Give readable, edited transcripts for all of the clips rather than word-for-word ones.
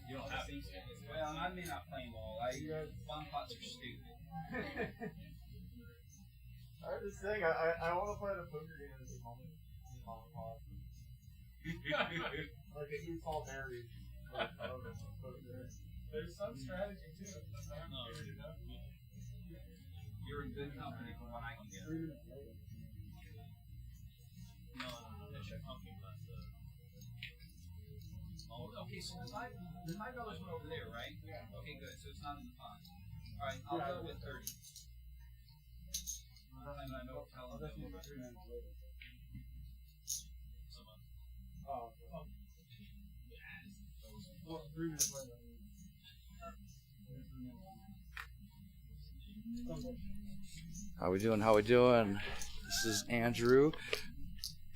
You don't have these things. Well, I may not play them all. Bomb pots are stupid. I was just saying, I want to play the poker game at the moment. Like a East Hall Mary. There's some strategy too. You're in good company from what I can get. No, that's your pumpkin bus. Oh, okay, so the $5 went over there, right? Yeah. Okay, good. So it's not in the pot. All right, I'll go with 30. And I know how long that will be. Oh. Well, 3 minutes later. How we doing? How we doing? This is Andrew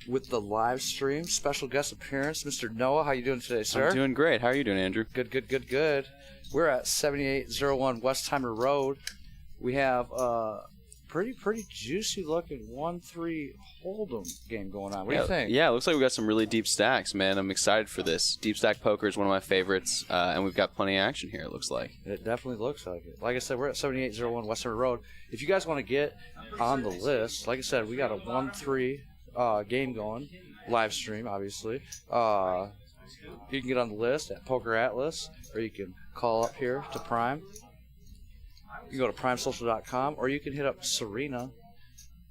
with the live stream. Special guest appearance, Mr. Noah. How you doing today, sir? I'm doing great. How are you doing, Andrew? Good. We're at 7801 Westheimer Road. We have pretty juicy looking 1-3 Hold'em game going on. What do you think? Yeah, it looks like we got some really deep stacks, man. I'm excited for this. Deep stack poker is one of my favorites, and we've got plenty of action here, it looks like. It definitely looks like it. Like I said, we're at 7801 Westheimer Road. If you guys want to get on the list, like I said, we got a 1-3 game going, live stream, obviously. You can get on the list at Poker Atlas, or you can call up here to Prime. You can go to primesocial.com, or you can hit up Serena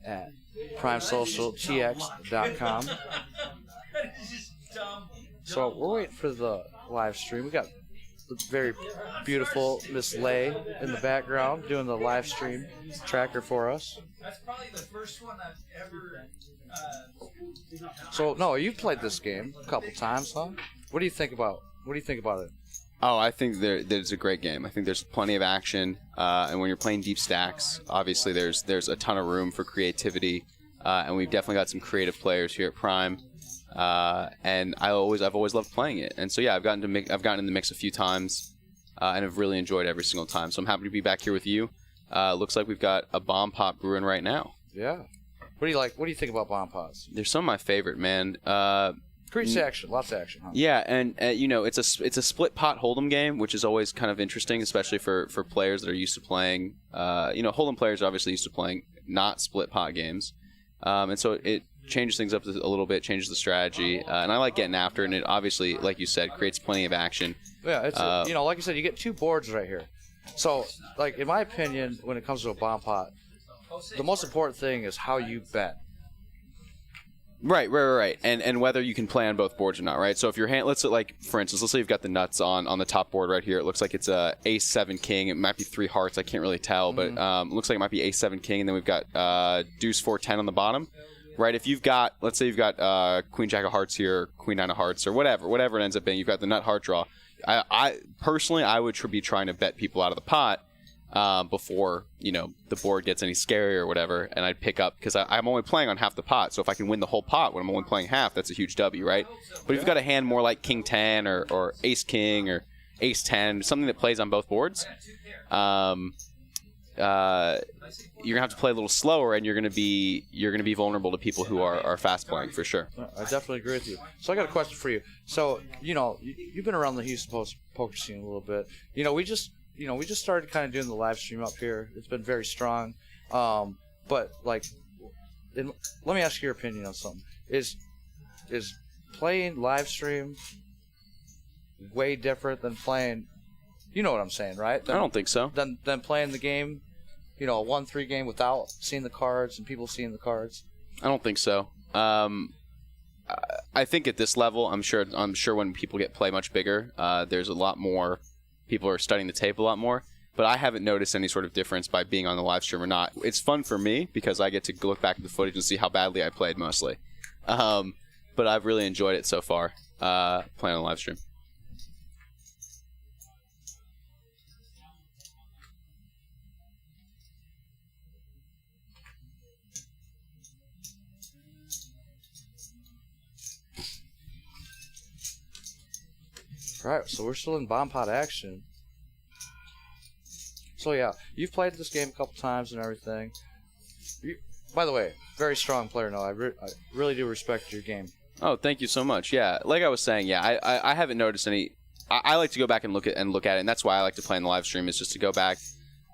at primesocialtx.com. So we're waiting for the live stream. We got the very beautiful Miss Lay in the background doing the live stream tracker for us. That's probably the first one I've ever... So, no, you've played this game a couple times, huh? What do you think about it? Oh, I think there's a great game. I think there's plenty of action, and when you're playing deep stacks, obviously there's a ton of room for creativity, and we've definitely got some creative players here at Prime, and I've always loved playing it. And so yeah, I've gotten in the mix a few times, and have really enjoyed every single time. So I'm happy to be back here with you. Looks like we've got a bomb pot brewing right now. Yeah. What do you like? What do you think about bomb pots? They're some of my favorite, man. Great action, lots of action. Huh? Yeah, and it's a split pot Hold'em game, which is always kind of interesting, especially for players that are used to playing. Hold'em players are obviously used to playing not split pot games, and so it changes things up a little bit, changes the strategy, and I like getting after it. And it obviously, like you said, creates plenty of action. Yeah, it's like you said, you get 2 boards right here. So, like in my opinion, when it comes to a bomb pot, the most important thing is how you bet. Right. And whether you can play on both boards or not, right? So if your hand, for instance, let's say you've got the nuts on the top board right here. It looks like it's a ace 7 king. It might be 3 hearts. I can't really tell, but it looks like it might be ace 7 king. And then we've got deuce 4 10 on the bottom, right? If you've got, let's say you've got queen jack of hearts here, queen 9 of hearts, or whatever it ends up being. You've got the nut heart draw. I personally would be trying to bet people out of the pot before the board gets any scarier or whatever, and I'd pick up, because I'm only playing on half the pot, so if I can win the whole pot when I'm only playing half, that's a huge W, right? But if you've got a hand more like king 10 or ace king or ace 10, something that plays on both boards, you're gonna have to play a little slower, and you're gonna be vulnerable to people who are fast playing for sure. I definitely agree with you. So I got a question for you. So you've been around the Houston poker scene a little bit. We just started kind of doing the live stream up here. It's been very strong. But let me ask your opinion on something. Is playing live stream way different than playing, you know what I'm saying, right? I don't think so. Than playing the game, a 1-3 game without seeing the cards and people seeing the cards? I don't think so. I think at this level, I'm sure when people play much bigger, there's a lot more. People are studying the tape a lot more, but I haven't noticed any sort of difference by being on the live stream or not. It's fun for me because I get to look back at the footage and see how badly I played mostly. But I've really enjoyed it so far, playing on the live stream. All right, so we're still in bomb pot action. So yeah, you've played this game a couple times and everything. By the way, very strong player. No, I really do respect your game. Oh, thank you so much. Yeah, like I was saying, yeah, I haven't noticed any. I like to go back and look at it, and that's why I like to play in the live stream, is just to go back,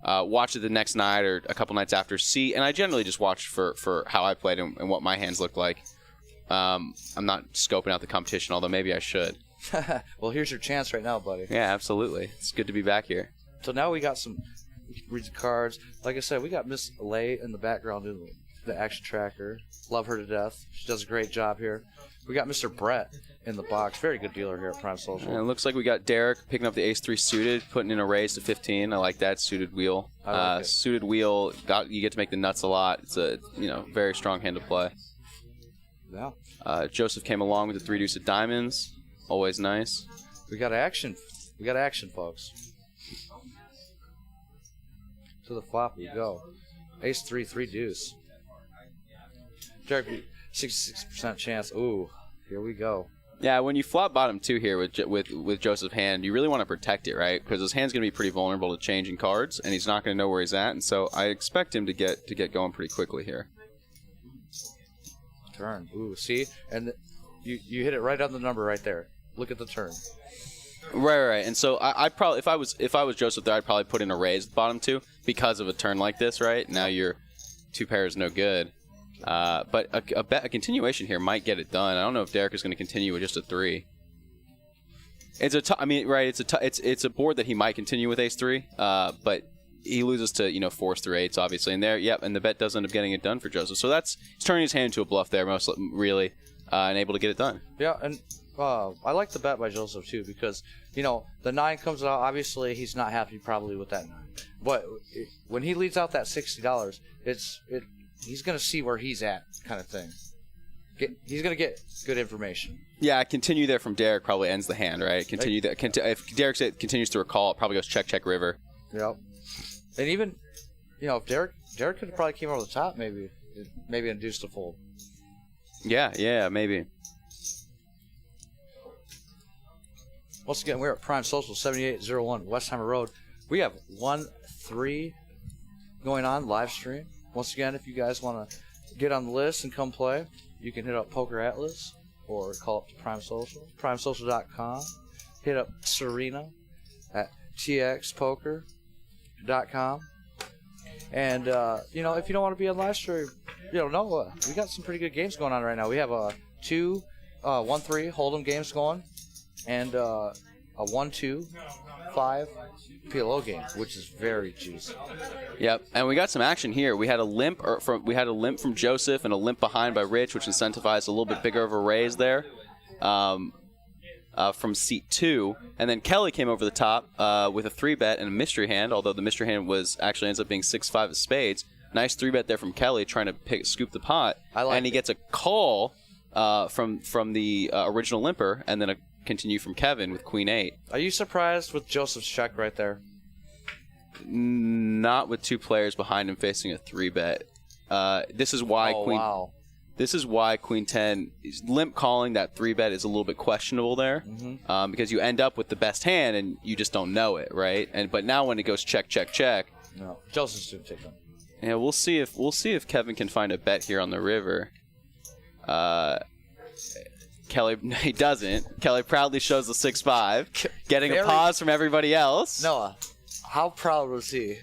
watch it the next night or a couple nights after, see, and I generally just watch for how I played and what my hands look like. I'm not scoping out the competition, although maybe I should. Well, here's your chance right now, buddy. Yeah, absolutely. It's good to be back here. So now we got some. Read the cards. Like I said, we got Miss Lay in the background doing the action tracker. Love her to death. She does a great job here. We got Mr. Brett in the box. Very good dealer here at Prime Social. And it looks like we got Derek picking up the ace-3 suited, putting in a raise to 15. I like that suited wheel. I like it. Suited wheel, you get to make the nuts a lot. It's a very strong hand to play. Yeah. Joseph came along with the 3 deuce of diamonds. Always nice. We got action. We got action, folks. To the flop we go. Ace-3, 3 deuce. Derek, 66% chance. Ooh, here we go. Yeah, when you flop bottom 2 here with Joseph's hand, you really want to protect it, right? Because his hand's going to be pretty vulnerable to changing cards, and he's not going to know where he's at. And so I expect him to get going pretty quickly here. Turn. Ooh, see? And you hit it right on the number right there. Look at the turn. Right. And so I probably, if I was Joseph there, I'd probably put in a raise bottom 2 because of a turn like this, right? Now your 2 pair is no good. But a continuation here might get it done. I don't know if Derek is going to continue with just a 3. It's it's a board that he might continue with ace-3, but he loses to 4s through 8s obviously, and and the bet does end up getting it done for Joseph. So he's turning his hand into a bluff there, and able to get it done. Yeah, and I like the bet by Joseph too, because the 9 comes out. Obviously, he's not happy probably with that 9, but when he leads out that $60, he's gonna see where he's at, kind of thing. He's gonna get good information. Yeah, continue there from Derek probably ends the hand, right? Continue that. If Derek continues to recall, it probably goes check river. Yep. And even if Derek could have probably came over the top, maybe induced a fold. Yeah, maybe. Once again, we're at Prime Social, 7801 Westheimer Road. We have 1-3 going on live stream. Once again, if you guys want to get on the list and come play, you can hit up Poker Atlas or call up to Prime Social, primesocial.com. Hit up Serena at txpoker.com. And, if you don't want to be on live stream, we got some pretty good games going on right now. We have 2 1-3 Hold'em games going, and a 1-2 5 PLO game, which is very juicy. Yep, and we got some action here. We had a limp from Joseph and a limp behind by Rich, which incentivized a little bit bigger of a raise there from seat 2, and then Kelly came over the top with a 3-bet and a mystery hand. Although the mystery hand ends up being 6-5 of spades. Nice 3-bet there from Kelly, trying to scoop the pot, and he gets a call from the original limper, and then a continue from Kevin with Queen 8. Are you surprised with Joseph's check right there? Not with 2 players behind him facing a 3-bet. This is why This is why Queen 10 is limp calling that 3-bet is a little bit questionable there, because you end up with the best hand and you just don't know it, right? But now when it goes check, no, Joseph's gonna take them. Yeah, we'll see if Kevin can find a bet here on the river. Kelly, he doesn't. Kelly proudly shows the 6-5, getting a pause from everybody else. Noah, how proud was he?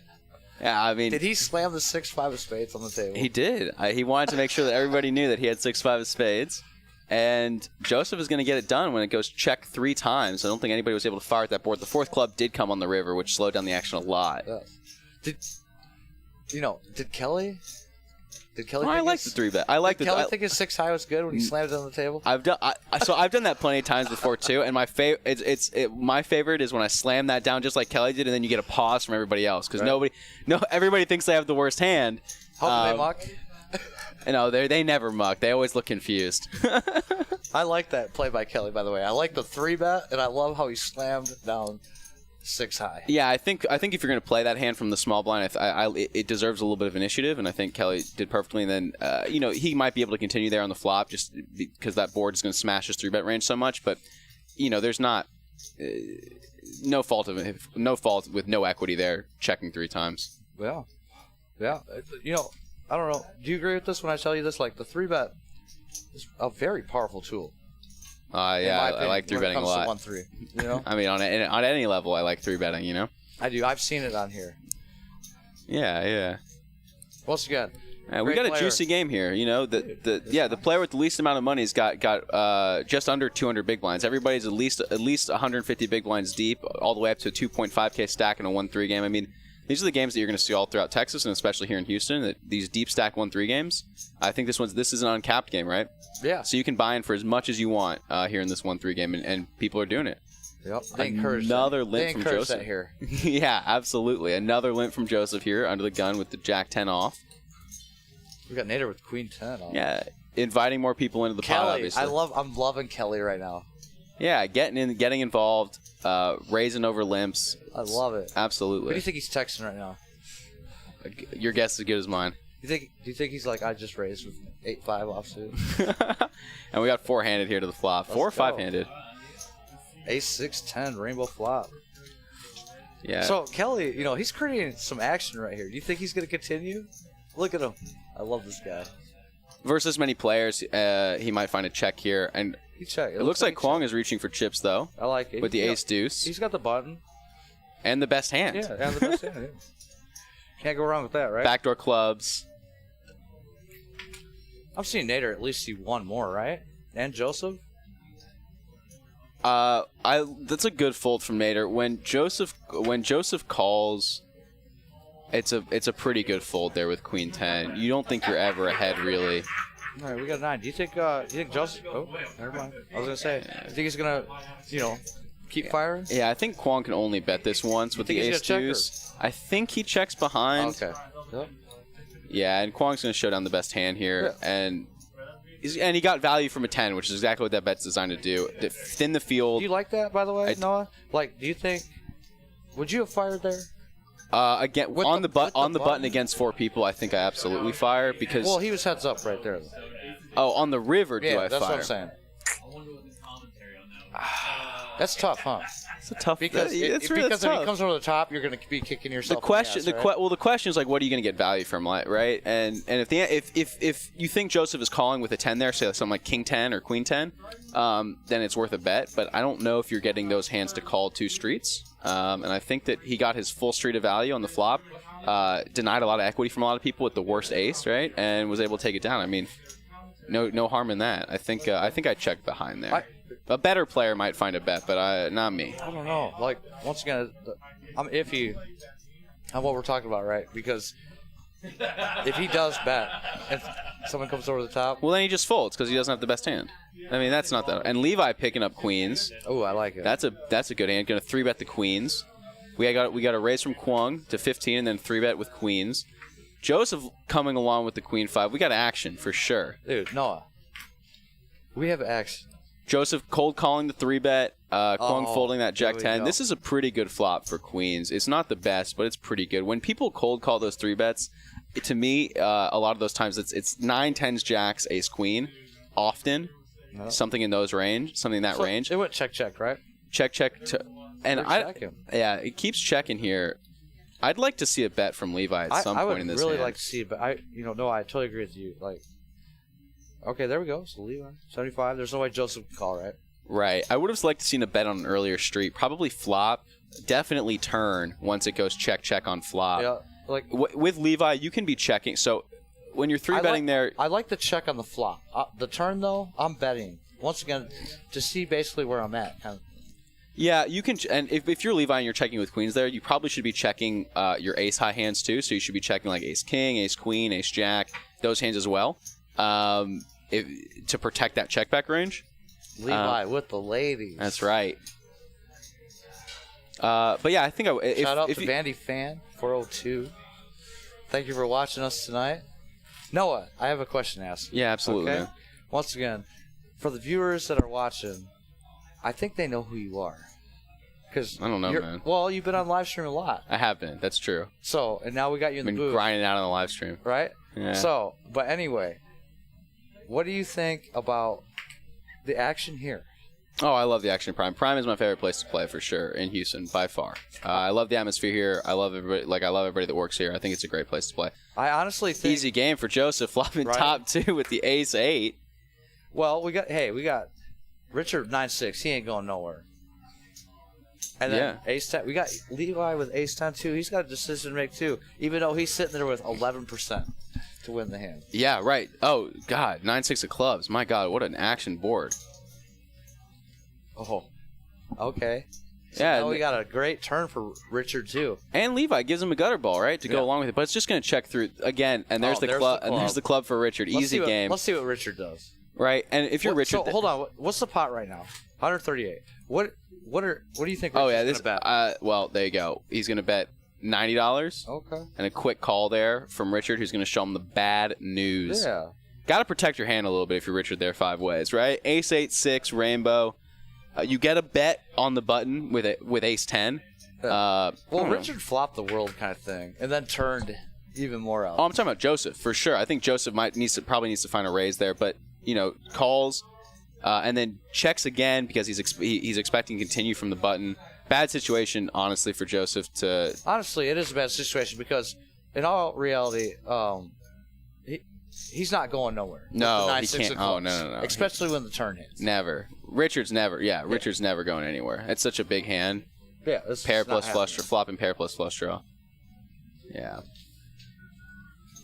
Yeah, I mean, did he slam the 6-5 of spades on the table? He did. He wanted to make sure that everybody knew that he had 6-5 of spades. And Joseph is going to get it done when it goes check 3 times. I don't think anybody was able to fire at that board. The 4th club did come on the river, which slowed down the action a lot. Did Kelly? I like the 3-bet. Did Kelly think his 6 high was good when he slammed it on the table? I've done that plenty of times before too, and my favorite is when I slam that down just like Kelly did, and then you get a pause from everybody else because everybody thinks they have the worst hand. How do they muck? No, they never muck. They always look confused. I like that play by Kelly, by the way. I like the 3-bet, and I love how he slammed down 6 high. Yeah, I think if you're going to play that hand from the small blind, it deserves a little bit of initiative, and I think Kelly did perfectly. And then he might be able to continue there on the flop just because that board is going to smash his 3-bet range so much. But there's not no fault with no equity there checking 3 times. Yeah. I don't know. Do you agree with this when I tell you this? Like the 3-bet, is a very powerful tool. Yeah, I like 3-betting a lot. 1-3, you know? I mean, on any level, I like 3-betting, you know? I do. I've seen it on here. Yeah. Once again, we got a juicy game here. You know, the player with the least amount of money's got just under 200 big blinds. Everybody's at least 150 big blinds deep, all the way up to a 2.5K stack in a 1-3 game. I mean, these are the games that you're going to see all throughout Texas, and especially here in Houston. These deep stack 1-3 games. I think this is an uncapped game, right? Yeah. So you can buy in for as much as you want here in this 1-3 game, and people are doing it. Yep. They encourage Another limp from Joseph that here. Yeah, absolutely. Another limp from Joseph here under the gun with the Jack 10 off. We got Nader with Queen 10 on. Yeah, inviting more people into the pot, Kelly, obviously. I'm loving Kelly right now. Yeah, getting involved, raising over limps. I love it. Absolutely. What do you think he's texting right now? Your guess is as good as mine. Do you think he's like, I just raised with 8-5 offsuit? And we got four-handed here to the flop. Let's 4 or go. 5-handed. Ace 6-10 rainbow flop. Yeah. So Kelly, you know, he's creating some action right here. Do you think he's going to continue? Look at him. I love this guy. Versus many players, he might find a check here. And He checked. it looks like Kwong is reaching for chips, though, I like it. with the You know, ace-deuce. He's got the button. And the best hand. Yeah, and the best hand. Yeah. Can't go wrong with that, right? Backdoor clubs. I'm seeing Nader at least see one more, right? And Joseph? That's a good fold from Nader. When Joseph calls, it's a pretty good fold there with Queen 10. You don't think you're ever ahead, really. All right, we got a 9. Do you think Joseph? Oh, never mind. I was gonna say. You think he's gonna, keep firing? Yeah, I think Kwong can only bet this once with the think he's ace gonna check, deuce. I think he checks behind. Okay. Yep. Yeah, and Kwong's gonna show down the best hand here, and he got value from a 10, which is exactly what that bet's designed to do. Thin the field. Do you like that, by the way, Noah? Like, do you think? Would you have fired there? Again, on the button against 4 people, I think I absolutely fire because. Well, he was heads up right there. Though. Oh, on the river, do I fire? Yeah, that's what I'm saying. That's tough, huh? It's a tough. Because it's really because tough. if he comes over the top, you're going to be kicking yourself. The question, in the ass, right? the question is like, what are you going to get value from, right? And if you think Joseph is calling with a 10 there, say something like King 10 or Queen 10, then it's worth a bet. But I don't know if you're getting those hands to call 2 streets. And I think that he got his full street of value on the flop, denied a lot of equity from a lot of people with the worst ace, right? And was able to take it down. I mean, no harm in that. I think I checked behind there. A better player might find a bet, but not me. I don't know. Like, once again, I'm iffy on what we're talking about, right? Because if he does bet and someone comes over the top. Well, then he just folds because he doesn't have the best hand. I mean, that's not that. And Levi picking up queens. Oh, I like it. That's a good hand. Going to 3-bet the queens. We got a raise from Kwong to 15 and then 3-bet with queens. Joseph coming along with the queen 5. We got action for sure. Dude, Noah. We have action. Joseph cold calling the 3-bet. Kwong folding that Jack 10. Go. This is a pretty good flop for queens. It's not the best, but it's pretty good. When people cold call those 3-bets, to me, a lot of those times it's 9, 10s, jacks, ace, queen. Often, something in that range. It went check, right? Check. And checking. Yeah, it keeps checking here. I'd like to see a bet from Levi at some point in this I would really hand. like to see it, but I totally agree with you. Like, okay, there we go. So Levi, 75. There's no way Joseph can call, right? Right. I would have liked to seen a bet on an earlier street. Probably flop. Definitely turn once it goes check on flop. Yeah. Like with Levi, you can be checking. So when you're 3-betting there, I like the check on the flop. The turn though, I'm betting once again to see basically where I'm at. Kind of. yeah, you can. And if you're Levi and you're checking with queens there, you probably should be checking your ace high hands too. So you should be checking like ace king, ace queen, ace jack, those hands as well, to protect that check back range. Levi with the ladies. That's right. But yeah, I think shout out to Vandy Fan 402. Thank you for watching us tonight. Noah, I have a question to ask you. Yeah, absolutely. Okay? Once again, for the viewers that are watching, I think they know who you are. Because I don't know, man. Well, you've been on live stream a lot. I have been. That's true. So, and now we got you in the Been booth. grinding out on the live stream. Right? Yeah. So, but anyway, what do you think about the action here? Oh, I love the action Prime. Prime is my favorite place to play for sure in Houston by far. I love the atmosphere here. I love everybody. I love everybody that works here. I think it's a great place to play. I honestly think Easy game for Joseph flopping Right. top 2 with the ace 8. Well, we got Richard 9-6. He ain't going nowhere. And then Ace 10. We got Levi with Ace 10 too. He's got a decision to make too, even though he's sitting there with 11% to win the hand. Yeah, right. Oh God, 9-6 of clubs. My God, what an action board. Oh, okay. So yeah, now we got a great turn for Richard too. And Levi gives him a gutter ball, right, to go along with it. But it's just going to check through again. And there's the club. And there's the club for Richard. Easy game. Let's see what Richard does. Right, and if you're Richard, so hold on. What's the pot right now? 138. What do you think? Richard's gonna bet? Well, there you go. He's going to bet $90. Okay. And a quick call there from Richard, who's going to show him the bad news. Yeah. Got to protect your hand a little bit if you're Richard there 5 ways, right? Ace 8-6 rainbow. You get a bet on the button with Ace 10. Well, Richard flopped the world kind of thing, and then turned even more out. Oh, I'm talking about Joseph for sure. I think Joseph probably needs to find a raise there, but calls and then checks again because he's expecting to continue from the button. Bad situation, honestly, for Joseph to. Honestly, it is a bad situation because, in all reality, he's not going nowhere. No, he can't. Oh, no. Especially when the turn hits. Never. Richard's never going anywhere. It's such a big hand. Yeah. Pair plus flush draw, flopping pair plus flush draw. Yeah.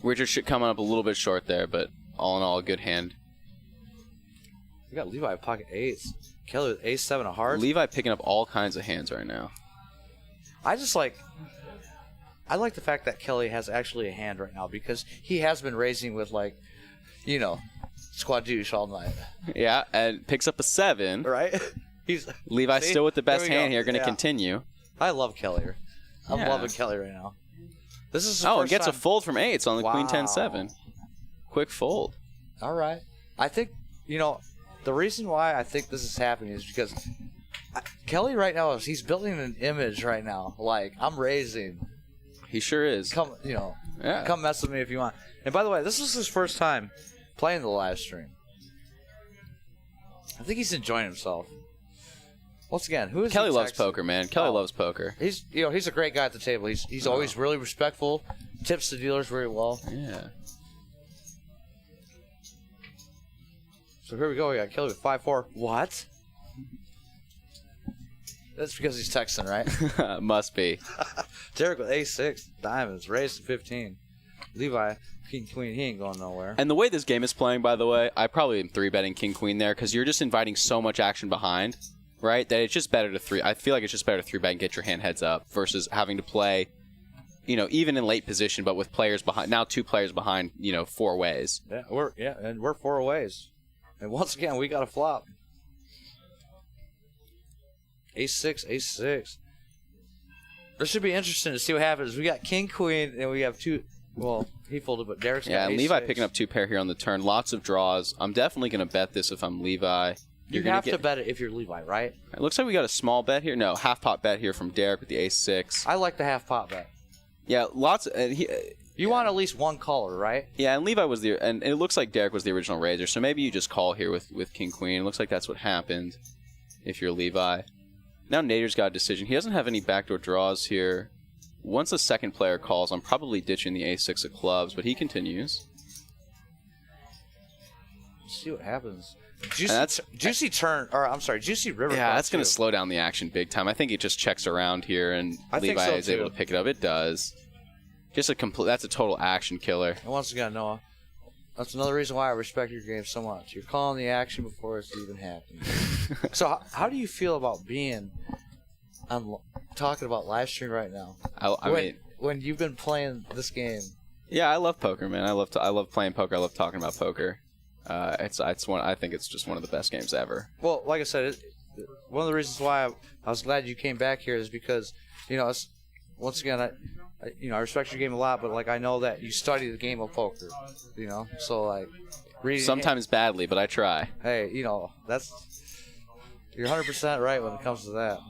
Richard coming up a little bit short there, but all in all, a good hand. We got Levi pocket eights. Kelly with ace 7 of hearts. Levi picking up all kinds of hands right now. I like the fact that Kelly has actually a hand right now because he has been raising with squad douche all night. Yeah, and picks up a 7. Right? Levi's still with the best hand here, going to continue. I love Kelly. I'm loving Kelly right now. This is and gets a fold from 8s on the Queen 10-7. Quick fold. All right. I think, the reason why I think this is happening is because Kelly right now, he's building an image right now. Like, I'm raising. He sure is. Come mess with me if you want. And by the way, this is his first time playing the live stream. I think he's enjoying himself. Once again, who is Kelly? Loves poker, man. Kelly loves poker. He's a great guy at the table. He's always really respectful. Tips the dealers very well. Yeah. So here we go. We got Kelly with 5-4. What? That's because he's texting, right? Must be. Derek with ace-6. Diamonds. Raised to 15. Levi, king, queen. He ain't going nowhere. And the way this game is playing, by the way, I probably am 3-betting king, queen there because you're just inviting so much action behind, right, that it's just better to I feel like it's just better to 3-bet and get your hand heads up versus having to play, even in late position, but with players behind. Now 2 players behind, 4 ways. Yeah, and we're 4 ways. And once again, we got a flop. Ace-6, ace-6. This should be interesting to see what happens. We got king, queen, and we have 2. Well, he folded, but Derek's got and ace-6. Levi picking up 2 pair here on the turn. Lots of draws. I'm definitely going to bet this if I'm Levi. You have to bet it if you're Levi, right? It looks like we got a small bet here. No, half pot bet here from Derek with the ace-6. I like the half pot bet. Yeah, lots. You want at least one caller, right? Yeah, and Levi was and it looks like Derek was the original raiser, so maybe you just call here with king queen. It looks like that's what happened if you're Levi. Now Nader's got a decision. He doesn't have any backdoor draws here. Once a second player calls, I'm probably ditching the ace-6 of clubs, but he continues. Let's see what happens. Juicy turn, or I'm sorry, juicy river. Yeah, that's going to slow down the action big time. I think it just checks around here, and Levi is able to pick it up. It does. Just that's a total action killer. And once again, Noah, that's another reason why I respect your game so much. You're calling the action before it's even happening. So how do you feel about being talking about live stream right now? When you've been playing this game. Yeah, I love poker, man. I love playing poker. I love talking about poker. It's one. I think it's just one of the best games ever. Well, like I said, one of the reasons why I was glad you came back here is because once again I respect your game a lot, but I know that you study the game of poker, so reading. Sometimes badly, but I try. Hey, you're 100% right when it comes to that.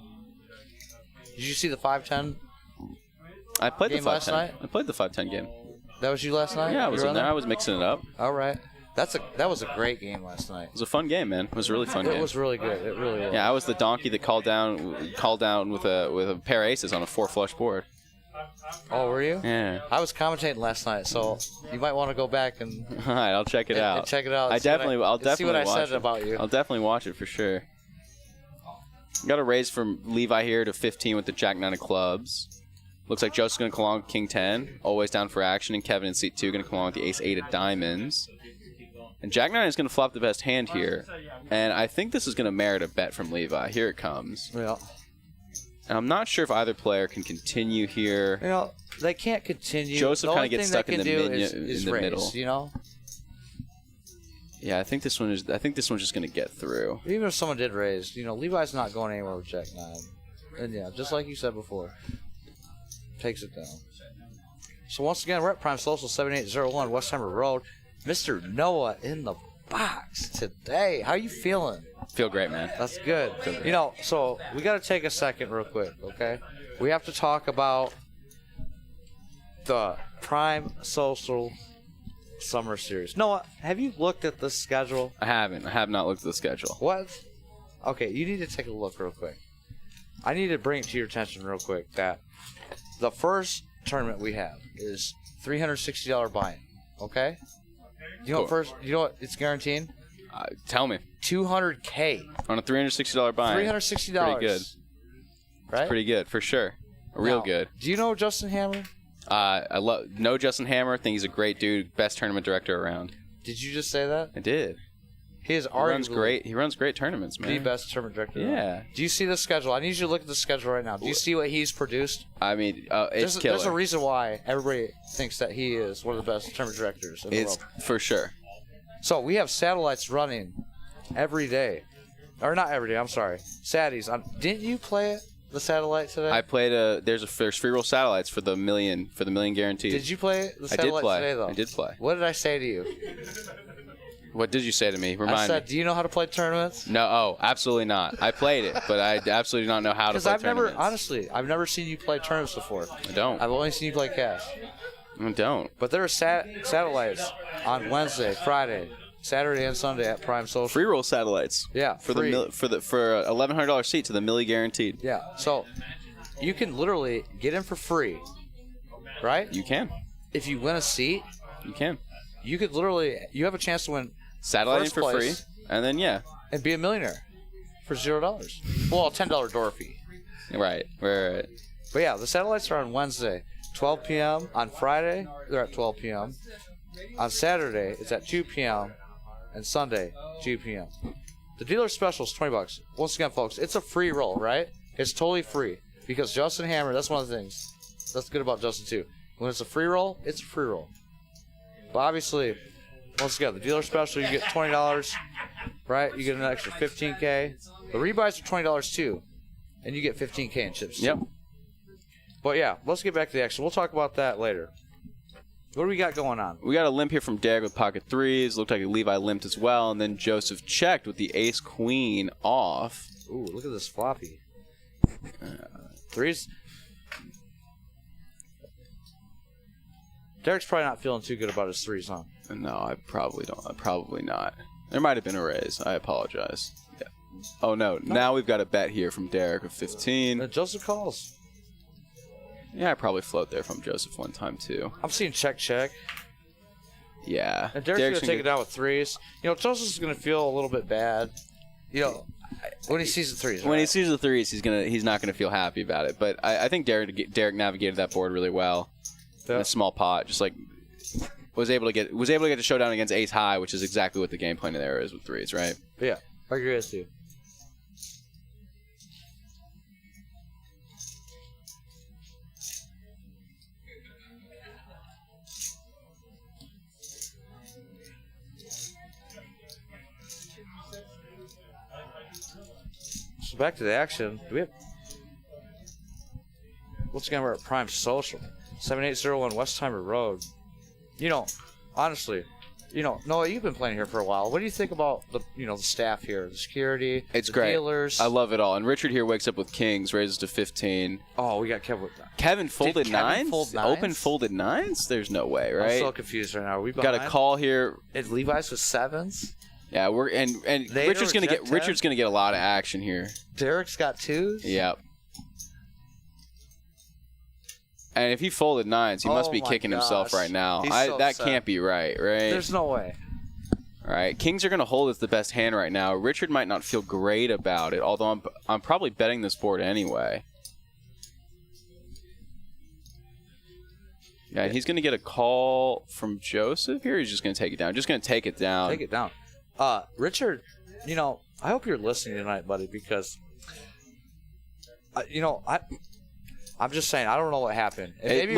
Did you see the 5-10? I played the 5-10 last night. I played the 5-10 game. That was you last night? Yeah, I was in there. I was mixing it up. All right. That was a great game last night. It was a fun game, man. It was a really fun game. It was really good. It really was. Yeah, I was the donkey that called down with a pair of aces on a 4 flush board. Oh, were you? Yeah. I was commentating last night, so you might want to go back and All right, I'll check it out. and check it out. I'll definitely see what I watch said it. about you. I'll definitely watch it for sure. Got a raise from Levi here to 15 with the Jack 9 of clubs. Looks like Joseph's going to come along with King 10, always down for action, and Kevin in seat 2 going to come along with the Ace 8 of diamonds. And Jack 9 is going to flop the best hand here, and I think this is going to merit a bet from Levi. Here it comes. Yeah. And I'm not sure if either player can continue here. You know, they can't continue. Joseph kind of gets stuck in the raise, middle. You know. Yeah, I think this one is. I think this one's just going to get through. Even if someone did raise, you know, Levi's not going anywhere with Jack 9. And yeah, just like you said before, takes it down. So once again, we're at Prime Social 7801 Westheimer Road. Mr. Noah in the box today. How you feeling? Feel great, man. That's good. You know, so we got to take a second real quick, okay? We have to talk about the Prime Social Summer Series. Noah, have you looked at the schedule? I haven't. I have not looked at the schedule. What? Okay, you need to take a look real quick. I need to bring it to your attention real quick that the first tournament we have is $360 buy-in, okay? You know what first? You know what it's guaranteed? Tell me. $200K On a $360 buy. $360. Pretty good. Right? Pretty good, for sure. Real Now, good. Do you know Justin Hammer? I know Justin Hammer. Think he's a great dude. Best tournament director around. Did you just say that? I did. He is He runs great. He runs great tournaments, man. the best tournament director. Yeah. Do you see the schedule? I need you to look at the schedule right now. Do you see what he's produced? I mean, it's killer. There's a reason why everybody thinks that he is one of the best tournament directors in the world. For sure. So we have satellites running every day. Or not every day, I'm sorry. Saddies. Didn't you play it, the satellite today? I played there's free roll satellites for the million guaranteed. Did you play the I did satellite play. today, though? I did play. What did I say to you? What did you say to me? Remind I said, me. do you know how to play tournaments? No, absolutely not. I played it, but I absolutely do not know how to play tournaments. Honestly, I've never seen you play tournaments before. I don't. I've only seen you play cash. I don't. But there are satellites on Wednesday, Friday, Saturday, and Sunday at Prime Social. Free roll satellites. Yeah, for free. for $1,100 seat to the milli guaranteed. Yeah, so you can literally get in for free, right? You can. If you win a seat, you can. You could literally, you have a chance to win satellite in for free, and then and be a millionaire for $0. Well, a $10 door fee. Right. But yeah, the satellites are on Wednesday, 12 p.m. On Friday, they're at 12 p.m. On Saturday, it's at 2 p.m. And Sunday, 2 p.m. The dealer special is $20. Once again, folks, it's a free roll, right? It's totally free because Justin Hammer. That's one of the things that's good about Justin too. When it's a free roll, it's a free roll. But obviously, once again, the dealer special, you get $20, right? You get an extra $15K. The rebuys are $20 too, and you get $15K in chips. Yep. But yeah, let's get back to the action. We'll talk about that later. What do we got going on? We got a limp here from Derek with pocket threes. Looked like Levi limped as well, and then Joseph checked with the ace queen off. Ooh, look at this floppy. Threes. Derek's probably not feeling too good about his threes, huh? No, I probably don't. Probably not. There might have been a raise. I apologize. Yeah. Oh, no. Now we've got a bet here from Derek of 15. Joseph calls. Yeah, I probably float there from Joseph one time, too. I'm seeing check. Yeah. And Derek's going to take it down with threes. You know, Joseph's going to feel a little bit bad. You know, when he sees the threes. When he sees the threes, he's not going to feel happy about it. But I think Derek navigated that board really well. In a small pot, just like was able to get the showdown against ace high, which is exactly what the game plan there is with threes, right? Yeah, I agree with you. So back to the action. Do we have? Once again, we're at Prime Social. 7801 Westheimer Road. You know, honestly, you know, Noah, you've been playing here for a while. What do you think about the staff here, the security, it's the great. Dealers? I love it all. And Richard here wakes up with kings, raises to 15. Oh, we got Kevin with that. Kevin folded Did nines? Kevin fold nines? Open folded nines? There's no way, right? I'm so confused right now. Are we got a call here. And Levi's with sevens. Yeah, and Richard's gonna get a lot of action here. Derek's got twos. Yep. And if he folded nines, he must be kicking himself right now. That can't be right? There's no way. All right, kings are going to hold as the best hand right now. Richard might not feel great about it, although I'm probably betting this board anyway. Yeah, he's going to get a call from Joseph here. He's just going to take it down. Just going to take it down. Take it down. Richard, I hope you're listening tonight, buddy, because, I'm just saying, I don't know what happened. It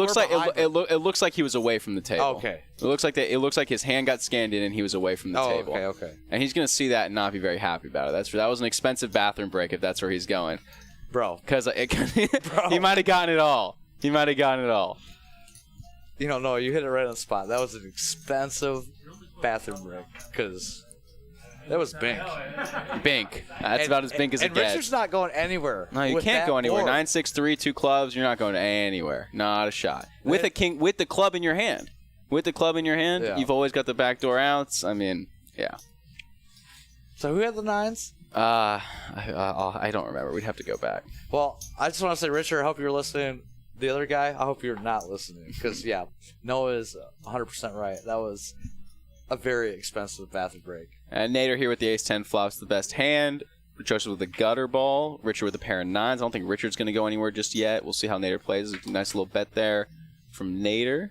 looks like he was away from the table. Oh, okay. It looks like his hand got scanned in and he was away from the table. Okay. And he's going to see that and not be very happy about it. That was an expensive bathroom break if that's where he's going. Bro. Because he might have gotten it all. No, you hit it right on the spot. That was an expensive bathroom break because that was bink. Bink. That's about as bink as it gets. And Richard's not going anywhere. No, you can't go anywhere. 9-6-3, 2 clubs. You're not going anywhere. Not a shot. With a king, with the club in your hand. Yeah. You've always got the backdoor outs. I mean, yeah. So who had the nines? I don't remember. We'd have to go back. Well, I just want to say, Richard, I hope you're listening. The other guy, I hope you're not listening because, yeah, Noah is 100% right. That was a very expensive bathroom break. And Nader here with the ace-10 flops, the best hand. Joseph with the gutter ball. Richard with a pair of nines. I don't think Richard's going to go anywhere just yet. We'll see how Nader plays. A nice little bet there from Nader.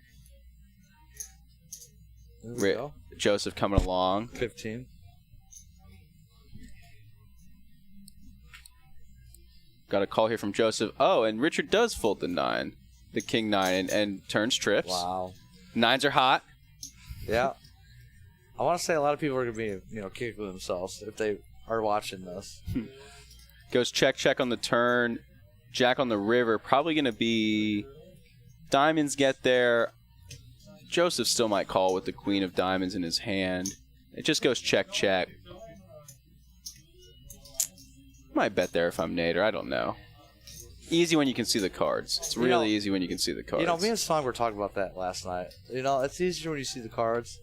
Joseph coming along. 15. Got a call here from Joseph. Oh, and Richard does fold the 9, the king 9, and turns trips. Wow. Nines are hot. Yeah. I want to say a lot of people are going to be, kicking themselves if they are watching this. Goes check on the turn. Jack on the river. Probably going to be diamonds get there. Joseph still might call with the queen of diamonds in his hand. It just goes check. Might bet there if I'm Nader. I don't know. Easy when you can see the cards. It's really easy when you can see the cards. Me and Song were talking about that last night. It's easier when you see the cards.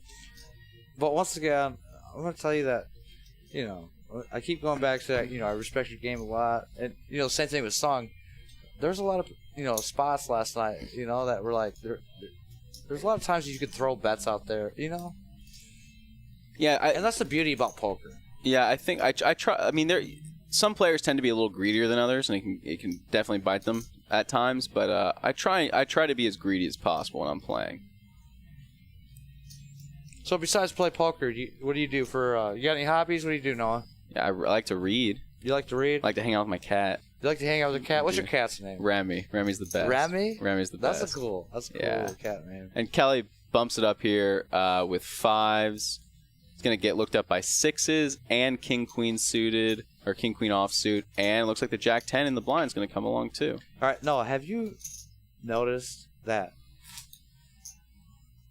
But once again, I'm going to tell you that, I keep going back to that, I respect your game a lot. And, same thing with Song. There's a lot of, spots last night, that were like, there's a lot of times you could throw bets out there, Yeah. And that's the beauty about poker. Yeah, I think I try. I mean, some players tend to be a little greedier than others, and it can definitely bite them at times. But I try to be as greedy as possible when I'm playing. So besides play poker, what do you do for? You got any hobbies? What do you do, Noah? Yeah, I like to read. You like to read? I like to hang out with my cat. You like to hang out with a cat? What's your cat's name? Remy. Remy's the best. Remy? Remy's the best. That's a cool cat name. And Kelly bumps it up here with 5s. It's going to get looked up by 6s and king-queen suited, or king-queen offsuit, and it looks like the jack-10 in the blind is going to come along too. All right, Noah, have you noticed that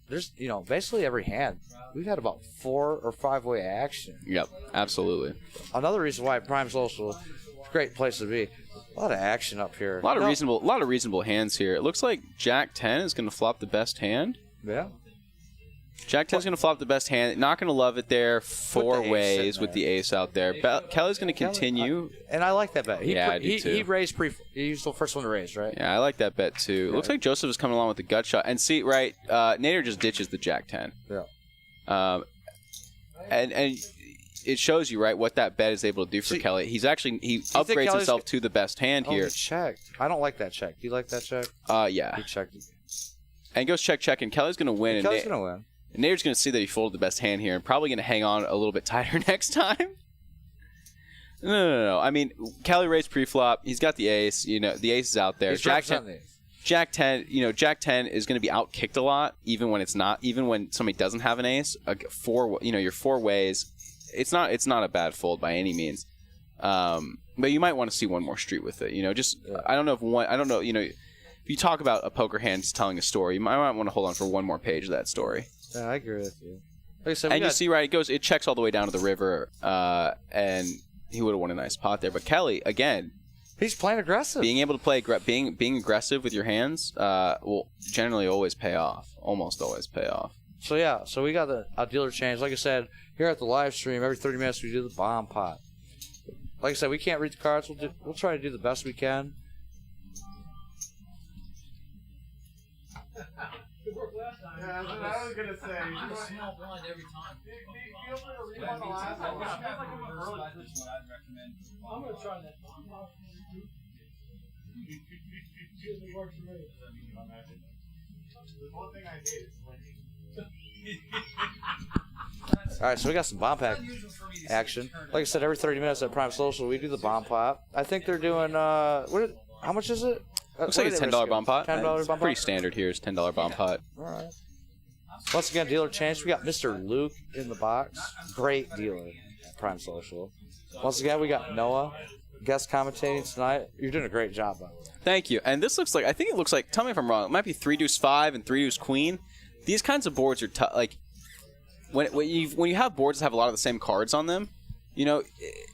there's, basically every hand, we've had about 4 or 5-way action. Yep, absolutely. Another reason why Prime Social is a great place to be. A lot of action up here. A lot of reasonable hands here. It looks like jack-10 is going to flop the best hand. Yeah. Jack-10's going to flop the best hand. Not going to love it there 4 ways with the ace out there. Kelly's going to continue. And I like that bet. I do too. He raised he was the first one to raise, right? Yeah, I like that bet too. It looks like Joseph is coming along with the gut shot. And see, right, Nader just ditches the jack-10. Yeah. And it shows you, right, what that bet is able to do for Kelly. He upgrades himself to the best hand here. He checked. I don't like that check. Do you like that check? Yeah. He checked it. And goes check, and Kelly's going to win. Kelly's going to win. And Nader's going to see that he folded the best hand here and probably going to hang on a little bit tighter next time. No. I mean, Kelly raised pre-flop. He's got the ace. The ace is out there. Jack-10. Jack-10 is going to be out-kicked a lot, even when somebody doesn't have an ace. Your 4 ways. It's not a bad fold by any means. But you might want to see one more street with it. I don't know if if you talk about a poker hand telling a story, you might want to hold on for one more page of that story. Yeah, I agree with you. Like I said, and you see, right, it checks all the way down to the river, and he would have won a nice pot there. But Kelly, again, he's playing aggressive. Being able to play, being aggressive with your hands will generally always pay off, almost always pay off. So we got a dealer change. Like I said, here at the live stream, every 30 minutes we do the bomb pot. Like I said, we can't read the cards. We'll try to do the best we can. that's what I was gonna say. I'm a small blind every time. Feel free to leave on the last one. It feels like I'm early. That's what I'd recommend. I'm gonna try that. See if it works for me. There's one thing I hate is winning. All right, so we got some bomb pack action. Like I said, every 30 minutes at Prime Social, we do the bomb pop. I think they're doing how much is it? Looks like it's $10 bomb pot. $10 bomb It's pot. pretty standard here. It's $10 bomb pot. All right. Once again, dealer change. We got Mr. Luke in the box. Great dealer at Prime Social. Once again, we got Noah guest commentating tonight. You're doing a great job, by the way. Thank you. And this looks like, I think it looks like, tell me if I'm wrong, it might be 3-5 and 3-queen. These kinds of boards are tough. Like, when you have boards that have a lot of the same cards on them, you know,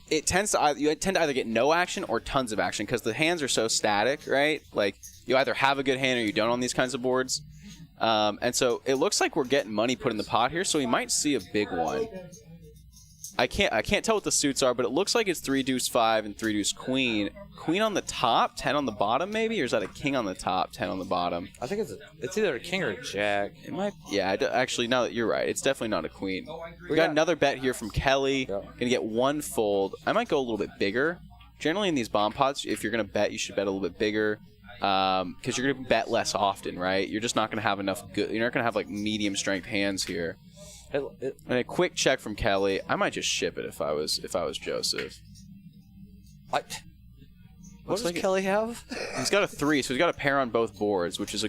you tend to either get no action or tons of action because the hands are so static, right? Like, you either have a good hand or you don't on these kinds of boards. And so it looks like we're getting money put in the pot here, so we might see a big one. I can't tell what the suits are, but it looks like it's 3-5 and 3-queen. Queen on the top, 10 on the bottom, maybe, or is that a king on the top, 10 on the bottom? I think it's either a king or a jack. It might. Yeah, actually, now that you're right, it's definitely not a queen. We got another bet here from Kelly. Yeah. Gonna get one fold. I might go a little bit bigger. Generally, in these bomb pots, if you're gonna bet, you should bet a little bit bigger. Because you're gonna bet less often, right? You're just not gonna have enough good. You're not gonna have like medium strength hands here. And a quick check from Kelly. I might just ship it if I was Joseph. What does Kelly have? He's got a 3, so he's got a pair on both boards, which is a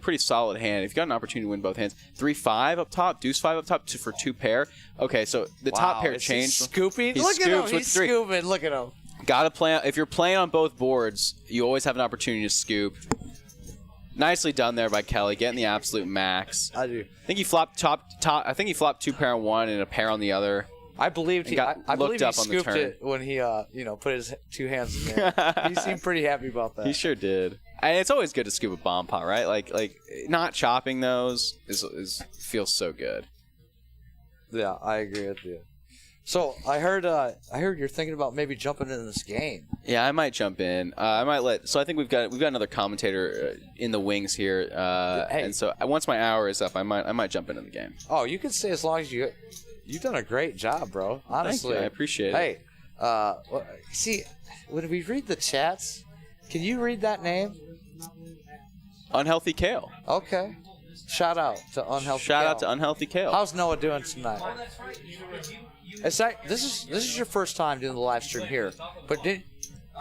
pretty solid hand. If you've got an opportunity to win both hands, 3-5 up top, deuce-5 up top for 2 pair. Okay, so the top pair changed. Scooping. He Look at him. scoops with He's 3. scooping. Look at him. Gotta play. If you're playing on both boards, you always have an opportunity to scoop. Nicely done there by Kelly, getting the absolute max. I do. I think he flopped top. I think he flopped 2 pair on one and a pair on the other. I believed he. got I believe looked he up on the scooped turn. it when he put his 2 hands in there. He seemed pretty happy about that. He sure did. And it's always good to scoop a bomb pot, right? Like not chopping those feels so good. Yeah, I agree with you. So I heard you're thinking about maybe jumping into this game. Yeah, I might jump in. I might let. So I think we've got another commentator in the wings here. Hey. And so once my hour is up, I might jump into the game. Oh, you can stay as long as you. You've done a great job, bro. Honestly, Thank you. I appreciate it. Hey, see, when we read the chats, can you read that name? Unhealthy Kale. Okay. Shout out to Unhealthy Shout Kale. out to Unhealthy Kale. How's Noah doing tonight? Oh, that's right. This is your first time doing the live stream here, but didn't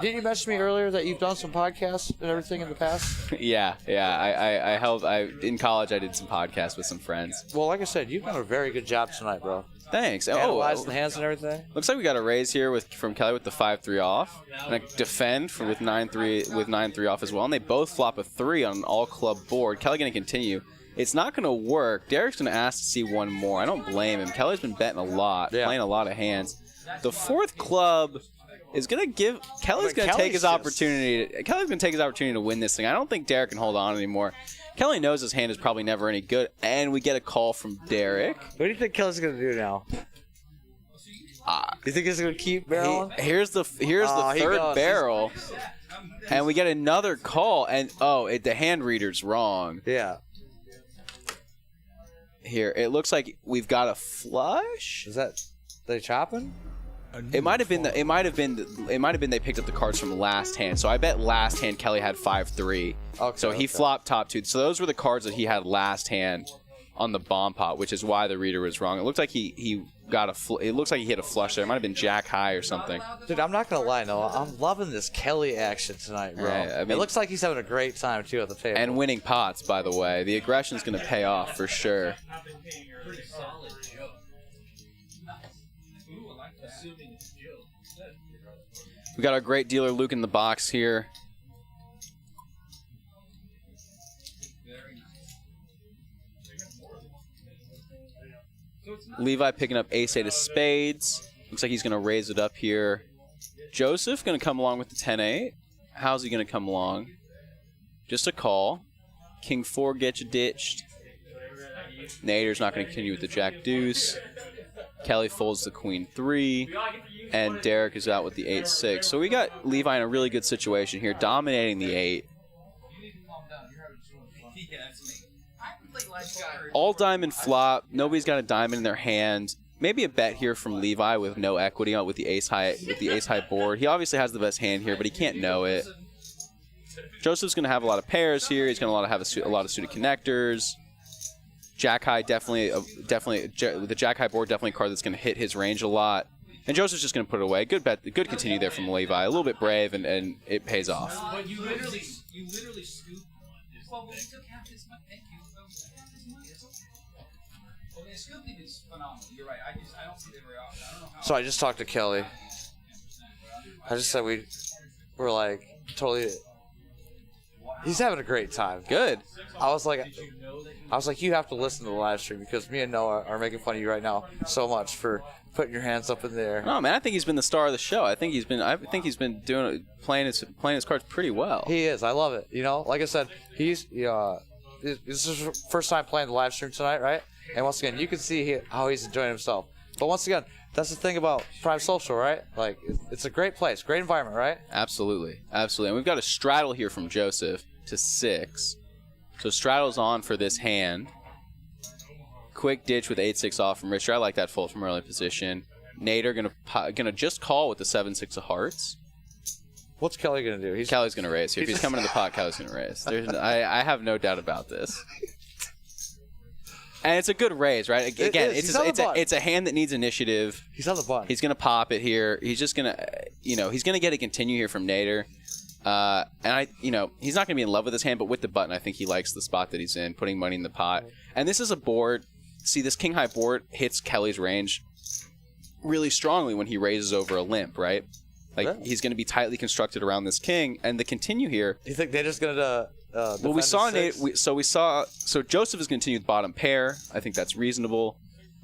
you mention to me earlier that you've done some podcasts and everything in the past? Yeah. I helped. In college, I did some podcasts with some friends. Well, like I said, you've done a very good job tonight, bro. Thanks. Analyzing the hands and everything. Looks like we got a raise here from Kelly with the 5-3 off, and a defend with 9-3 off as well. And they both flop a 3 on an all club board. Kelly gonna continue. It's not going to work. Derek's going to ask to see one more. I don't blame him. Kelly's been betting a lot, playing a lot of hands. The 4th club is going to give. Kelly's going to take his opportunity. Kelly's going to take his opportunity to win this thing. I don't think Derek can hold on anymore. Kelly knows his hand is probably never any good, and we get a call from Derek. What do you think Kelly's going to do now? You think he's going to keep barreling? Here's the 3rd barrel, and we get another call, and the hand reader's wrong. Yeah. Here, it looks like we've got a flush. Is that they chopping? It might have been they picked up the cards from last hand. So I bet last hand Kelly had 5-3. Okay, so he flopped top 2. So those were the cards that he had last hand on the bomb pot, which is why the reader was wrong. It looked like he got it looks like he hit a flush there. It might have been jack high or something. Dude, I'm not gonna lie, Noah. I'm loving this Kelly action tonight, bro. Yeah, I mean, it looks like he's having a great time too at the table. And winning pots, by the way. The aggression's gonna pay off for sure. Pretty solid joke. Ooh, I like assuming it's Joe. We got our great dealer Luke in the box here. Very nice. Levi picking up ace-8 of spades. Looks like he's going to raise it up here. Joseph going to come along with the 10-8. How's he going to come along? Just a call. King 4 gets you ditched. Nader's not going to continue with the jack-deuce. Kelly folds the queen 3. And Derek is out with the 8-6. So we got Levi in a really good situation here, dominating the 8. You need to calm down. You're having too much fun. Yeah, that's me. play live poker. All diamond flop. Nobody's got a diamond in their hand. Maybe a bet here from Levi with no equity on with the ace high board. He obviously has the best hand here, but he can't know it. Joseph's going to have a lot of pairs here. He's going to have a lot of suited connectors. Jack high definitely the jack high board definitely a card that's going to hit his range a lot. And Joseph's just going to put it away. Good bet, good continue there from Levi. A little bit brave, and it pays off. But you literally scoop. Well, we took half his money. Thank you. Well, we took half his money. That's okay. Well, the scooping is phenomenal. You're right. I don't see that very often. I don't know how. So I just talked to Kelly. I just said we're like totally. He's having a great time. Good. I was like, you have to listen to the live stream because me and Noah are making fun of you right now so much for putting your hands up in there. No, man, I think he's been the star of the show. I think he's been playing his cards pretty well. He is. I love it. You know, like I said, this is his first time playing the live stream tonight, right? And once again, you can see how he's enjoying himself. But once again, that's the thing about Prime Social, right? Like, it's a great place, great environment, right? Absolutely. And we've got a straddle here from Joseph to 6. So straddle's on for this hand. Quick ditch with 8-6 off from Richard. I like that fold from early position. Nader gonna just call with the 7-6 of hearts. What's Kelly gonna do? Kelly's gonna raise here. If he's coming to the pot, Kelly's gonna raise. I have no doubt about this. And it's a good raise, right? Again, it's a hand that needs initiative. He's on the button. He's gonna pop it here. He's just gonna, he's gonna get a continue here from Nader. And he's not gonna be in love with his hand, but with the button, I think he likes the spot that he's in, putting money in the pot. And this is a board. See, this king high board hits Kelly's range really strongly when he raises over a limp, right? Like he's gonna be tightly constructed around this king, and the continue here. You think Nader's gonna? Well, we saw so Joseph is continued bottom pair. I think that's reasonable.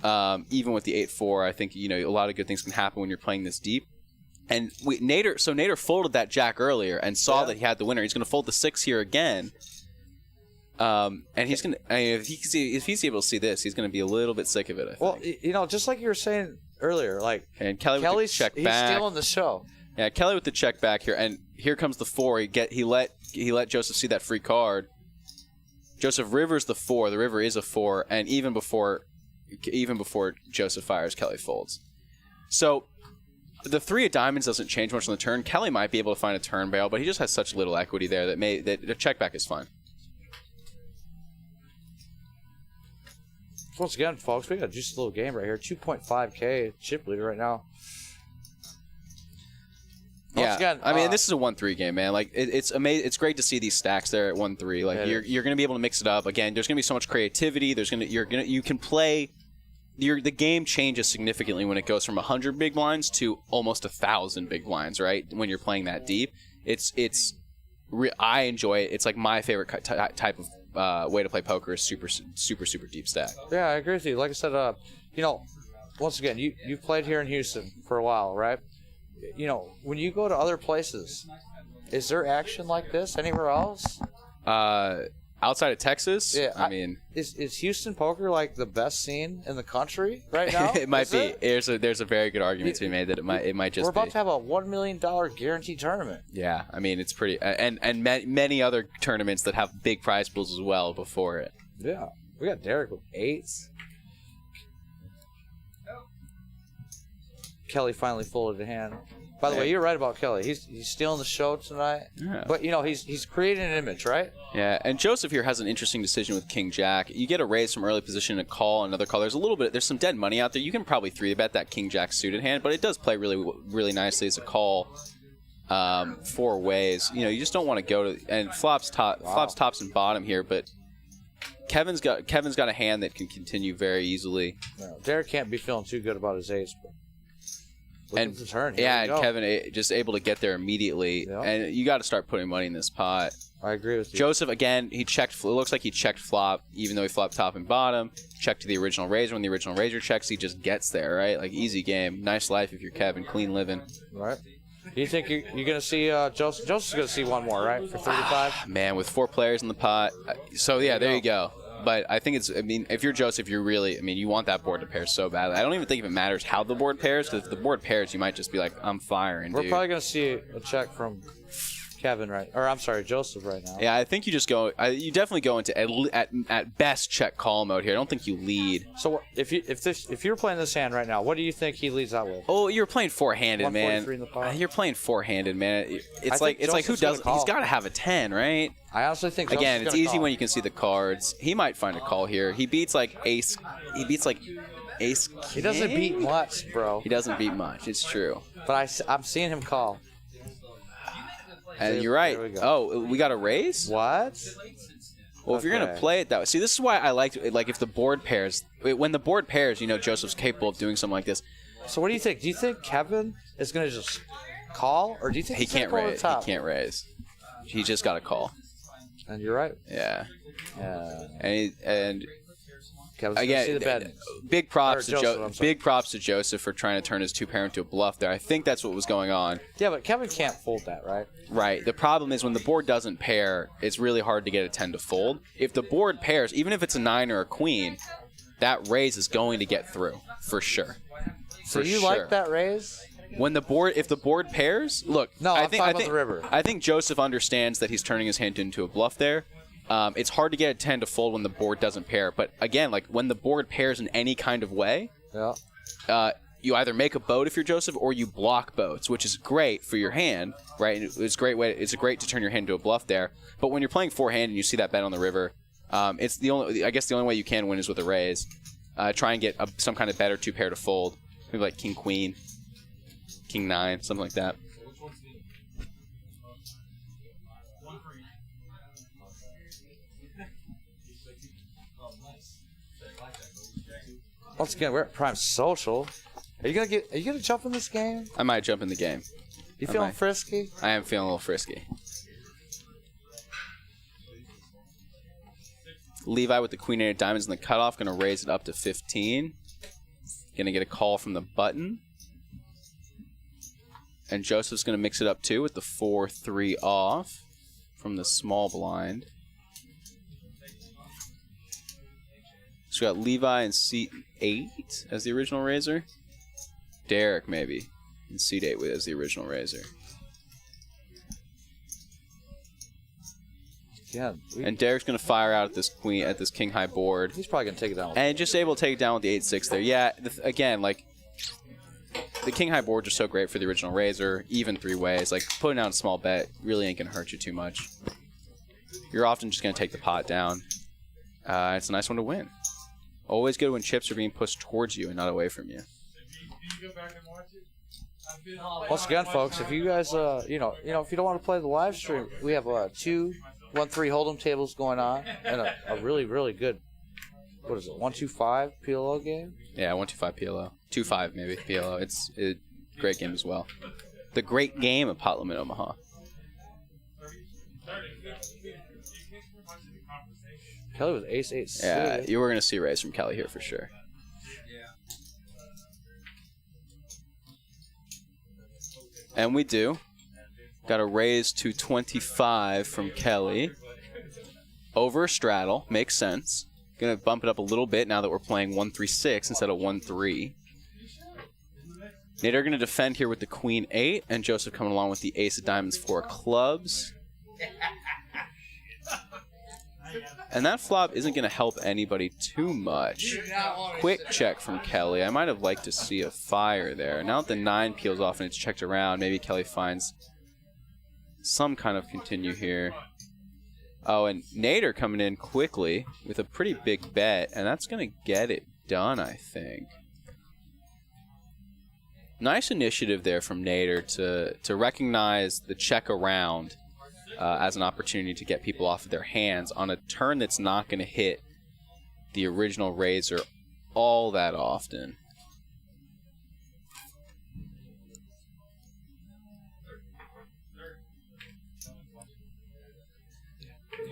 Even with the 8-4, I think a lot of good things can happen when you're playing this deep. And Nader folded that jack earlier and saw that he had the winner. He's going to fold the 6 here again. And he's going to, if he's able to see this, he's going to be a little bit sick of it, I think. Well, just like you were saying earlier, like and Kelly's check back. He's stealing the show. Yeah, Kelly with the check back here, and here comes the 4. He let Joseph see that free card. Joseph rivers the 4. The river is a 4, and even before Joseph fires, Kelly folds. So the 3 of diamonds doesn't change much on the turn. Kelly might be able to find a turn bail, but he just has such little equity there that the check back is fine. Once again, folks, we got a juicy little game right here. 2.5K chip leader right now. Once again, I mean, this is a 1-3 game, man. Like it's amazing. It's great to see these stacks there at 1-3. Like you're going to be able to mix it up. Again, there's going to be so much creativity. You can play. The game changes significantly when it goes from 100 big blinds to almost 1,000 big blinds, right? When you're playing that deep, I enjoy it. It's like my favorite type of way to play poker is super deep stack. Yeah, I agree with you. Like I said, once again, you've played here in Houston for a while, right? When you go to other places, is there action like this anywhere else? Outside of Texas? Yeah, I mean, is Houston poker like the best scene in the country right now? It might be. There's a very good argument to be made that it might just. We're about to have a $1 million guaranteed tournament. Yeah, I mean it's pretty, and many other tournaments that have big prize pools as well before it. Yeah, we got Derek with 8s. Kelly finally folded a hand. By the way, you're right about Kelly. He's stealing the show tonight. Yeah. But he's creating an image, right? Yeah, and Joseph here has an interesting decision with King Jack. You get a raise from early position, a call, another call. There's some dead money out there. You can probably 3-bet that King Jack suited hand, but it does play really nicely as a call. 4 ways. You just don't want to go to and flops tops and bottom here, but Kevin's got a hand that can continue very easily. No, Derek can't be feeling too good about his ace, but and Kevin just able to get there immediately, and you got to start putting money in this pot. I agree with you. Joseph again, it looks like he checked flop, even though he flopped top and bottom. Checked to the original raiser. When the original raiser checks, he just gets there, right? Like easy game, nice life if you're Kevin, clean living. Right. You think you're gonna see Joseph? Joseph's gonna see one more, right? For 35. Man, with 4 players in the pot. So yeah, there you go. But I think if you're Joseph, you want that board to pair so badly. I don't even think it matters how the board pairs, because if the board pairs, you might just be like, I'm firing, We're dude. probably going to see a check from Kevin right, or I'm sorry, Joseph right now. Yeah, I think you just go. You definitely go into at best check call mode here. I don't think you lead. So if you're playing this hand right now, what do you think he leads out with? Oh, you're playing four-handed, man. 143 in the pot. You're playing four-handed, man. It's I like think who Joseph's gonna does? call. He's got to have a 10, right? I honestly think Again, Joseph's it's gonna easy call. when you can see the cards. He might find a call here. He beats like ace. He beats like ace. He doesn't king? beat much, bro. He doesn't beat much. It's true. But I'm seeing him call. And you're right. There we go. Oh, we got a raise? What? Well, if you're going to Okay. play it that way. See, this is why I like if the board pairs. When the board pairs, you know Joseph's capable of doing something like this. So what do you think? Do you think Kevin is gonna just call, or do you think He he's gonna can't go over the raise. top? He can't raise. He just got a call. And you're right. Yeah. Yeah. And Kevin's gonna see again, the bed. big props Or to Joseph, I'm sorry. big props to Joseph for trying to turn his two-pair into a bluff there. I think that's what was going on. Yeah, but Kevin can't fold that, right? Right. The problem is when the board doesn't pair, it's really hard to get a 10 to fold. If the board pairs, even if it's a 9 or a queen, that raise is going to get through for sure. So For you sure. like that raise? When if the board pairs, look. No, I I'm think, talking I about think, the river. I think Joseph understands that he's turning his hand into a bluff there. It's hard to get a 10 to fold when the board doesn't pair. But again, like when the board pairs in any kind of way, Yeah. you either make a boat if you're Joseph, or you block boats, which is great for your hand, right? And it's a great to turn your hand into a bluff there. But when you're playing forehand and you see that bet on the river, it's the only way you can win is with a raise. Try and get some kind of bet or two pair to fold, maybe like king queen, king 9, something like that. Once again, we're at Prime Social. Are you gonna jump in this game? I might jump in the game. You I feeling might. frisky? I am feeling a little frisky. Levi with the queen 8 of diamonds in the cutoff, going to raise it up to 15. Going to get a call from the button. And Joseph's going to mix it up too with the 4-3 off from the small blind. So we got Levi in seat 8 as the original raiser. Derek maybe in seat 8 as the original raiser. Yeah. And Derek's going to fire out at this king high board. He's probably gonna take it down. And just able to take it down with the 8-6 there. Yeah, again, like, the king high boards are so great for the original raiser, even 3 ways. Like, putting down a small bet really ain't going to hurt you too much. You're often just going to take the pot down. It's a nice one to win. Always good when chips are being pushed towards you and not away from you. Once again, folks, if you guys, if you don't want to play the live stream, we have 2 1-3 hold'em tables going on, and a really, really good, what is it, 1-2-5 PLO game? Yeah, 1-2-5 PLO. 2-5 maybe PLO. It's a great game as well. The great game of Pot Limit Omaha. Kelly with ace-8 Yeah, suited. you were going to see a raise from Kelly here for sure. And we do. Got a raise to 25 from Kelly. Over a straddle. Makes sense. Going to bump it up a little bit now that we're playing 1-3-6 instead of 1-3. Nader are going to defend here with the queen 8, and Joseph coming along with the ace of diamonds 4 clubs. And that flop isn't going to help anybody too much. Quick check from Kelly. I might have liked to see a fire there. Now that the 9 peels off and it's checked around, maybe Kelly finds some kind of continue here. Oh, and Nader coming in quickly with a pretty big bet, and that's going to get it done, I think. Nice initiative there from Nader to recognize the check around as an opportunity to get people off of their hands on a turn that's not going to hit the original raiser all that often.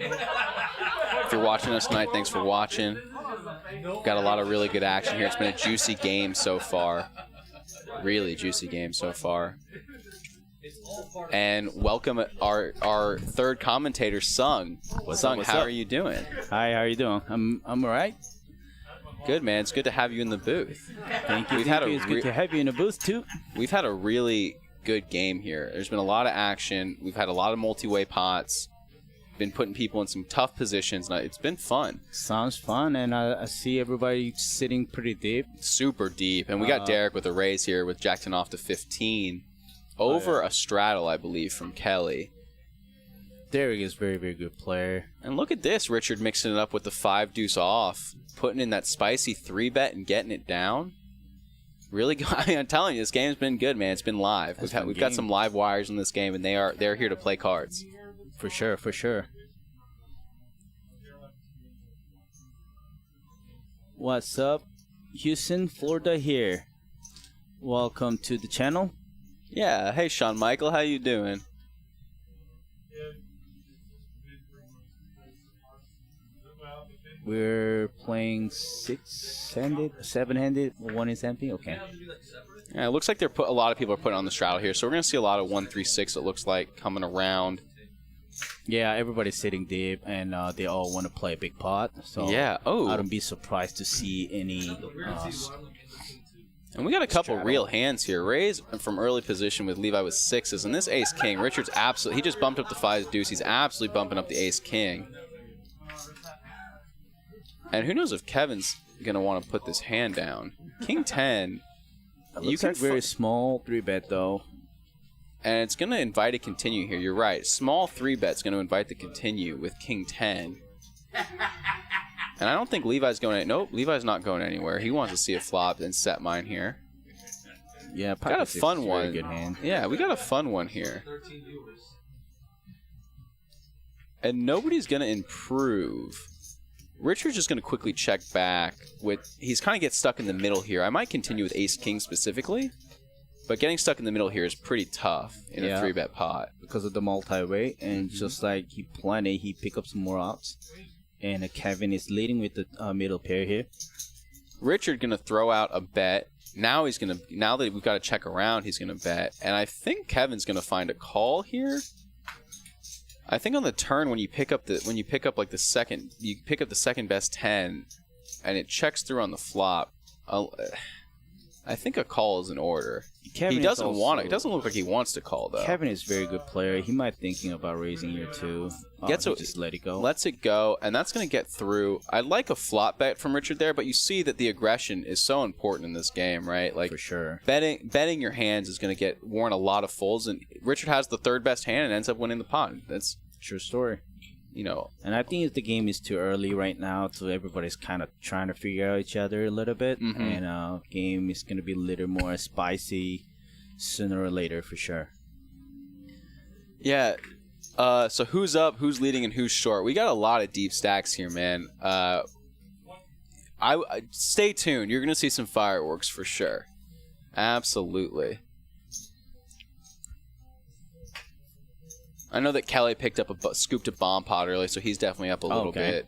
If you're watching us tonight, thanks for watching. Got a lot of really good action here. It's been a juicy game so far. Really juicy game so far. And welcome our third commentator, Sung. Sung, how are you doing? Hi, how are you doing? I'm all right. Good, man. It's good to have you in the booth. Thank you. It's good to have you in the booth too. We've had a really good game here. There's been a lot of action. We've had a lot of multi-way pots. Been putting people in some tough positions. It's been fun. Sounds fun, and I see everybody sitting pretty deep. Super deep. And we got Derek with a raise here with Jackson off to 15. Over a straddle, I believe, from Kelly. Derek is very, very good player. And look at this, Richard mixing it up with the 5 deuce off, putting in that spicy 3-bet and getting it down. Really good. I mean, I'm telling you, this game's been good, man. It's been live. We've got some live wires in this game, and they're here to play cards. For sure, for sure. What's up? Houston, Florida here. Welcome to the channel. Yeah. Hey, Sean Michael, how you doing? We're playing 6-handed, 7-handed, 1 is empty. Okay. Yeah, it looks like a lot of people are putting on the straddle here, so we're gonna see a lot of 1-3-6. It looks like coming around. Yeah, everybody's sitting deep, and they all want to play a big pot. So yeah. Oh. I wouldn't be surprised to see any. And we got a couple real hands here. Raise from early position with Levi with 6s, and this ace king. Richard's absolutely. He just bumped up the 5 deuce. He's absolutely bumping up the ace king. And who knows if Kevin's gonna want to put this hand down. King 10. You can very small 3-bet though. And it's gonna invite a continue here. You're right. Small 3-bet's gonna invite the continue with King 10. And I don't think Levi's going. Nope, Levi's not going anywhere. He wants to see a flop and set mine here. Yeah, got a fun one. Good hand. Yeah, we got a fun one here. And nobody's gonna improve. Richard's just going to quickly check back with... He's kind of gets stuck in the middle here. I might continue with ace-king specifically, but getting stuck in the middle here is pretty tough in a 3-bet pot. Because of the multi-way, and just like he planned it, he pick up some more outs. And Kevin is leading with the middle pair here. Richard going to throw out a bet. Now he's going to... Now that we've got to check around, he's going to bet. And I think Kevin's going to find a call here. I think on the turn when you pick up like the second, you pick up the second best 10, and it checks through on the flop. I think a call is in order. He doesn't want it. It doesn't look like he wants to call though. Kevin is a very good player. He might thinking about raising here too. Just let it go. Lets it go, and that's going to get through. I'd like a flop bet from Richard there, but you see that the aggression is so important in this game, right? Like for sure. Betting your hands is going to warrant a lot of folds, and Richard has the 3rd best hand and ends up winning the pot. That's true story. You know, and I think the game is too early right now, so everybody's kind of trying to figure out each other a little bit, and game is going to be a little more spicy sooner or later for sure. Yeah. So who's up, who's leading, and who's short? We got a lot of deep stacks here, man. I stay tuned. You're going to see some fireworks for sure. Absolutely. I know that Kelly picked up scooped a bomb pot early, so he's definitely up a little bit.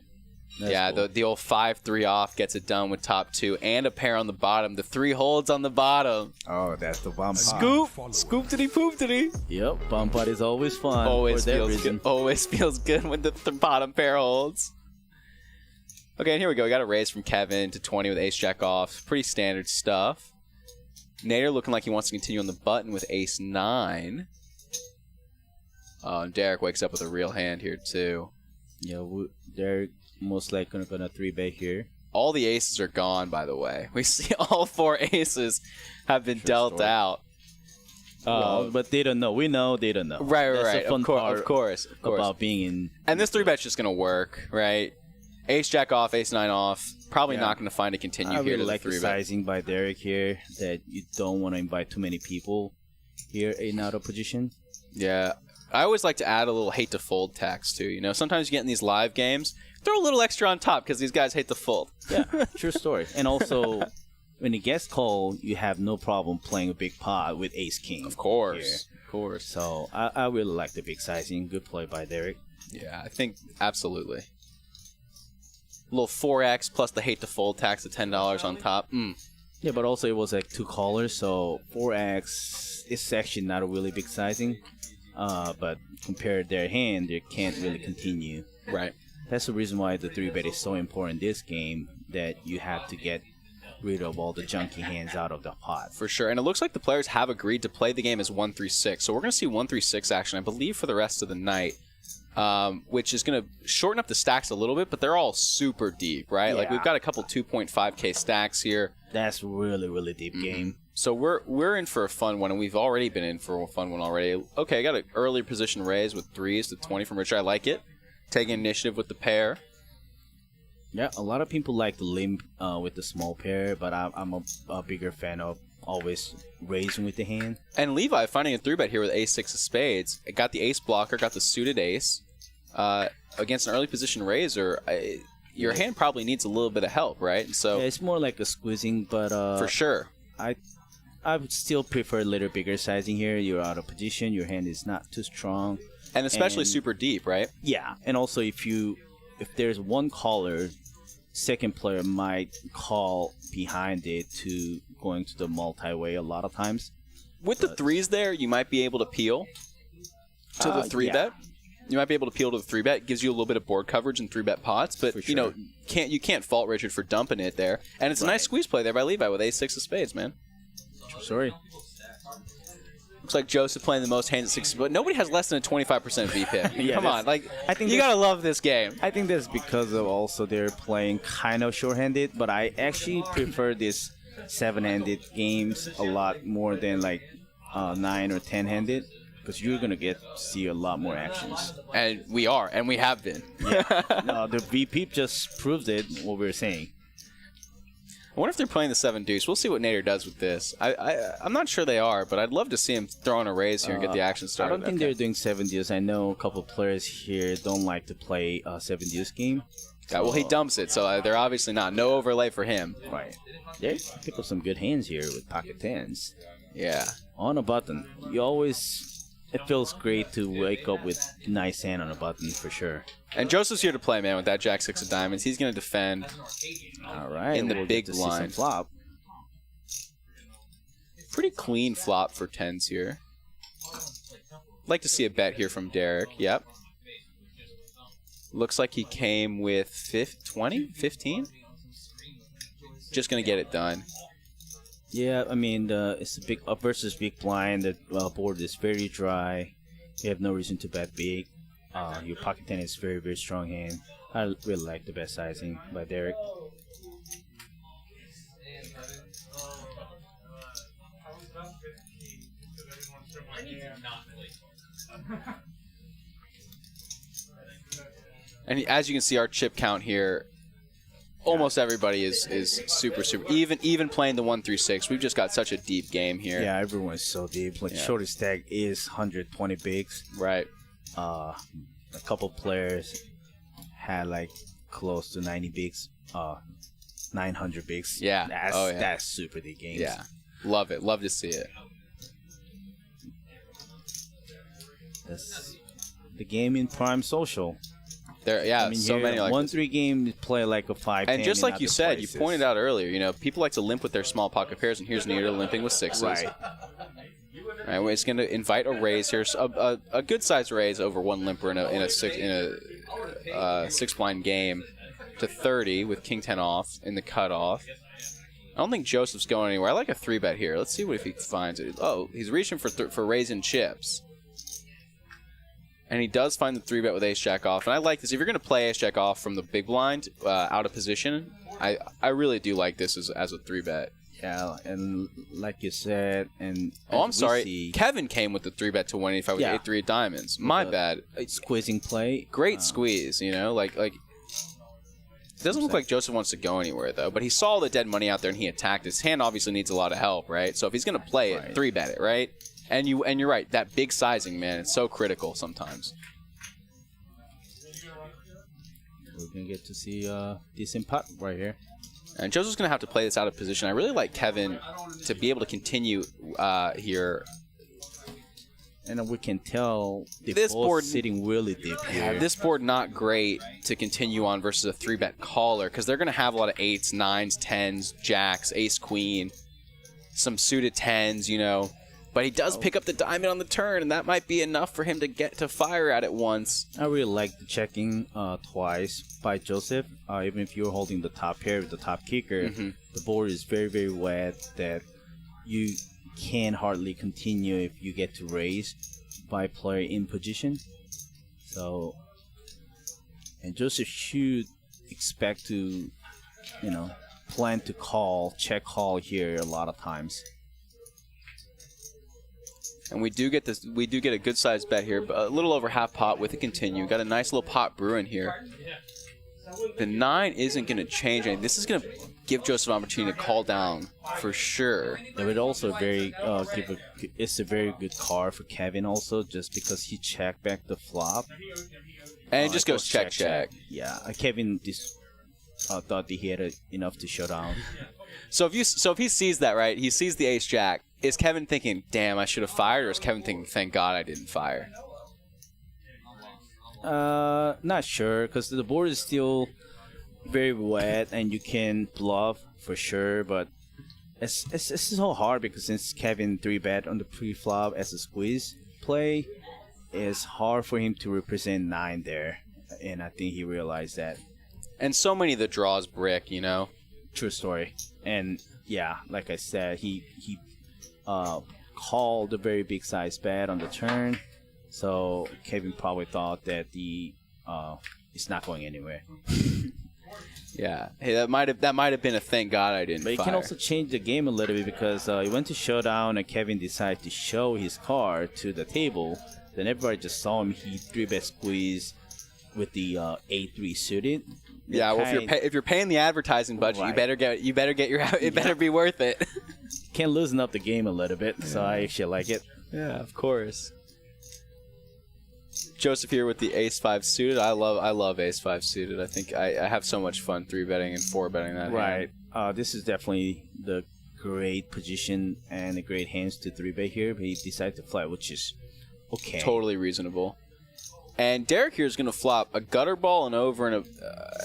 That's cool. The old 5-3 off gets it done with top 2 and a pair on the bottom. The 3 holds on the bottom. Oh, that's the bomb pot. Scooped-ity pooped-ity. Yep, bomb pot is always fun. Always feels good. Always feels good when the bottom pair holds. Okay, and here we go. We got a raise from Kevin to 20 with ace jack off. Pretty standard stuff. Nader looking like he wants to continue on the button with ace 9. And Derek wakes up with a real hand here too. Yeah, Derek most likely gonna 3-bet here. All the aces are gone, by the way. We see all 4 aces have been dealt out. But they don't know. We know they don't know. Right. That's the fun part of course. About being in. And this 3-bet's just gonna work, right? Ace jack off, ace 9 off. Probably not gonna find a continue here. I really like the sizing by Derek here. That you don't want to invite too many people here in out of position. Yeah. I always like to add a little hate to fold tax too. You know, sometimes you get in these live games, throw a little extra on top because these guys hate to fold. Yeah, true story. And also, when it gets called, you have no problem playing a big pot with ace king. Of course. So I really like the big sizing. Good play by Derek. Yeah, I think absolutely. A little 4x plus the hate to fold tax of $10 on top. Yeah, but also it was like 2 callers, so 4x is actually not a really big sizing. But compared to their hand, they can't really continue. Right. That's the reason why the 3-bet is so important in this game, that you have to get rid of all the junky hands out of the pot. For sure. And it looks like the players have agreed to play the game as 1-3-6. So we're going to see 1-3-6 action, I believe, for the rest of the night, which is going to shorten up the stacks a little bit, but they're all super deep, right? Like, we've got a couple 2.5K stacks here. That's really, really deep game. So we're in for a fun one, and we've already been in for a fun one already. Okay, I got an early position raise with 3s to 20 from Richard. I like it. Taking initiative with the pair. Yeah, a lot of people like the limp with the small pair, but I'm a bigger fan of always raising with the hand. And Levi finding a 3-bet here with ace 6 of spades. It got the ace blocker, got the suited ace. Against an early position raiser, your hand probably needs a little bit of help, right? So yeah, it's more like a squeezing, but for sure. I would still prefer a little bigger sizing here. You're out of position, your hand is not too strong. And especially super deep, right? Yeah, and also if there's one caller, second player might call behind it to going to the multi-way a lot of times. With the 3s there, you might be able to peel to the 3-bet. You might be able to peel to the 3-bet. Gives you a little bit of board coverage in 3-bet pots, but For you know, sure. you can't fault Richard for dumping it there. And it's a nice squeeze play there by Levi with ace 6 of spades, man. Sorry. Looks like Joseph playing the most hands at 6, but nobody has less than a 25% VPIP. Yeah, Come on, like I think you gotta love this game. I think that's because of also they're playing kind of short-handed, but I actually prefer this 7-handed games a lot more than like 9 or 10-handed, because you're gonna get to see a lot more actions. And we are, and we have been. No, the VP just proves it. What we were saying. I wonder if they're playing the 7 deuce. We'll see what Nader does with this. I'm not sure they are, but I'd love to see him throw in a raise here and get the action started. I don't think they're doing 7 deuce. I know a couple players here don't like to play 7 deuce game. Yeah, well, he dumps it, so they're obviously not. No overlay for him. Right. They pick up some good hands here with pocket 10s. Yeah. On a button. It feels great to wake up with nice hand on a button for sure. And Joseph's here to play, man, with that Jack 6 of diamonds. He's going to defend. All right. In the we'll big get to see some blind. flop. Pretty clean flop for 10s here. Like to see a bet here from Derek. Yep. Looks like he came with 20? 15? Just going to get it done. Yeah, I mean, it's a big up versus big blind. The board is very dry. You have no reason to bet big. Your pocket 10 is very, very strong hand. I really like the bet sizing by Derek. And as you can see, our chip count here, almost everybody is super. Even playing the 1-3-6, we've just got such a deep game here. Yeah, everyone's so deep. Like shortest stack is 120 bigs. Right. A couple players had like close to 90 bigs. 900 bigs. Yeah. That's super deep games. Yeah. Love it. Love to see it. That's the game in prime social. There, yeah, I mean, so many like 1-3 game play like a 5. And just like you said, you pointed out earlier, you know, people like to limp with their small pocket pairs, and here's Nader limping with 6s. Right. All right, it's going to invite a raise here, a good sized raise over one limper in a 6 blind game to 30 with King 10 off in the cutoff. I don't think Joseph's going anywhere. I like a 3-bet here. Let's see what if he finds it. Oh, he's reaching for raising chips. And he does find the 3-bet with ace-jack off. And I like this. If you're going to play ace-jack off from the big blind out of position, I really do like this as a 3-bet. Yeah, and like you said, and oh, I'm sorry. Kevin came with the 3-bet to 185 with 8-3 of diamonds. My bad. Squeezing play. Great squeeze, you know? Like it doesn't look like Joseph wants to go anywhere, though. But he saw the dead money out there, and he attacked. His hand obviously needs a lot of help, right? So if he's going to play it, 3-bet it, right? And you're right. That big sizing, man, it's so critical sometimes. We're going to get to see a decent putt right here. And Joseph's going to have to play this out of position. I really like Kevin to be able to continue here. And we can tell this board sitting really deep here. Yeah, this board not great to continue on versus a 3-bet caller because they're going to have a lot of 8s, 9s, 10s, jacks, ace, queen, some suited 10s, you know. But he does pick up the diamond on the turn, and that might be enough for him to get to fire at it once. I really like the checking twice by Joseph. Even if you're holding the top pair with the top kicker, the board is very, very wet that you can hardly continue if you get to raise by player in position. So, and Joseph should expect to, plan to check call here a lot of times. And we do get this. We do get a good sized bet here, but a little over half pot with a continue. Got a nice little pot brewing here. The 9 isn't going to change anything. This is going to give Joseph an opportunity to call down for sure. It would also it's a very good card for Kevin also, just because he checked back the flop. And it just goes check. Yeah, Kevin just thought that he had enough to shut down. So if he sees that, right, he sees the ace jack. Is Kevin thinking, damn, I should have fired, or is Kevin thinking, thank God I didn't fire? Not sure, because the board is still very wet and you can bluff for sure, but it's so hard because since Kevin 3-bet on the pre-flop as a squeeze play, it's hard for him to represent 9 there, and I think he realized that. And so many of the draws brick, True story. And yeah, like I said, he called a very big size bet on the turn, so Kevin probably thought that it's not going anywhere. Yeah, hey, that might have been a thank God I didn't. But fire. it can also change the game a little bit because he went to showdown and Kevin decided to show his card to the table. Then everybody just saw him. He 3-bet squeeze with the 8-3 suited. Yeah, well, if you're paying the advertising budget, Right. you better get your it better be worth it. Can loosen up the game a little bit, so I actually like it. Yeah, of course. Joseph here with the ace-5 suited. I love ace-5 suited. I think I have so much fun 3-betting and 4-betting that Right. hand. This is definitely the great position and the great hands to 3-bet here, but he decided to flat, which is okay. Totally reasonable. And Derek here is going to flop a gutter ball and over and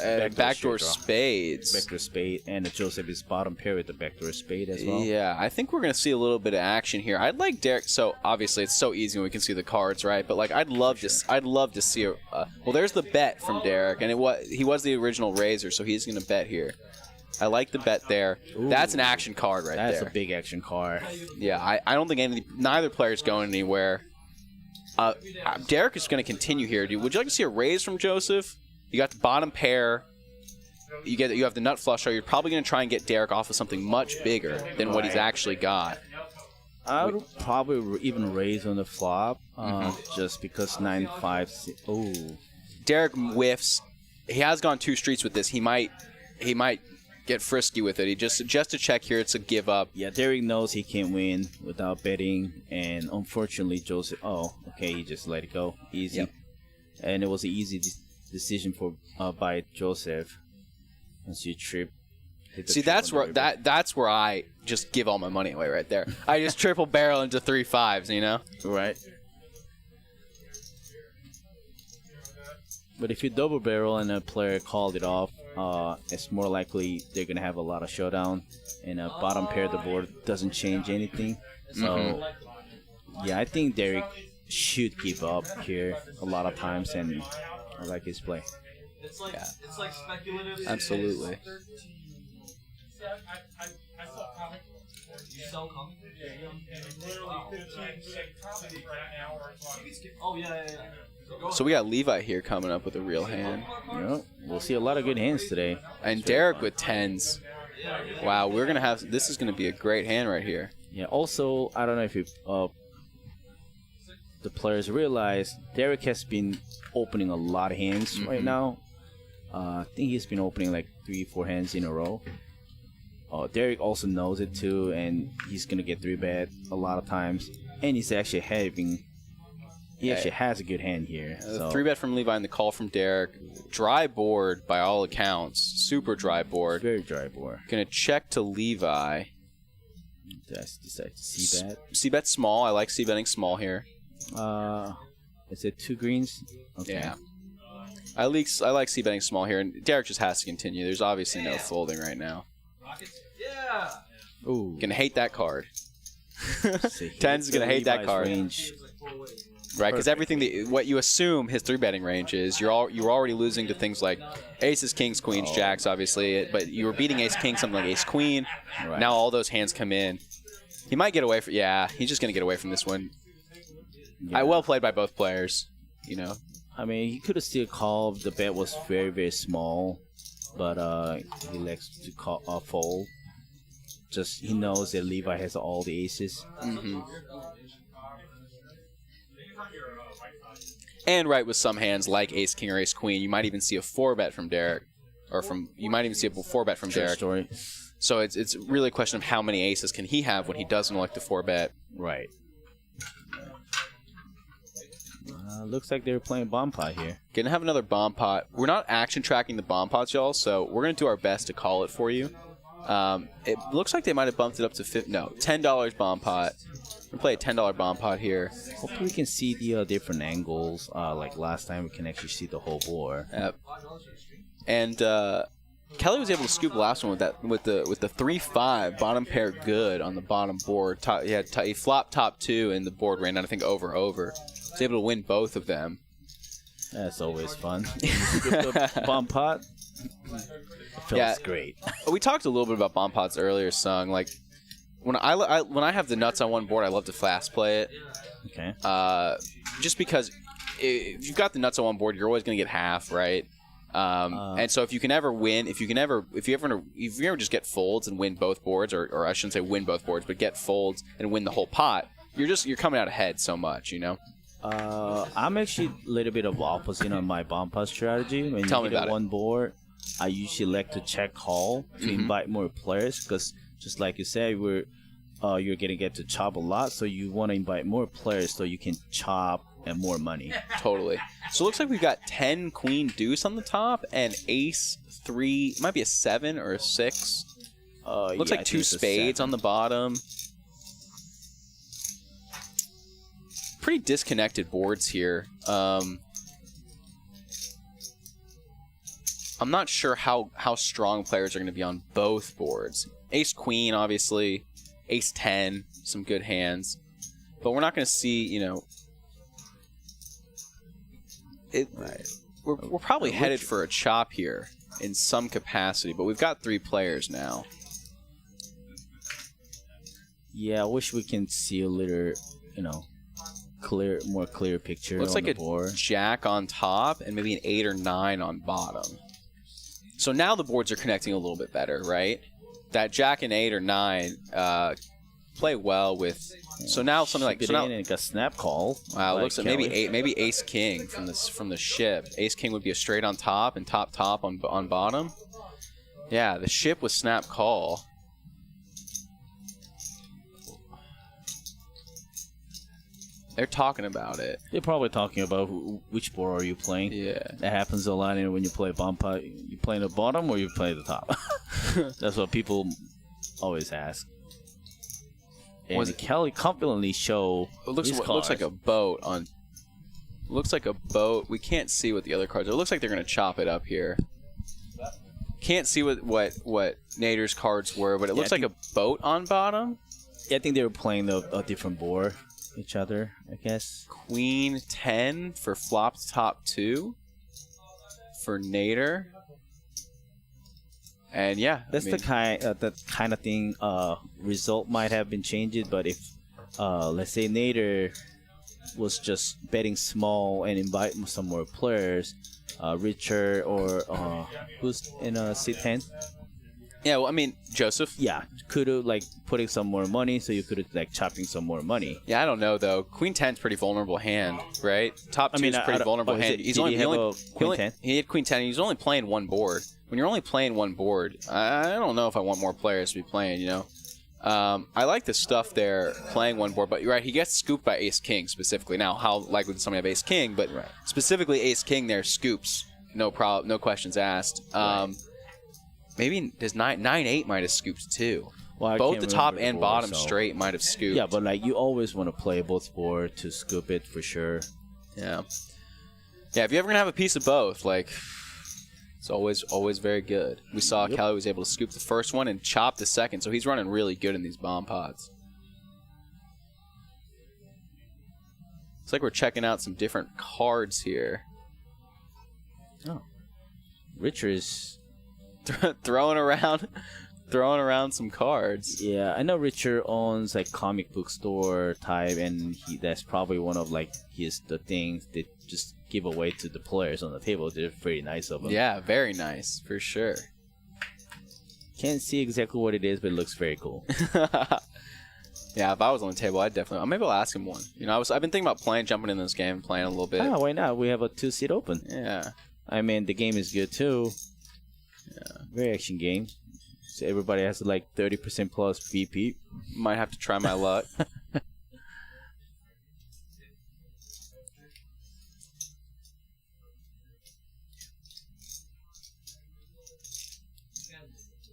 a backdoor spades. Backdoor spade, and Joseph is bottom pair with the backdoor spade as well. Yeah, I think we're going to see a little bit of action here. I'd like Derek. So obviously it's so easy when we can see the cards, right? But like I'd love to see well, there's the bet from Derek, and he was the original raiser, so he's going to bet here. I like the bet there. Ooh, that's an action card right there. That's a big action card. Yeah, I don't think neither player's going anywhere. Derek is going to continue here. Would you like to see a raise from Joseph? You got the bottom pair. You have the nut flush. So you're probably going to try and get Derek off of something much bigger than what he's actually got. I would probably even raise on the flop, just because 9-5. Oh, Derek whiffs. He has gone 2 streets with this. He might get frisky with it. He just to check here. It's a give up. yeah, Derek knows he can't win without betting, and unfortunately, Joseph. Oh, okay, he just let it go, easy, Yep. and it was an easy decision by Joseph. Once you trip. See, that's where I just give all my money away right there. I just triple barrel into 3 5s, Right. But if you double barrel and a player called it off, it's more likely they're gonna have a lot of showdown, and a bottom pair of the board doesn't change anything. So, yeah, I think Derek should give up here a lot of times, and I like his play. It's like speculative. Absolutely. I saw comic books. You sell comic books? Oh, yeah. So we got Levi here coming up with a real hand. Yeah, we'll see a lot of good hands today. And Derek with 10s. Wow, this is gonna be a great hand right here. Yeah. Also, I don't know if the players realize Derek has been opening a lot of hands right now. I think he's been opening like 3-4 hands in a row. Derek also knows it too, and he's gonna get 3-bet a lot of times. And he's actually actually has a good hand here. So. 3-bet from Levi and the call from Derek. Dry board by all accounts. Super dry board. Very dry board. Gonna check to Levi. Just decide to c-bet. C-bet small. I like c-betting small here. Is it 2 greens? Okay. Yeah. I like c-betting small here, and Derek just has to continue. There's obviously no folding right now. Yeah. Ooh. Gonna hate that card. See, 10's gonna hate that Levi's card. Range. right? Because everything what you assume his 3-betting range is, you're already losing to things like aces, kings, queens, jacks, obviously. But you were beating ace king, something like ace queen. Right. Now all those hands come in. He might get away from. Yeah, he's just gonna get away from this one. Yeah. Well played by both players. You know. I mean, he could have still called. The bet was very, very small, but he likes to call fold. Just he knows that Levi has all the aces. Mm-hmm. And right with some hands like ace king or ace queen, you might even see a 4-bet from Derek, or you might even see a 4-bet from Derek. Story. So it's really a question of how many aces can he have when he doesn't elect to 4-bet. Right. Looks like they're playing bomb pot here. Gonna have another bomb pot. We're not action tracking the bomb pots, y'all, so we're gonna do our best to call it for you. It looks like they might have bumped it up to $10 bomb pot. We're gonna play a $10 bomb pot here. Hopefully we can see the different angles. Like last time, we can actually see the whole board. Yep. And Kelly was able to scoop the last one with the 3-5 bottom pair good on the bottom board. He flopped top 2 and the board ran out, I think, over. Was able to win both of them. That's always fun. The bomb pot feels great. We talked a little bit about bomb pots earlier, Sung. Like when I have the nuts on one board, I love to fast play it. Okay. Just because if you've got the nuts on one board, you're always going to get half, right? And so if you ever just get folds and win both boards, or I shouldn't say win both boards, but get folds and win the whole pot, you're coming out ahead so much, you know. I'm actually a little bit of opposite on my bomb pot strategy. When Tell you me get about one board, I usually like to check call to invite more players, because just like you said, you're gonna get to chop a lot, so you want to invite more players so you can chop and more money. Totally. So it looks like we've got 10 queen deuce on the top and ace 3. It might be a 7 or a 6. Looks like 2 spades on the bottom. Pretty disconnected boards here. I'm not sure how strong players are going to be on both boards. Ace queen, obviously. Ace 10, some good hands. But we're not going to see, you know. We're probably headed for a chop here in some capacity, but we've got 3 players now. Yeah, I wish we can see a little, more clear picture. Looks on like the a board. jack on top and maybe an 8 or 9 on bottom. So now the boards are connecting a little bit better, right? That jack and 8 or 9 play well with. So now something like and it got snap call. Wow, like looks like maybe ace king from the ship. Ace king would be a straight on top and top on bottom. Yeah, the ship was snap call. They're talking about it. They're probably talking about which board are you playing. Yeah. That happens a lot when you play bomb pot. You play the bottom or you play the top? That's what people always ask. And Kelly confidently show. It looks like a boat on. Looks like a boat. We can't see what the other cards are. It looks like they're going to chop it up here. Can't see what Nader's cards were, but it looks like a boat on bottom. Yeah, I think they were playing a different board. Each other, I guess. Queen 10 for flopped top 2 for Nader. And yeah, the kind of thing. Result might have been changed, but if let's say Nader was just betting small and invite some more players, Richard or who's in C10. Yeah, well, I mean, Joseph. Yeah, could have putting some more money, so you could have chopping some more money. Yeah, I don't know though. Queen 10's pretty vulnerable hand, right? Top 2 is pretty vulnerable hand. He had Queen 10. He's only playing one board. When you're only playing one board, I don't know if I want more players to be playing. You know, I like the stuff there playing one board, but you're right. He gets scooped by Ace King specifically. Now, how likely does somebody have Ace King? But specifically, Ace King there scoops. No problem. No questions asked. Maybe does 9-8 might have scooped too. Well, both the top and bottom straight might have scooped. Yeah, but you always want to play both board to scoop it for sure. Yeah. Yeah, if you're ever gonna have a piece of both, it's always very good. We saw Kelly was able to scoop the first one and chop the second, so he's running really good in these bomb pots. Looks like we're checking out some different cards here. Oh, Richard is throwing around some cards. Yeah, I know Richard owns like comic book store type, and that's probably one of like the things that just give away to the players on the table. They're very nice of them. Yeah, very nice for sure. Can't see exactly what it is, but it looks very cool. Yeah, if I was on the table, I'd definitely. Maybe I'll ask him one. You know, I've been thinking about jumping in this game, playing a little bit. Ah, why not? We have a 2-seat open. Yeah. I mean, the game is good too. Yeah. Very action game. So everybody has like 30% plus VP. Might have to try my luck.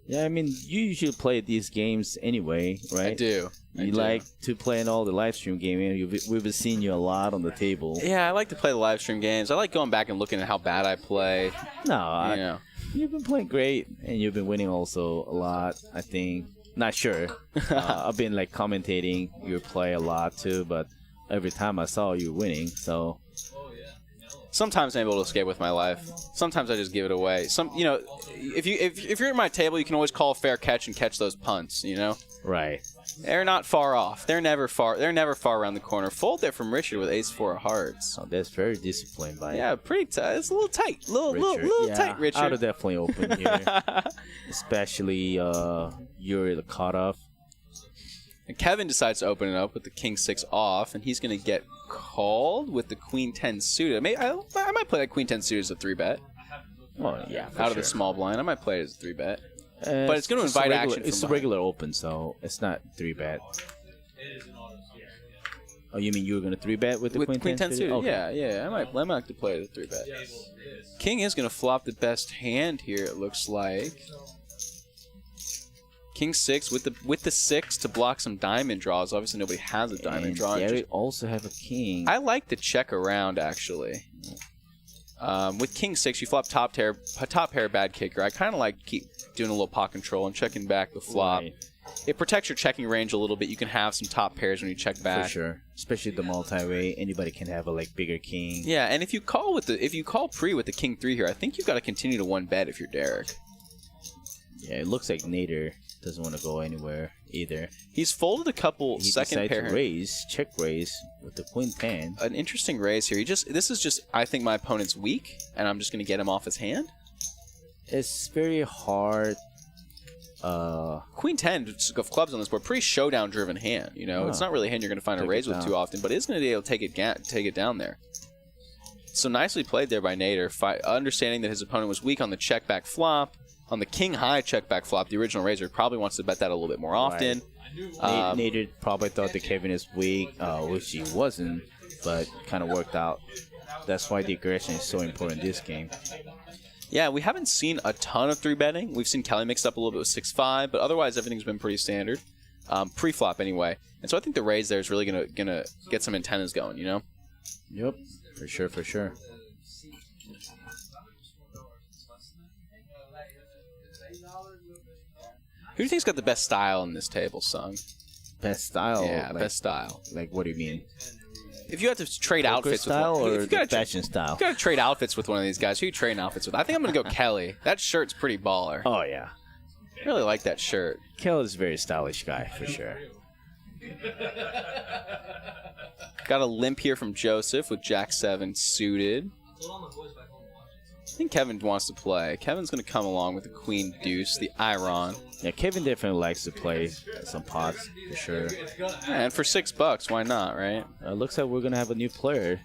Yeah, I mean, you usually play these games anyway, right? I do. You like to play in all the live stream games. We've been seeing you a lot on the table. Yeah, I like to play the live stream games. I like going back and looking at how bad I play. No, you've been playing great, and you've been winning also a lot, I think. Not sure. I've been like commentating your play a lot too, but every time I saw you winning, so... Sometimes I'm able to escape with my life. Sometimes I just give it away. If you're at my table, you can always call a fair catch and catch those punts. You know. Right. They're not far off. They're never far around the corner. Fold there from Richard with Ace-4 of Hearts. Oh, that's very disciplined by Yeah, pretty tight. It's a little tight. Little yeah, tight, Richard. I would definitely open here, especially you're the cutoff. And Kevin decides to open it up with the King-6 off, and he's going to get called with the Queen-10 suited. I might play that Queen-10 suited as a 3-bet. Well, yeah, Out of the small blind, I might play it as a 3-bet. But it's going to invite action. It's a regular open, so it's not 3-bet. Oh, you mean you were going to 3-bet with the Queen-10 suited? Okay. Yeah. I might like to play it as a 3-bet. King is going to flop the best hand here, it looks like. King-6 with the 6 to block some diamond draws. Obviously, nobody has a diamond draw. Yeah, we also have a king. I like to check around, actually. With King-6, you flop top pair, bad kicker. I kind of like keep doing a little pot control and checking back the flop. Right. It protects your checking range a little bit. You can have some top pairs when you check back. For sure, especially the multi-way. Anybody can have a bigger king. Yeah, and if you call pre with the King-3 here, I think you've got to continue to 1-bet if you're Derek. Yeah, it looks like Nader doesn't want to go anywhere either. He's folded a couple second pair. To raise, check raise with the Queen-10. An interesting raise here. This is just, I think my opponent's weak, and I'm just going to get him off his hand. It's very hard. Queen-10 of clubs on this board, pretty showdown-driven hand. You know, it's not really a hand you're going to find a raise with too often, but it is going to be able to take it down there. So nicely played there by Nader, understanding that his opponent was weak on the check-back flop. On the king-high check-back flop, the original raiser probably wants to bet that a little bit more often. Right. Nader probably thought that Kevin is weak, which he wasn't, but kind of worked out. That's why the aggression is so important in this game. Yeah, we haven't seen a ton of 3-betting. We've seen Kelly mixed up a little bit with 6-5, but otherwise everything's been pretty standard. Pre-flop anyway. And so I think the raise there is really gonna get some antennas going, you know? Yep, for sure, for sure. Who do you think's got the best style in this table, Sung? Best style? Yeah, best style. Like, what do you mean? If you have to trade outfits style with one, or the fashion style? If you got to trade outfits with one of these guys, who you trading outfits with? I think I'm going to go Kelly. That shirt's pretty baller. Oh, yeah. I really like that shirt. Kelly's a very stylish guy, for sure. Got a limp here from Joseph with Jack-7 suited. I think Kevin wants to play. Kevin's going to come along with the Queen-Deuce, the Iron. Yeah, Kevin definitely likes to play some pots, for sure. Yeah, and for $6, why not, right? Looks like we're going to have a new player.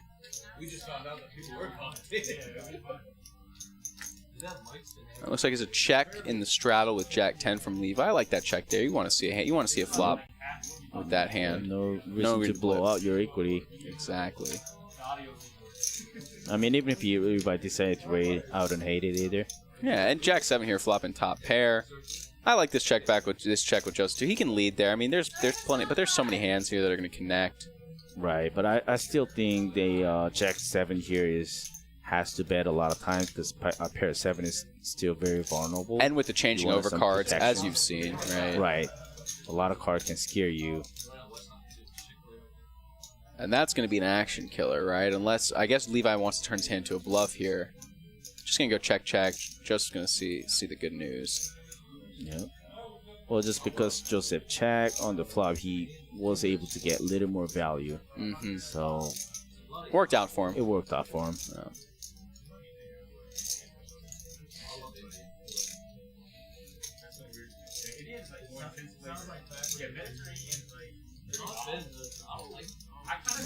We just found out that people were commentating. It looks like it's a check in the straddle with Jack-10 from Levi. I like that check there. You want to see a flop with that hand. No reason to blow out your equity. Exactly. I mean, even if you decide to raid, I wouldn't hate it either. Yeah, and Jack-7 here flopping top pair. I like this check with Joseph too. He can lead there. I mean, there's plenty, but there's so many hands here that are going to connect. Right, but I still think the Jack-7 here has to bet a lot of times because a pair of 7 is still very vulnerable. And with the changing over cards, as you've seen, right? Right. A lot of cards can scare you. And that's going to be an action killer, right? Unless, I guess Levi wants to turn his hand into a bluff here. Just going to go check. Just going to see the good news. Yeah. Well, just because Joseph checked on the flop, he was able to get a little more value. Mm-hmm. So Worked out for him. it worked out for him. Yeah.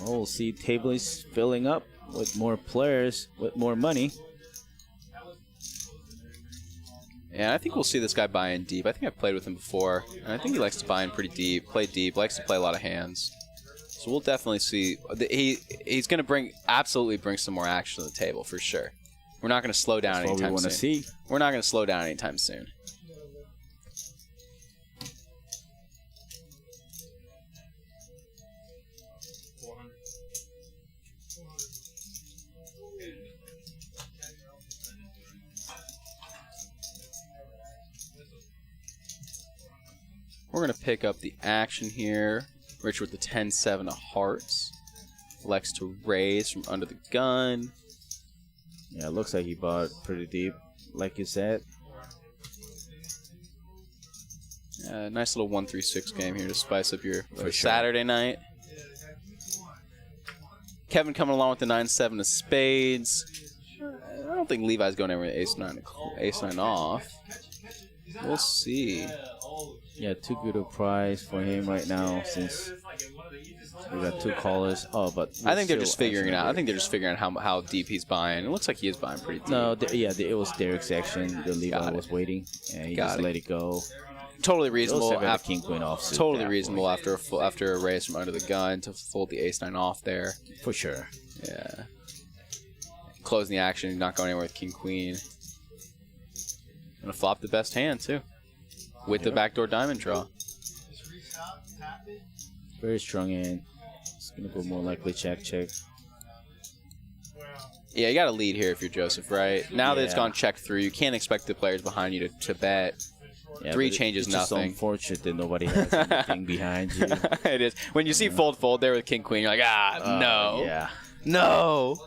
Oh, we'll see table is filling up with more players, with more money. Yeah, I think we'll see this guy buy in deep. I think I've played with him before, and I think he likes to buy in pretty deep, play deep, likes to play a lot of hands. So we'll definitely see. He's going to absolutely bring some more action to the table for sure. We're not going to slow down That's what we anytime want to soon. see. We're not going to slow down anytime soon. We're going to pick up the action here. Rich with the 10-7 of hearts. Likes to raise from under the gun. Yeah, it looks like he bought pretty deep, like you said. Nice little 1-3-6 game here to spice up your For sure. Saturday night. Kevin coming along with the 9-7 of spades. I don't think Levi's going anywhere with ace-9 off. We'll see. Yeah, too good a price for him right now since we got two callers. Oh, but I think they're just figuring it out. I think they're just figuring out how deep he's buying. It looks like he is buying pretty deep. No, it was Derek's action. The Levi was waiting, and he just let it go. Totally reasonable. After king queen offsuit. Totally reasonable after a raise from under the gun to fold the ace-9 off there. For sure. Yeah. Closing the action, not going anywhere with king queen. Gonna flop the best hand too, with the backdoor diamond draw. Very strong hand. It's gonna go more likely check. Yeah, you got to lead here if you're Joseph, right? Now that it's gone check through, you can't expect the players behind you to bet. Yeah, Three changes it's just nothing. unfortunate that nobody has anything behind you. It is. When you see fold there with king queen, you're like, no. Yeah. No.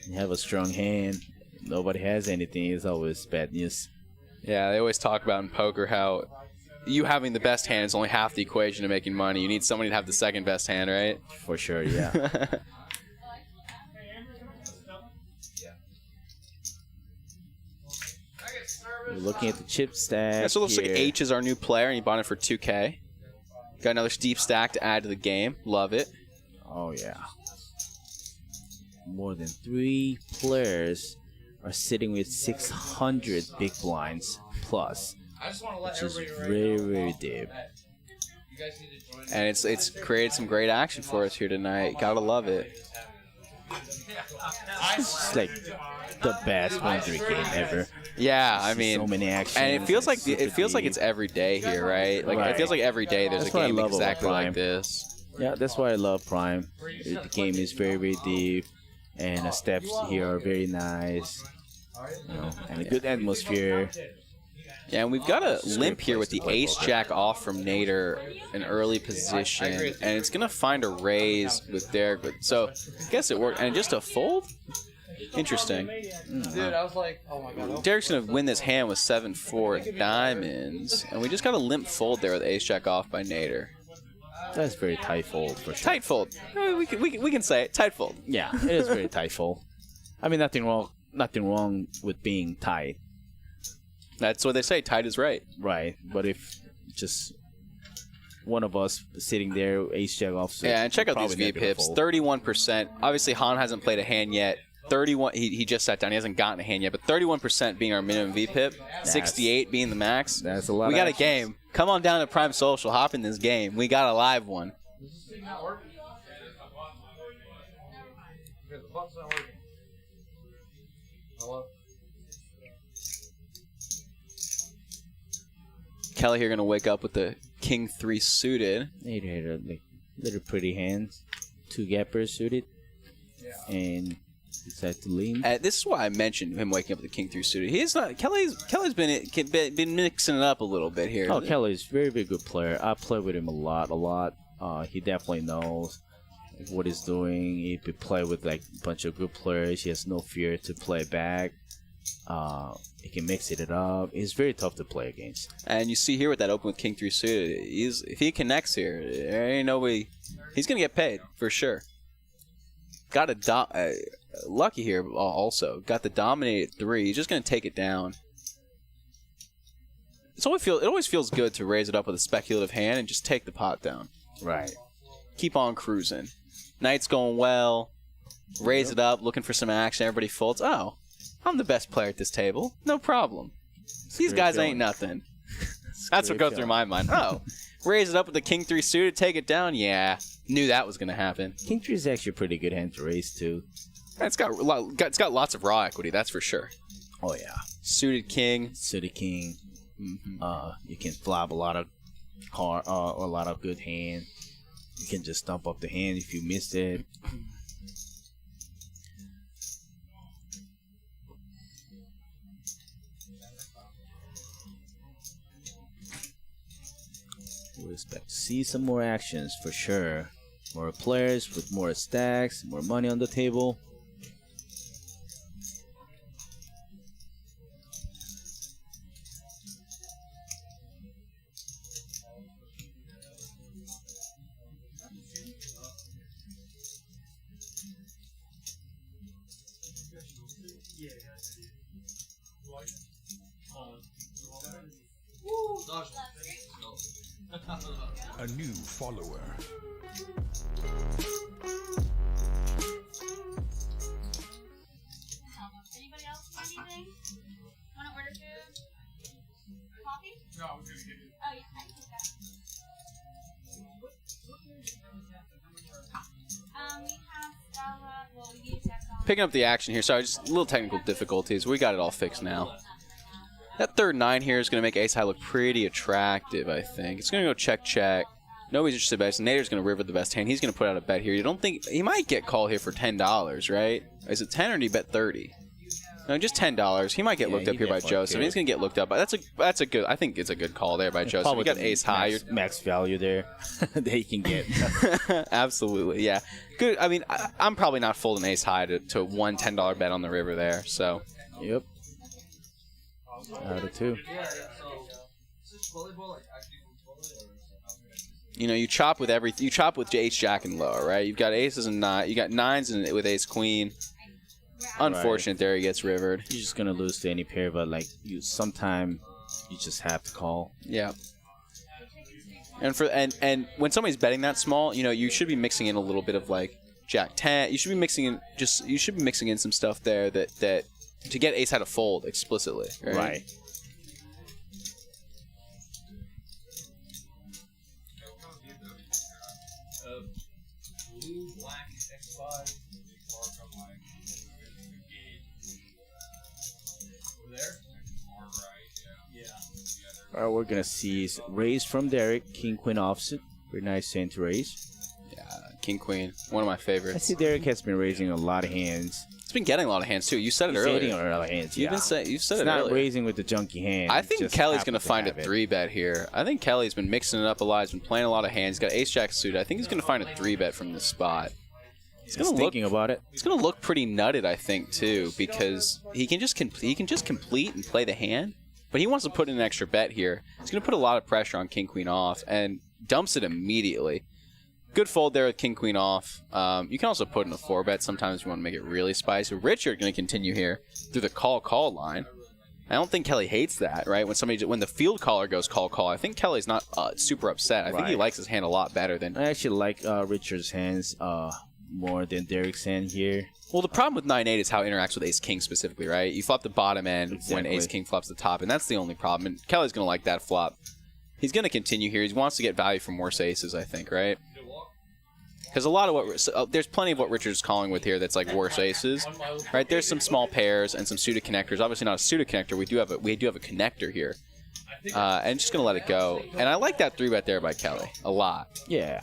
You have a strong hand. Nobody has anything. It's always bad news. Yeah, they always talk about in poker how you having the best hand is only half the equation to making money. You need somebody to have the second best hand, right? For sure, yeah. We're looking at the chip stack. Yeah, so it looks like here. H is our new player, and he bought it for 2K. Got another steep stack to add to the game. Love it. Oh, yeah. More than 3 players are sitting with 600 big blinds plus, I just want to let which is everybody very, know very deep. you guys need to join. And it's created some great action for us here tonight. Gotta love it. It's like the best 1-3 game ever. Yeah, I mean, so many actions. and it feels like super it's every day here, right? Like Right. it feels like every day there's That's a what I game love about exactly like Prime. this. Yeah, that's why I love Prime. The game is very, very deep, and the steps here are very nice. You know, and a good atmosphere. Yeah, and we've got a limp here with the ace-jack off from Nader, an early position, and it's gonna find a raise with Derek. But so I guess it worked, and just a fold. Interesting. Dude, I was like, oh my god. Derek's gonna win this hand with 7-4 diamonds, and we just got a limp fold there with ace-jack off by Nader. That's very tight fold for sure. Tight fold. We can say it. Tight fold. Yeah, it is very tight fold. I mean, nothing wrong with being tight, That's what they say. Tight is right. right? But if just one of us sitting there, ace jack off. Yeah, and check out these V pips. 31%. Obviously, Han hasn't played a hand yet. 31. He just sat down. He hasn't gotten a hand yet. But 31% being our minimum V pip. 68 being the max. That's a lot. We got a of game. Come on down to Prime Social. Hop in this game. We got a live one. Kelly here gonna wake up with the King 3 suited. They had a little pretty hands, 2 gappers suited, and decided to lean. This is why I mentioned him waking up with the King 3 suited. He's not. Kelly's been mixing it up a little bit here. Oh, Kelly's very, very good player. I play with him a lot. He definitely knows what he's doing. He could play with like a bunch of good players. He has no fear to play back. He can mix it up. It's very tough to play against. And you see here with that open with King 3 suited, if he connects here, there ain't no way. He's going to get paid for sure. Got a lucky here also. Got the dominated 3. He's just going to take it down. It always feels good to raise it up with a speculative hand and just take the pot down. Right. Keep on cruising. Night's going well. Raise it up, looking for some action. Everybody folds. Oh, I'm the best player at this table. No problem. These guys ain't nothing. That's what goes through my mind. Oh, raise it up with the King 3 suited, take it down? Yeah, knew that was going to happen. King 3 is actually a pretty good hand to raise, too. It's got lots of raw equity, that's for sure. Oh, yeah. Suited King. Suited King. You can flop a lot of a lot of good hand. You can just stump up the hand if you missed it. We expect to see some more actions for sure. More players with more stacks, more money on the table. A new follower. Anybody else need anything? Want to order food? Coffee? No, I was gonna get it. Oh, yeah, I can do that. We have Stella. Well, we use that. Picking up the action here. Sorry, just little technical difficulties. We got it all fixed now. That third 9 here is going to make ace high look pretty attractive, I think. It's going to go check, check. Nobody's interested in bets. Nader's going to river the best hand. He's going to put out a bet here. You don't think he might get called here for $10, right? Is it 10 or do you bet 30? No, just $10. He might get looked up here by Joseph. He's going to get looked up. But that's a good. I think it's a good call there by Joseph. You got ace high. Max value there that he can get. Absolutely, yeah. Good. I mean, I'm probably not folding ace high to one $10 bet on the river there. So. Yep. Out of 2. You know, you chop with everything. You chop with ace jack and lower, right? You've got aces and nine. You got 9s with ace queen. Unfortunate, there he gets rivered. You're just gonna lose to any pair, but like sometime you just have to call. Yeah. And when somebody's betting that small, you know, you should be mixing in a little bit of like jack 10. You should be mixing in some stuff there that to get ace high to fold explicitly. Right. Blue, black, X5. Over there? Yeah. All right, we're gonna see is raise from Derek, King Queen offsuit. Very nice hand to raise. Yeah, King Queen, one of my favorites. I see Derek has been raising a lot of hands. He's been getting a lot of hands too. You said it earlier. He's getting a lot of hands. You said it's it not earlier. raising with the junky hand. I think just Kelly's going to happen find a have it. 3-bet here. I think Kelly's been mixing it up a lot. He's been playing a lot of hands. He's got ace-jack suited. I think he's going to find a 3-bet from this spot. He's thinking about it. It's going to look pretty nutted, I think, too, because he can just complete and play the hand, but he wants to put in an extra bet here. He's going to put a lot of pressure on King-Queen off and dumps it immediately. Good fold there with King-Queen off. You can also put in a 4-bet sometimes if you want to make it really spicy. Richard going to continue here through the call line. I don't think Kelly hates that, right? When the field caller goes call, I think Kelly's not super upset. I think he likes his hand a lot better than... I actually like Richard's hands more than Derek's hand here. Well, the problem with 9-8 is how it interacts with ace-king specifically, right? You flop the bottom end when ace-king flops the top, and that's the only problem. And Kelly's going to like that flop. He's going to continue here. He wants to get value from worse aces, I think, right? Because a lot of what there's plenty of what Richard's calling with here that's like worse aces, right? There's some small pairs and some suited connectors. Obviously not a suited connector. We do have a connector here, and just gonna let it go. And I like that 3-bet there by Kelly a lot. Yeah.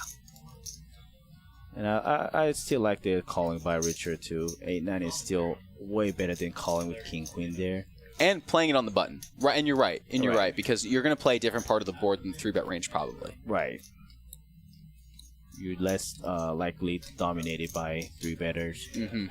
And I still like the calling by Richard too. 8-9 is still way better than calling with King Queen there. And playing it on the button, right? And you're right. And you're right because you're gonna play a different part of the board than the 3-bet range probably. Right. you're less likely to dominate it by 3-betters. Mm-hmm.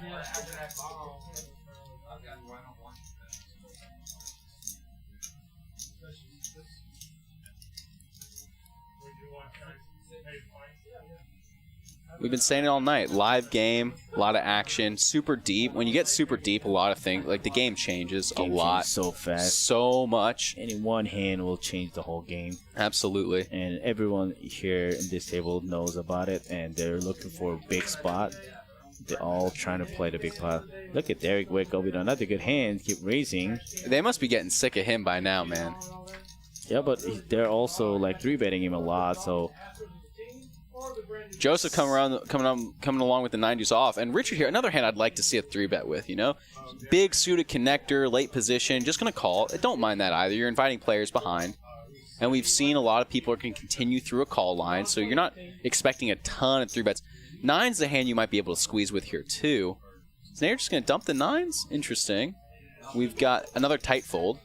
We've been saying it all night. Live game, a lot of action, super deep. When you get super deep, a lot of things, like the game changes a lot. So fast. So much. Any one hand will change the whole game. Absolutely. And everyone here in this table knows about it, and they're looking for a big spot. They're all trying to play the big pot. Look at Derek wake up with another good hand, keep raising. They must be getting sick of him by now, man. Yeah, but they're also like 3-betting him a lot, so... Joseph coming along with the 90s off, and Richard here, another hand I'd like to see a 3-bet with, you know? Big suited connector, late position, just going to call. Don't mind that either. You're inviting players behind. And we've seen a lot of people are going to continue through a call line, so you're not expecting a ton of 3-bets. 9's the hand you might be able to squeeze with here, too. So now you're just going to dump the 9s? Interesting. We've got another tight fold.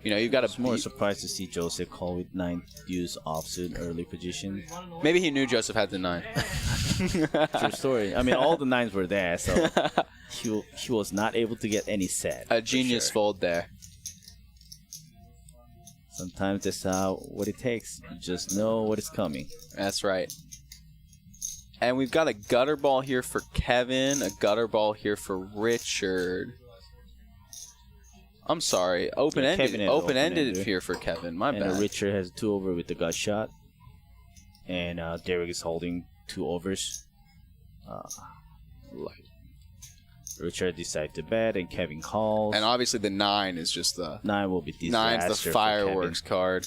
You know, you've got I'm more surprised to see Joseph call with 9 use offsuit early position. Maybe he knew Joseph had the 9. True story. I mean, all the 9s were there, so he was not able to get any set. A genius fold there. Sometimes that's what it takes. You just know what is coming. That's right. And we've got a gutter ball here for Kevin, a gutter ball here for Richard. I'm sorry, open-ended here for Kevin. My bad. And Richard has 2 over with the gut shot, and Derek is holding 2 overs. Richard decides to bet, and Kevin calls. And obviously the 9 is just the 9 will be disaster. 9's the fireworks card.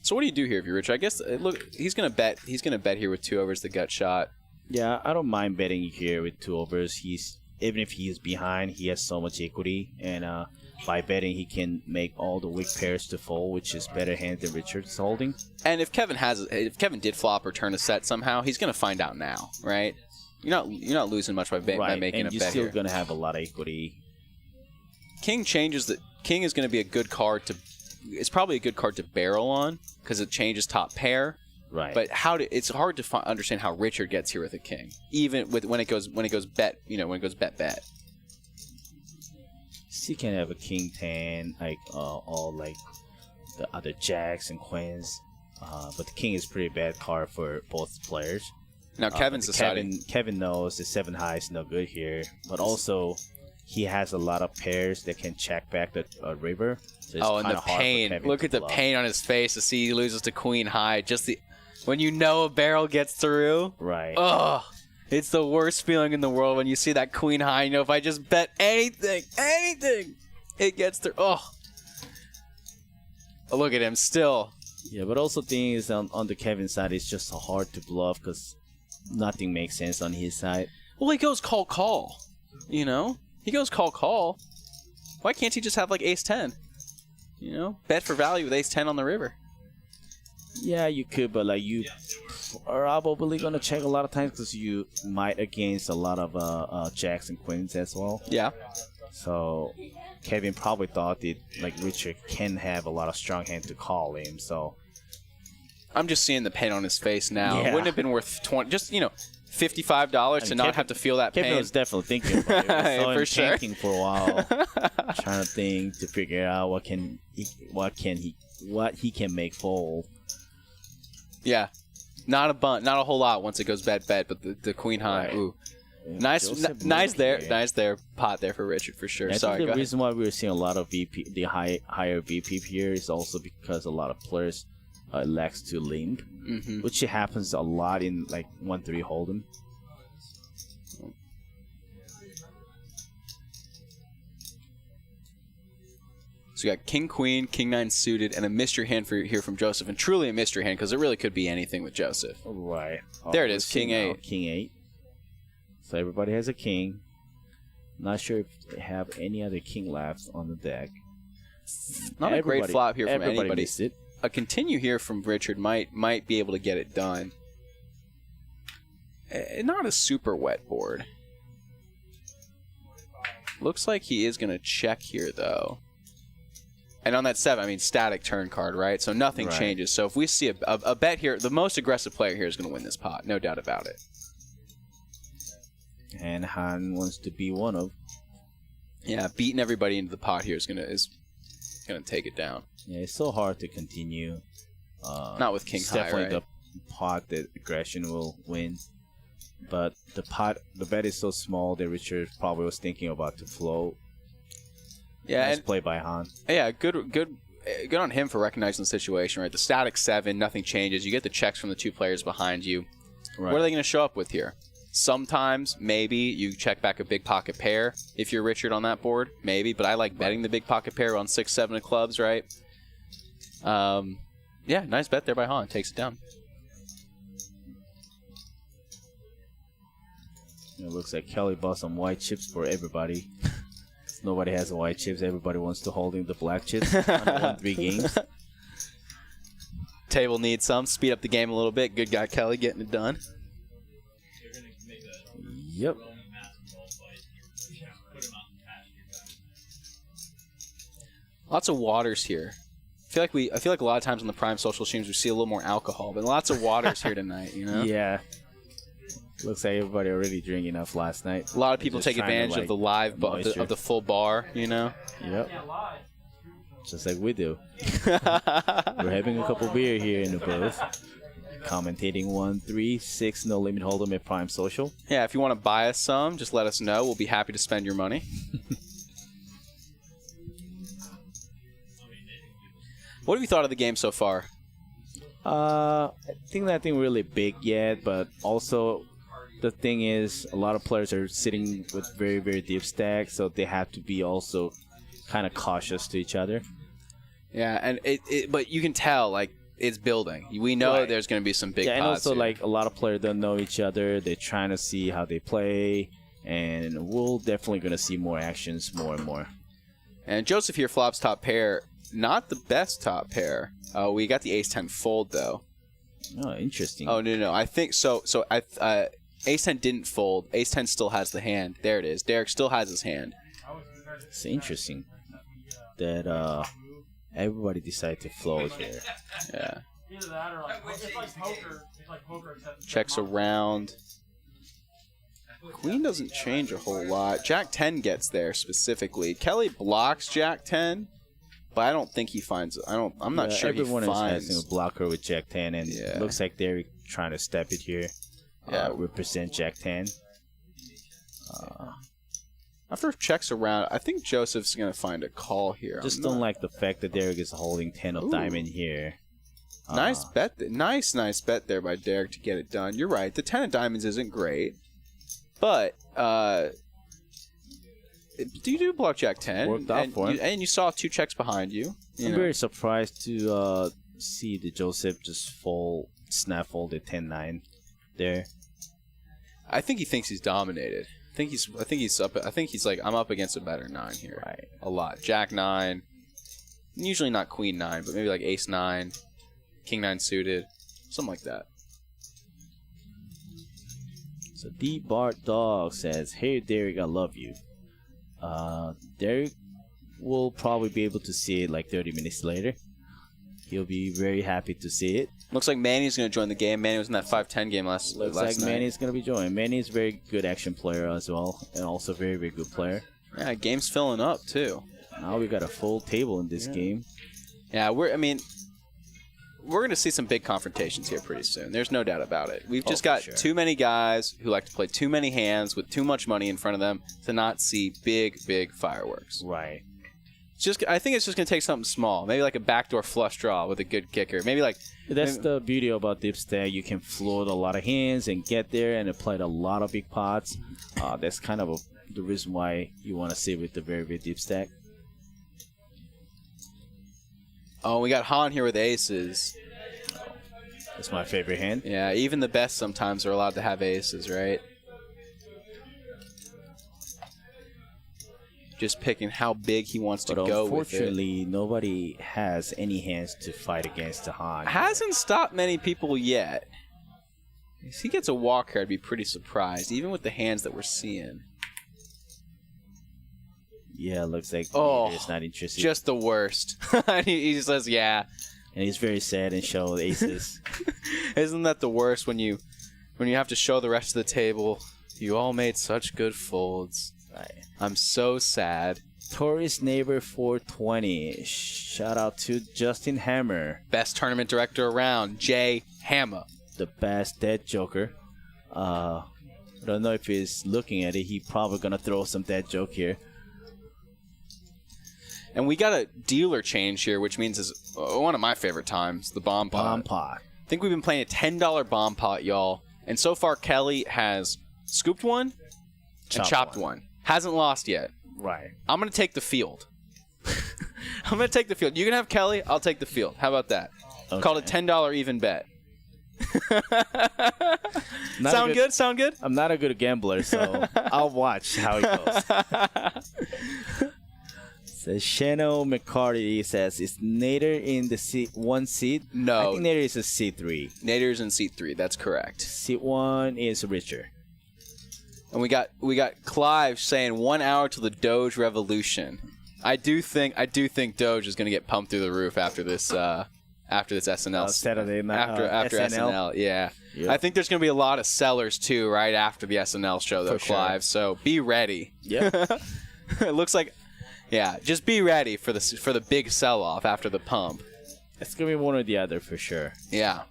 So what do you do here if you're Richard? I guess look, he's gonna bet. He's gonna bet here with 2 overs the gut shot. Yeah, I don't mind betting here with 2 overs. Even if he is behind, he has so much equity, and by betting he can make all the weak pairs to fold, which is better hand than Richard's holding. And if Kevin did flop or turn a set somehow, he's gonna find out now, right? You're not losing much by making a bet here. And you're still gonna have a lot of equity. King changes the King is gonna be a good card to. It's probably a good card to barrel on because it changes top pair. Right. But it's hard to understand how Richard gets here with a king, even with when it goes bet, when it goes bet. He can have a king 10, like all like the other jacks and queens, but the king is pretty bad card for both players. Now Kevin's deciding. Kevin knows the 7 high is no good here, but also he has a lot of pairs that can check back the river. So and the pain! Look at the pain on his face to see he loses to queen high. When you know a barrel gets through. Right. Oh, it's the worst feeling in the world when you see that queen high. You know, if I just bet anything, it gets through. Oh, look at him still. Yeah, but also the thing is on the Kevin side, it's just hard to bluff because nothing makes sense on his side. Well, he goes call. You know, he goes call. Why can't he just have like ace 10? You know, bet for value with ace 10 on the river. Yeah, you could, but like you are probably gonna check a lot of times because you might against a lot of jacks and queens as well. Yeah. So Kevin probably thought that like Richard can have a lot of strong hand to call him. So I'm just seeing the pain on his face now. Yeah. It wouldn't have been worth $55 to not have to feel that pain. Kevin was definitely thinking about it. I saw him For sure. thinking for a while, trying to think to figure out what he can make fold. Yeah, not a whole lot once it goes bet, but the queen high. Right. Ooh, nice there, pot there for Richard for sure. I Sorry. think the reason why we're seeing a lot of VP, the higher VP here is also because a lot of players elects to limp, which happens a lot in like 1-3 hold'em. So we got king queen, king 9 suited, and a mystery hand here from Joseph, and truly a mystery hand because it really could be anything with Joseph. Right. There it is, king 8. King 8. So everybody has a king. Not sure if they have any other king left on the deck. Not a great flop here from anybody. Missed it. A continue here from Richard might be able to get it done. Not a super wet board. Looks like he is going to check here, though. And on that 7, I mean static turn card, right? So nothing changes. So if we see a bet here, the most aggressive player here is going to win this pot, no doubt about it. And Han wants to be one of. Yeah, beating everybody into the pot here is gonna take it down. Yeah, it's so hard to continue. Not with king it's high, definitely right? the pot that aggression will win. But the bet is so small that Richard probably was thinking about to float. Yeah, nice and play by Han. yeah, good on him for recognizing the situation, right? The static 7, nothing changes. You get the checks from the 2 players behind you. Right. What are they going to show up with here? Sometimes, maybe, you check back a big pocket pair if you're Richard on that board. Maybe, but I like betting the big pocket pair on 6, 7 of clubs, right? Yeah, nice bet there by Han. Takes it down. It looks like Kelly bought some white chips for everybody. Nobody has the white chips. Everybody wants to hold in the black chips. 103 games. Table needs some. Speed up the game a little bit. Good guy Kelly getting it done. Yep. Lots of waters here. I feel like a lot of times on the Prime social streams we see a little more alcohol, but lots of waters here tonight, you know? Yeah. Looks like everybody already drank enough last night. A lot of people take advantage of the live of the full bar, you know? Yep. Just like we do. We're having a couple beer here in the booth. Commentating 1-3-6 No Limit Hold'em at Prime Social. Yeah, if you want to buy us some, just let us know. We'll be happy to spend your money. What have you thought of the game so far? I think nothing really big yet, but also the thing is a lot of players are sitting with very, very deep stacks, so they have to be also kind of cautious to each other. Yeah, and but you can tell, like, it's building. We know there's going to be some big pots and also, here. like, a lot of players don't know each other. They're trying to see how they play, and we're definitely going to see more actions more and more. And Joseph here flops top pair. Not the best top pair. We got the ace-10 fold, though. Oh, interesting. Oh, no. I think so. So ace-10 didn't fold. Ace-10 still has the hand. There it is. Derek still has his hand. It's interesting that everybody decided to float here. Yeah. Either that or like, it's like poker. It's like poker except Checks around. Queen doesn't change a whole lot. Jack-10 gets there specifically. Kelly blocks Jack-10, but I don't think he finds it. I'm not sure he everyone finds. is having a blocker with Jack-10, and it looks like they're trying to step it here. Yeah. Represent Jack-10. After checks around, I think Joseph's going to find a call here. Just don't like the fact that Derek is holding 10 of diamond here. Nice bet. Nice bet there by Derek to get it done. You're right. The 10 of diamonds isn't great. But you do block Jack-10. Worked out for him. And you saw 2 checks behind you. I'm very surprised to see the Joseph just snap fold at 10-9 there. I think he thinks he's dominated. I think he's like, I'm up against a better 9 here. Right. A lot. Jack-9. Usually not Queen-9, but maybe like Ace-9, King-9 suited. Something like that. So D Bart Dog says, "Hey Derek, I love you." Derek will probably be able to see it like 30 minutes later. He'll be very happy to see it. Looks like Manny's going to join the game. Manny was in that 5-10 game last Looks night. like Manny's going to be joining. Manny's a very good action player as well, and also very, very good player. Yeah, game's filling up too. Now we got a full table in this game. Yeah, we're going to see some big confrontations here pretty soon. There's no doubt about it. We've just got too many guys who like to play too many hands with too much money in front of them to not see big, big fireworks. Right. I think it's just going to take something small. Maybe like a backdoor flush draw with a good kicker. Maybe like... That's the beauty about Deep Stack. You can float a lot of hands and get there and apply a lot of big pots. That's kind of the reason why you want to sit with the very, very Deep Stack. Oh, we got Han here with aces. That's my favorite hand. Yeah, even the best sometimes are allowed to have aces, right? Just picking how big he wants to go with it. Unfortunately, nobody has any hands to fight against the Han. Hasn't stopped many people yet. If he gets a walk here, I'd be pretty surprised, even with the hands that we're seeing. Yeah, looks like Oh, he's not interested. Just the worst. he says, yeah. And he's very sad and show aces. Isn't that the worst when you have to show the rest of the table? You all made such good folds. I'm so sad. Tourist Neighbor 420. Shout out to Justin Hammer. Best tournament director around, Jay Hammer. The best dead joker. I don't know if he's looking at it. He probably gonna throw some dead joke here. And we got a dealer change here, which means is one of my favorite times, the bomb pot. Bomb pot. I think we've been playing a $10 bomb pot, y'all. And so far, Kelly has scooped one and chopped one. Hasn't lost yet. Right. I'm going to take the field. I'm going to take the field. You can have Kelly. I'll take the field. How about that? Okay. Called a $10 even bet. Sound good? Sound good? I'm not a good gambler, so I'll watch how it goes. So Shano McCarty says, is Nader in the seat 1 seat? No. I think Nader is a seat 3. Nader's in seat 3. That's correct. Seat 1 is Richard. And we got Clive saying 1 hour till the Doge revolution. I do think Doge is going to get pumped through the roof after this SNL Saturday night after SNL. Yeah. Yep. I think there's going to be a lot of sellers too right after the SNL show though, Clive. Sure. So be ready. Yeah. It looks like just be ready for the big sell-off after the pump. It's going to be one or the other for sure. Yeah.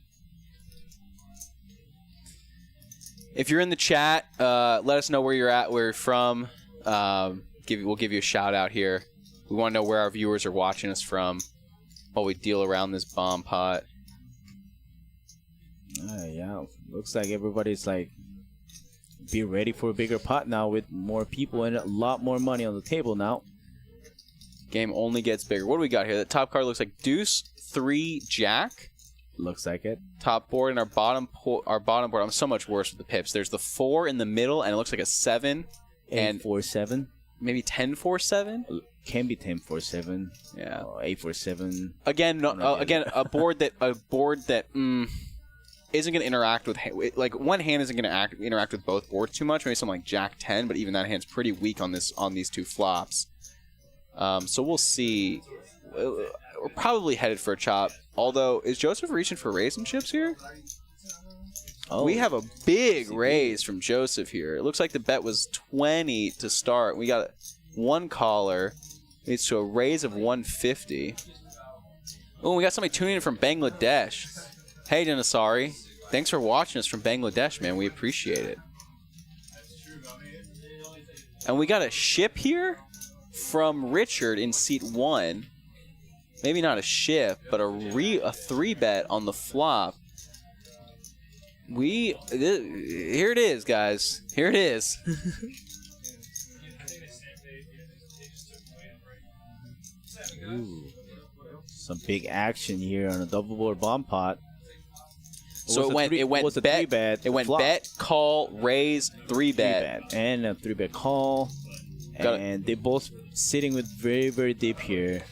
If you're in the chat, let us know where you're at, where you're from. We'll give you a shout out here. We want to know where our viewers are watching us from while we deal around this bomb pot. Yeah, looks like everybody's like, be ready for a bigger pot now with more people and a lot more money on the table now. Game only gets bigger. What do we got here? That top card looks like Deuce 3 Jack. Looks like it. Top board and our bottom board. I'm so much worse with the pips. There's the 4 in the middle, and it looks like a 7 and 8-4-7. Maybe 10-4-7. Can be 10-4-7. Yeah. 8-4-7. Again, a board that isn't going to interact with like one hand isn't going to interact with both boards too much. Maybe something like Jack 10, but even that hand's pretty weak on these two flops. So we'll see. We're probably headed for a chop. Although, is Joseph reaching for raisin chips here? Oh. We have a big raise from Joseph here. It looks like the bet was 20 to start. We got one caller. Leads to a raise of 150. Oh, we got somebody tuning in from Bangladesh. Hey, Dinasari. Thanks for watching us from Bangladesh, man. We appreciate it. And we got a ship here from Richard in seat 1. Maybe not a ship, but a 3-bet on the flop. Here it is, guys. Here it is. Ooh. Some big action here on a double board bomb pot. So it went bet. It went bet, call, raise, 3-bet. And a 3-bet call. And they both sitting with very, very deep here.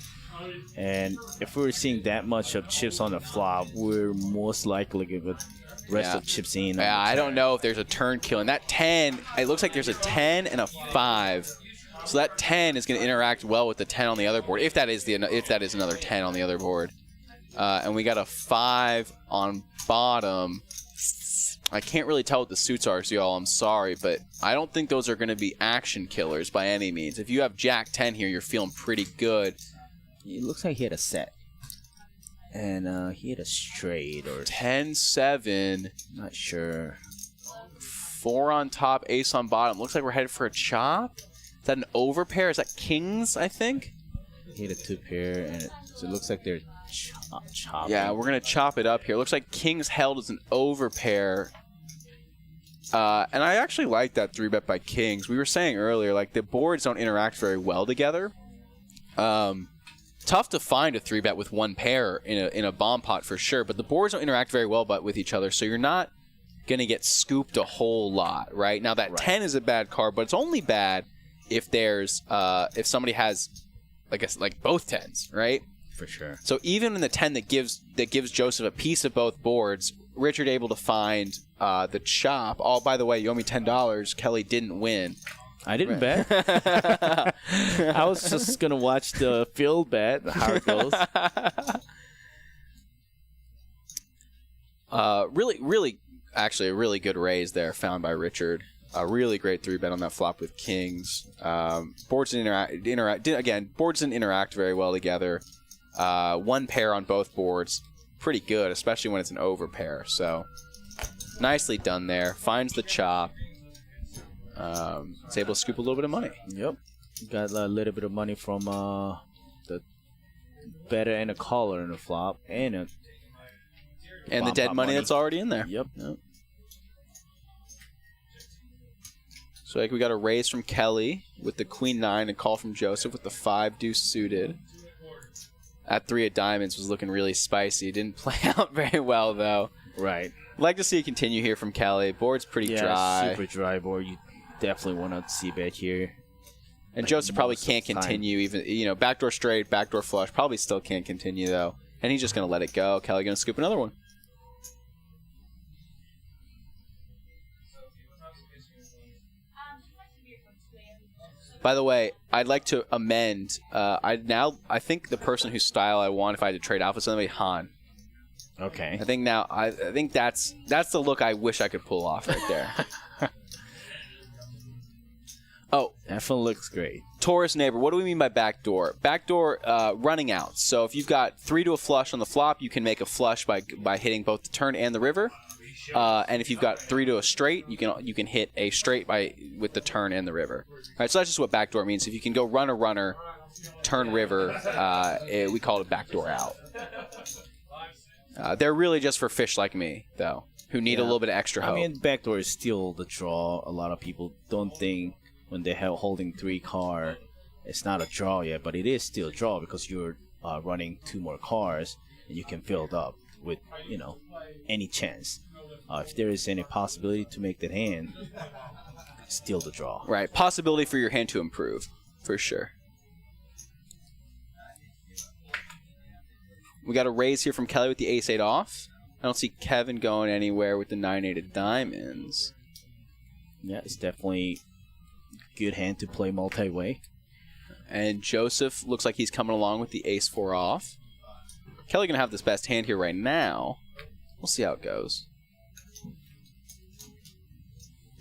And if we're seeing that much of chips on the flop, we're most likely to get the rest of chips in. Yeah, I don't know if there's a turn kill. And that 10, it looks like there's a 10 and a 5. So that 10 is going to interact well with the 10 on the other board, if that is another 10 on the other board. And we got a 5 on bottom. I can't really tell what the suits are, so y'all, I'm sorry, but I don't think those are going to be action killers by any means. If you have Jack 10 here, you're feeling pretty good. It looks like he had a set. And he had a straight or 10-7. Not sure. 4 on top, ace on bottom. Looks like we're headed for a chop. Is that an overpair? Is that kings, I think? He had a 2-pair, and so it looks like they're chopping. Yeah, we're going to chop it up here. Looks like kings held as an overpair. And I actually like that 3-bet by kings. We were saying earlier, like, the boards don't interact very well together. Tough to find a 3-bet with one pair in a bomb pot for sure, but the boards don't interact very well with each other, so you're not going to get scooped a whole lot, right? Now, that 10 is a bad card, but it's only bad if there's if somebody has like both 10s, right? For sure. So even in the 10 that gives Joseph a piece of both boards, Richard able to find the chop. Oh, by the way, you owe me $10. Kelly didn't win. I didn't bet. I was just gonna watch the field bet, how it goes. Actually, a really good raise there found by Richard. A really great 3-bet on that flop with kings. Boards didn't interact very well together. One pair on both boards, pretty good, especially when it's an over pair. So nicely done there. Finds the chop. Is able to scoop a little bit of money. Yep. Got a little bit of money from the better and a caller in the flop and the dead money that's already in there. Yep. So like we got a raise from Kelly with the queen 9, a call from Joseph with the 5 deuce suited. That 3 of diamonds was looking really spicy. Didn't play out very well though. Right. Like to see it continue here from Kelly. Board's pretty dry. Super dry board. You definitely want to see bet here. And Joseph probably can't continue even, backdoor straight, backdoor flush. Probably still can't continue though. And he's just going to let it go. Kelly going to scoop another one. By the way, I'd like to amend. I think the person whose style I want if I had to trade off with somebody, Han. Okay. I think that's the look I wish I could pull off right there. Oh, Definitely looks great. Taurus neighbor. What do we mean by backdoor? Backdoor running out. So if you've got 3 to a flush on the flop, you can make a flush by hitting both the turn and the river. And if you've got 3 to a straight, you can hit a straight with the turn and the river. All right, so that's just what backdoor means. If you can go runner, turn river, we call it a backdoor out. They're really just for fish like me, though, who need a little bit of extra hope. I mean, backdoor is still the draw. A lot of people don't think when they're holding 3 card, it's not a draw yet, but it is still a draw because you're running 2 more cards and you can fill it up with any chance. If there is any possibility to make that hand, still the draw. Right, possibility for your hand to improve, for sure. We got a raise here from Kelly with the ace-8 off. I don't see Kevin going anywhere with the 9-8 of diamonds. Yeah, it's definitely a good hand to play multi-way. And Joseph looks like he's coming along with the ace-4 off. Kelly going to have this best hand here right now. We'll see how it goes.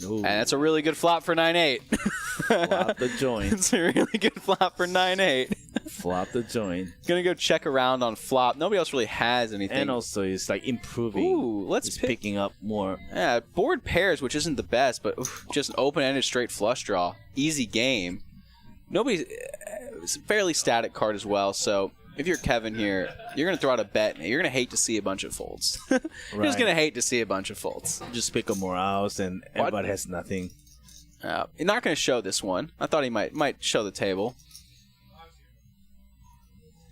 Ooh. And that's a really good flop for 9-8. Flop the joint. It's a really good flop for 9-8. Flop the joint. Gonna go check around on flop. Nobody else really has anything. And also, it's like improving. Ooh, let's picking up more. Yeah, board pairs, which isn't the best, but just an open-ended straight flush draw. Easy game. It's a fairly static card as well, so if you're Kevin here, you're going to throw out a bet. You're going to hate to see a bunch of folds. You're just going to hate to see a bunch of folds. Just pick up more outs and everybody has nothing. You're not going to show this one. I thought he might show the table.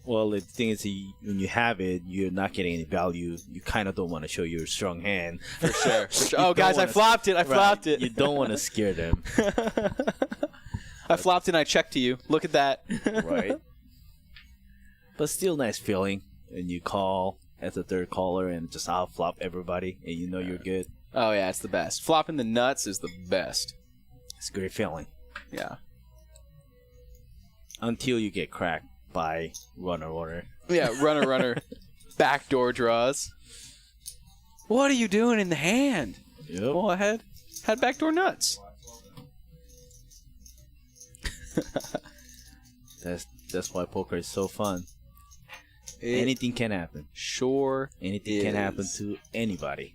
Well, the thing is, when you have it, you're not getting any value. You kind of don't want to show your strong hand. For sure. Oh, guys, I flopped it. I flopped it. You don't want to scare them. I flopped it and I checked to you. Look at that. Right. But still nice feeling when you call as a third caller and just out-flop everybody and you know you're good. Oh, yeah, it's the best. Flopping the nuts is the best. It's a great feeling. Yeah. Until you get cracked by runner. Yeah, runner. Backdoor draws. What are you doing in the hand? Yep. Go ahead. Had backdoor nuts. That's why poker is so fun. Anything can happen. Sure. Anything can happen to anybody.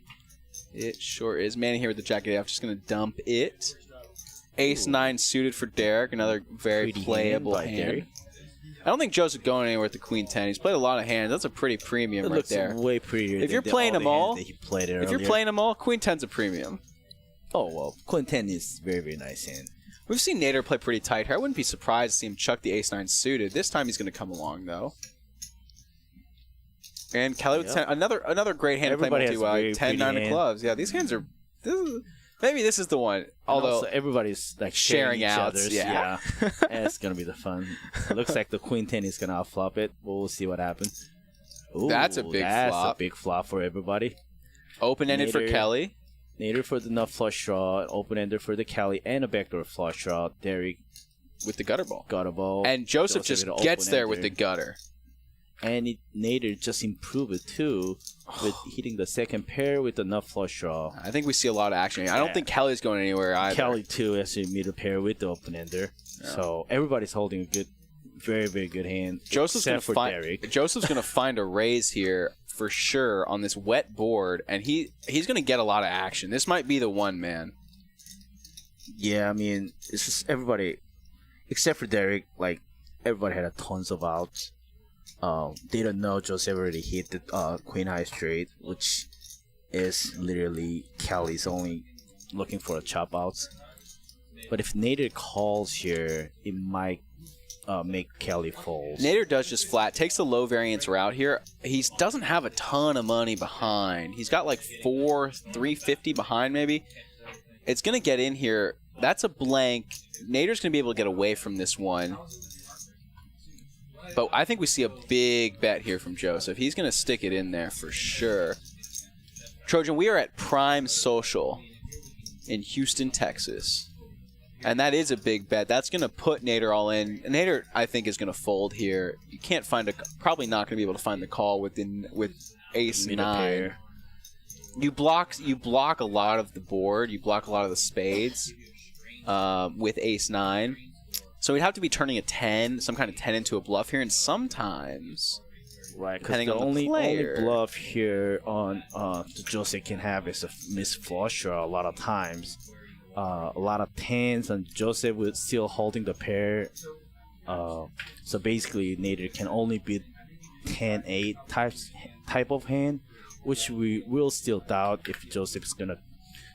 It sure is. Man here with the jacket. I'm just going to dump it. Ace-9 suited for Derek. Another very Pretty playable hand. I don't think Joseph going anywhere with the Queen-10. He's played a lot of hands. That's a pretty premium right there. Looks way prettier. If you're playing them all, Queen 10's a premium. Oh well, Queen 10 is very, very nice hand. We've seen Nader play pretty tight here. I wouldn't be surprised to see him chuck the ace-9 suited. This time he's going to come along though. And Kelly with 10, another great hand to play multi-way. 10-9 of clubs. Yeah, these hands are. Maybe this is the one. Although everybody's like sharing each outs. other's. Yeah. It's gonna be the fun. It looks like the Queen 10 is gonna outflop it. We'll see what happens. Ooh, that's a big flop. That's a big flop for everybody. Open-ended for Kelly. Nader for the nut flush draw, an open ender for the Cali, and a backdoor flush draw. Derek with the gutter ball. gutter ball. And Joseph just with an gets open there ender. with the gutter. And Nader just improved it too, with hitting the second pair with the nut flush draw. I think we see a lot of action here. I don't think Kelly's going anywhere either. Cali too as a middle pair with the open ender. Yeah. So everybody's holding a good, very, very good hand. Joseph's going except for to Derek. Joseph's going to find a raise here for sure on this wet board, and he's going to get a lot of action. This might be the one, man. Yeah, I mean, it's just everybody, except for Derek, like, everybody had tons of outs. They don't know Joseph already hit the Queen High straight, which is literally Kelly's only looking for a chop outs. But if Nader calls here, it might make Kelly fold. Nader does just flat, takes the low variance route here. He doesn't have a ton of money behind. He's got like 350 behind maybe. It's going to get in here. That's a blank. Nader's going to be able to get away from this one. But I think we see a big bet here from Joseph. He's going to stick it in there for sure. Trojan, we are at Prime Social in Houston, Texas. And that is a big bet. That's going to put Nader all in. Nader, I think, is going to fold here. You can't find probably not going to be able to find the call with ace Middle 9. pair. You block a lot of the board. You block a lot of the spades with ace 9. So we'd have to be turning a 10, some kind of 10 into a bluff here, and sometimes, Right, because depending the on the only player. bluff here on Jose can have is a miss flush draw a lot of times. A lot of 10s, and Joseph was still holding the pair. So basically, Nader can only beat 10-8 type of hand, which we will still doubt if Joseph's gonna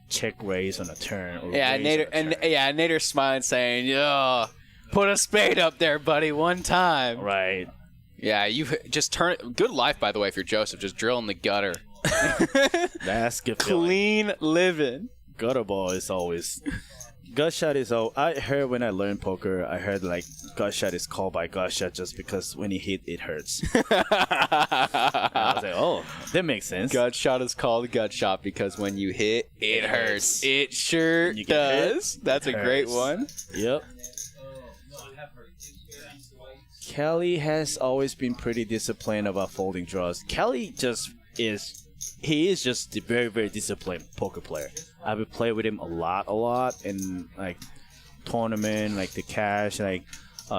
check raise on a turn. Or yeah, raise Nader, on a turn. and Nader's smiling, saying, "Yeah, put a spade up there, buddy, one time." Right. Yeah, you just turn. Good life, by the way, if you're Joseph, just drilling the gutter. That's good feeling. Clean living. Gutter ball is always gut shot is all. I heard when I learned poker, I heard like gut shot is called by gut shot just because when you hit it hurts. I was like, oh, that makes sense. Gut shot is called gut shot because when you hit, it hurts. It sure You get hit, does. That's it a great hurts. one. Yep. Kelly has always been pretty disciplined about folding draws. Kelly he is just a very, very disciplined poker player. I've been playing with him a lot in like tournament, like the cash, like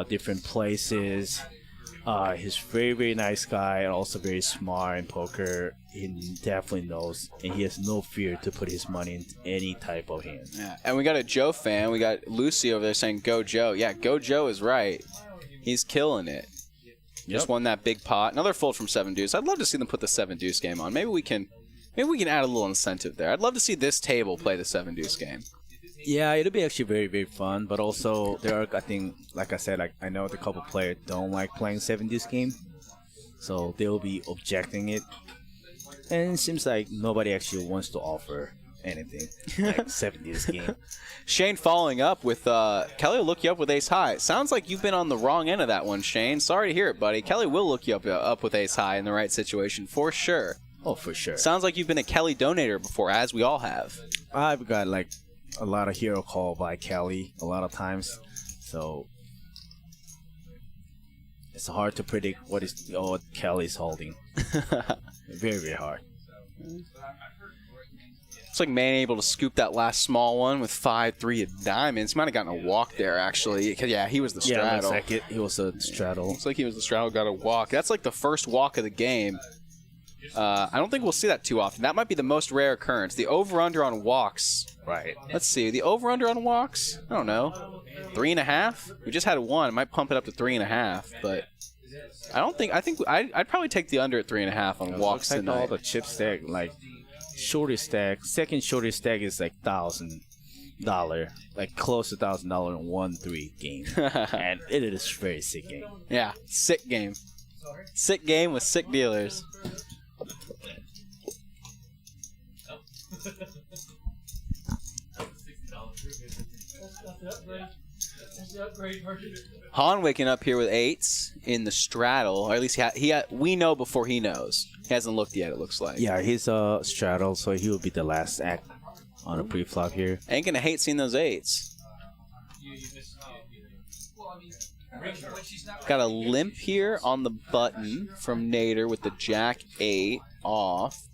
different places. He's very, very nice guy and also very smart in poker. He definitely knows, and he has no fear to put his money in any type of hand. Yeah. And we got a Joe fan. We got Lucy over there saying, "Go Joe." Yeah, Go Joe is right. He's killing it. Just won that big pot. Another fold from 7 Deuce. I'd love to see them put the 7 Deuce game on. Maybe we can add a little incentive there. I'd love to see this table play the 7 Deuce game. Yeah, it'll be actually very, very fun. But also, there are, I think, like I said, like I know the couple players don't like playing 7 Deuce game, so they'll be objecting it. And it seems like nobody actually wants to offer anything like 7 Deuce game. Shane following up with Kelly will look you up with ace high. Sounds like you've been on the wrong end of that one, Shane. Sorry to hear it, buddy. Kelly will look you up with ace high in the right situation for sure. Oh, for sure. Sounds like you've been a Kelly donator before, as we all have. I've got like a lot of hero call by Kelly a lot of times, so it's hard to predict what Kelly's holding. Very, very hard. Looks like Man able to scoop that last small one with 5-3 of diamonds. Might have gotten a walk there, actually. Yeah, he was the straddle. Yeah, looks like it. He was a straddle. Looks like he was the straddle, got a walk. That's like the first walk of the game. I don't think we'll see that too often. That might be the most rare occurrence. The over-under on walks. Right. Let's see. The over-under on walks? I don't know. 3.5? We just had 1. It might pump it up to 3.5, but I'd probably take the under at 3.5 on walks Looks like all tonight. the chip stack, like shortest stack. Second shortest stack is like $1,000, like close to $1,000 in 1-3 game, and it is a very sick game. Yeah, sick game. Sick game with sick dealers. Han waking up here with 8s in the straddle, or at least we know before he knows. He hasn't looked yet, it looks like. Yeah, he's a straddle, so he will be the last act on a pre-flop here. Ain't gonna hate seeing those 8s. You miss. Well, I mean, when she's not Got a limp here on the button from Nader with the Jack-8 off.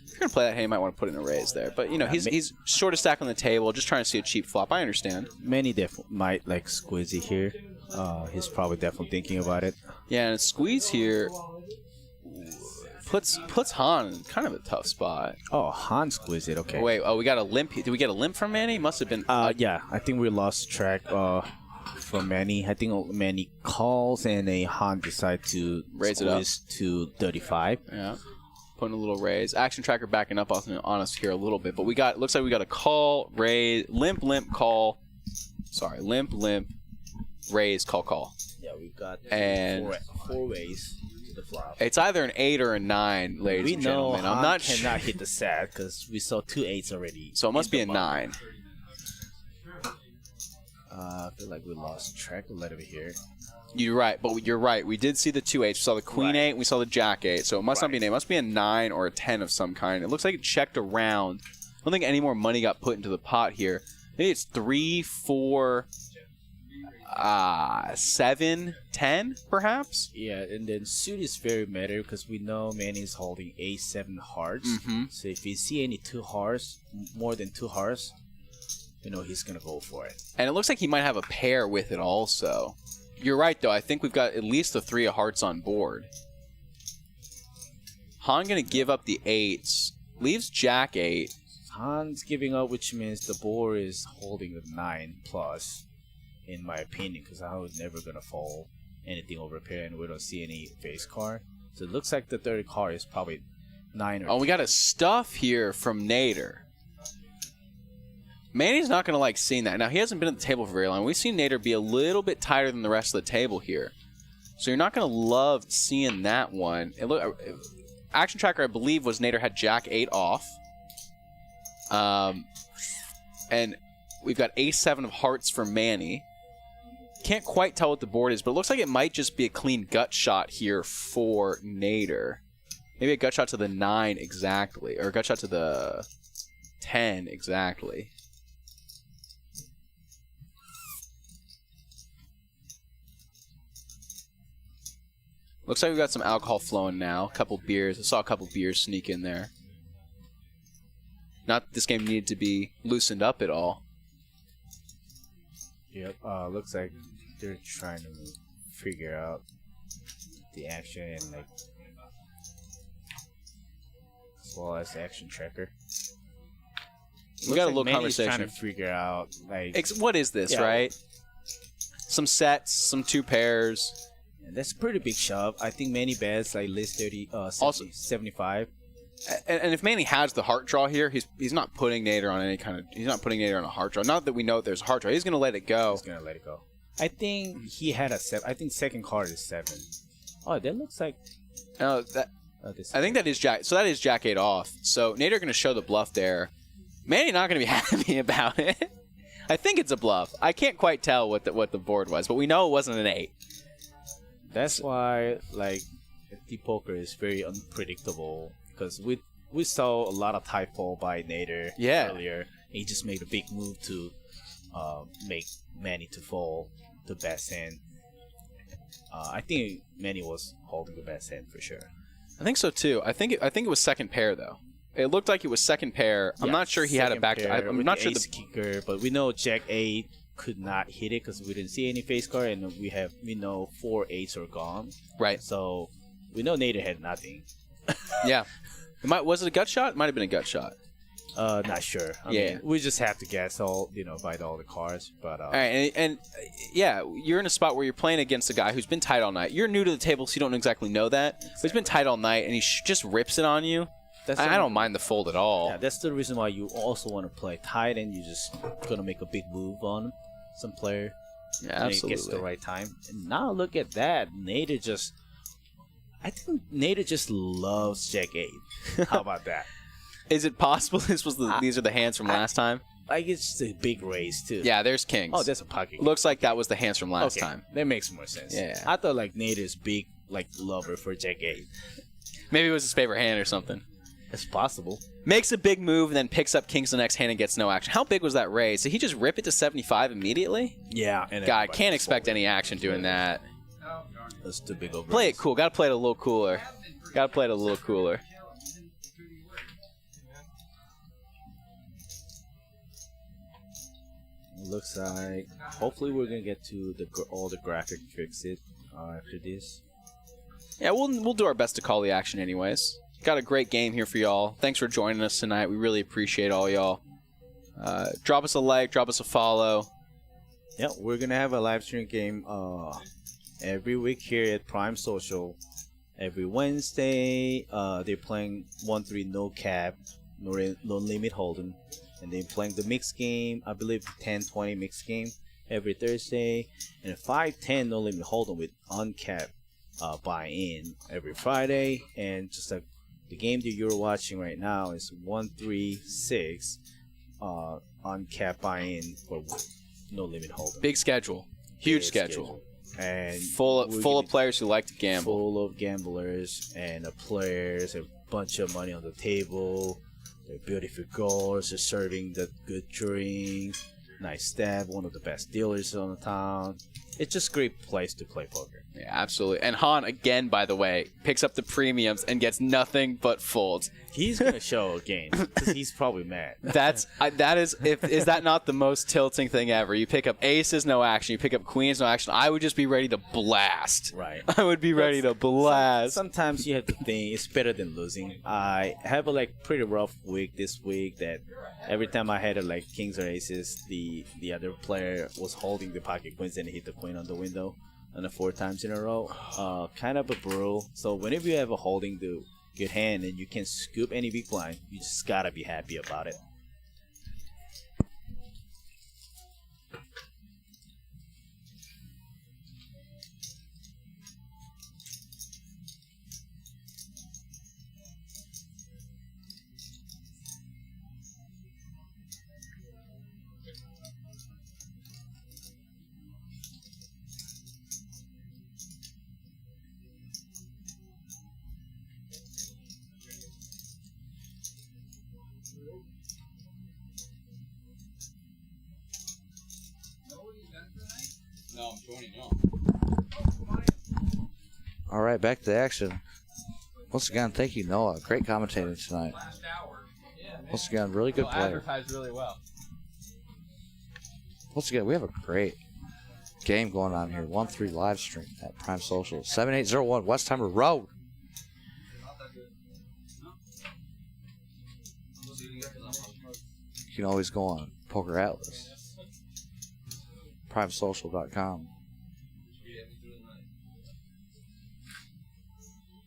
If you're gonna play that hand, you might want to put in a raise there. But you know, he's short a stack on the table, just trying to see a cheap flop. I understand. Many might like squeeze it here. He's probably definitely thinking about it. Yeah, and a squeeze here puts Han in kind of a tough spot. Oh, Han squeeze it. Okay. Wait, we got a limp. Did we get a limp from Manny? Must have been. Yeah, I think we lost track from Manny. I think Manny calls and a Han decide to Raise it up squeeze to 35. Yeah. Putting a little raise. Action tracker backing up on us here a little bit, but looks like we got a call, raise, limp, call. Sorry, limp, raise, call. Yeah, we've got and four ways to the flop. It's either an 8 or a 9, ladies and gentlemen. I'm not sure. Cannot hit the set because we saw 2 8s already. So it must be a 9. I feel like we lost track a little bit here. You're right, but you're right. We did see the 2 8s. We saw the Queen 8 and we saw the Jack 8. So it must not be an 8. It must be a 9 or a 10 of some kind. It looks like it checked around. I don't think any more money got put into the pot here. Maybe it's 3, 4, 7, 10, perhaps? Yeah, and then suit is very matter because we know Manny's holding A7 hearts. So if you see any 2 hearts, more than 2 hearts, you know he's going to go for it. And it looks like he might have a pair with it also. You're right, though. I think we've got at least the 3 of hearts on board. Han going to give up the 8s. Leaves Jack 8. Han's giving up, which means the board is holding a 9 plus, in my opinion, because Han was never going to fold anything over pair, and we don't see any face card. So it looks like the third card is probably 9 or 10. We got a stuff here from Nader. Manny's not going to like seeing that. Now, he hasn't been at the table for very long. We've seen Nader be a little bit tighter than the rest of the table here. So you're not going to love seeing that one. Action tracker, I believe, was Nader had Jack 8 off. And we've got A7 of hearts for Manny. Can't quite tell what the board is, but it looks like it might just be a clean gut shot here for Nader. Maybe a gut shot to the 9 exactly, or a gut shot to the 10 exactly. Looks like we've got some alcohol flowing now. A couple beers. I saw a couple beers sneak in there. Not that this game needed to be loosened up at all. Yep, looks like they're trying to figure out the action and like as well as the action tracker. We got a little Manny's conversation. trying to figure out like What is this, Yeah. right? Some sets, some 2 pairs. that's a pretty big shove. I think Manny bets like list 30, 70, Also- 75. And if Manny has the heart draw here, he's not putting Nader on any kind of. He's not putting Nader on a heart draw. Not that we know that there's a heart draw. He's going to let it go. He's gonna let it go. I think he had a 7. I think second card is 7. Oh, that looks like. I think that is Jack. So that is Jack 8 off. So Nader going to show the bluff there. Manny not going to be happy about it. I think it's a bluff. I can't quite tell what the board was, but we know it wasn't an 8. That's why like deep poker is very unpredictable because we saw a lot of tight fold by Nader earlier. He just made a big move to make Manny to fold the best hand. I think Manny was holding the best hand for sure. I think so too. I think it was second pair though. It looked like it was second pair. I'm not sure he had a back. I'm not sure the kicker, but we know Jack 8 could not hit it because we didn't see any face card, and we know 4 8s are gone. Right. So we know Nader had nothing. Yeah. Was it a gut shot? It might have been a gut shot. Not sure. I Yeah. mean, we just have to guess by all the cards. But All right, and yeah, you're in a spot where you're playing against a guy who's been tight all night. You're new to the table, so you don't exactly know that. But he's been tight all night, and he just rips it on you. I don't mind the fold at all. Yeah, that's the reason why you also want to play tight, and you're just gonna make a big move on some player. Yeah, and absolutely. it gets the right time. And now look at that. I think Nader just loves Jack 8. How about that? Is it possible these are the hands from last time? Like it's a big raise too. Yeah, there's kings. Oh, that's a pocket. Looks like that was the hands from last time. That makes more sense. Yeah. I thought like Nader's big like lover for Jack 8. Maybe it was his favorite hand or something. It's possible. Makes a big move and then picks up kings the next hand and gets no action. How big was that raise? Did he just rip it to 75 immediately? Yeah. And God, can't expect any action doing that. That's too big of a Play it cool. Got to play it a little cooler. Got to play it a little cooler. It looks like hopefully we're gonna get to all the graphic fixes after this. Yeah, we'll do our best to call the action anyways. Got a great game here for y'all. Thanks for joining us tonight. We really appreciate all y'all. Drop us a like, drop us a follow. Yeah, we're gonna have a live stream game every week here at Prime Social. Every Wednesday, they're playing 1-3 No Cap, No Limit Hold'em. And then playing the mixed game, I believe 10-20 mixed game every Thursday. And 5-10 No Limit Hold'em with uncapped buy-in every Friday. And just like the game that you're watching right now is 1-3-6 uncapped buy-in for No Limit Hold'em. Big schedule. Huge schedule. And full of players who like to gamble. Full of gamblers and players, a bunch of money on the table. They're beautiful girls, they're serving the good drinks, nice staff, one of the best dealers on the town. It's just a great place to play poker. Yeah, absolutely. And Han, again, by the way, picks up the premiums and gets nothing but folds. He's going to show again, because he's probably mad. Is that not the most tilting thing ever? You pick up aces, no action. You pick up queens, no action. I would just be ready to blast. Right. I would be ready to blast. Sometimes you have to think it's better than losing. I have a pretty rough week this week that every time I had kings or aces, the other player was holding the pocket queens and hit the queen on the window on the 4 times in a row. Kind of a brutal. So whenever you have a holding the good hand and you can scoop any big blind, you just gotta be happy about it. No, I'm joining you. All right, back to action. Once again, thank you, Noah. Great commentating tonight. Once again, really good player. Advertised really well. Once again, we have a great game going on here. 1-3 live stream at Prime Social. 7801 Westheimer Road. You can always go on Poker Atlas. PrimeSocial.com.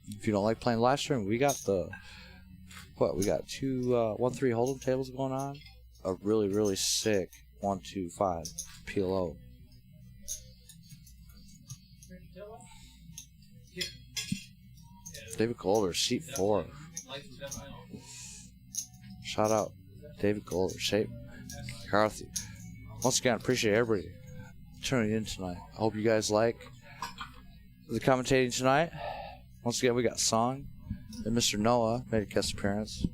If you don't like playing live stream, we got we got 2 1-3 hold'em tables going on. A really, really sick 1-2-5 PLO. David Golder, seat 4. Shout out David Golder, Shape McCarthy. Once again, appreciate everybody tuning in tonight. I hope you guys like the commentating tonight. Once again, we got Song and Mr. Noah made a guest appearance.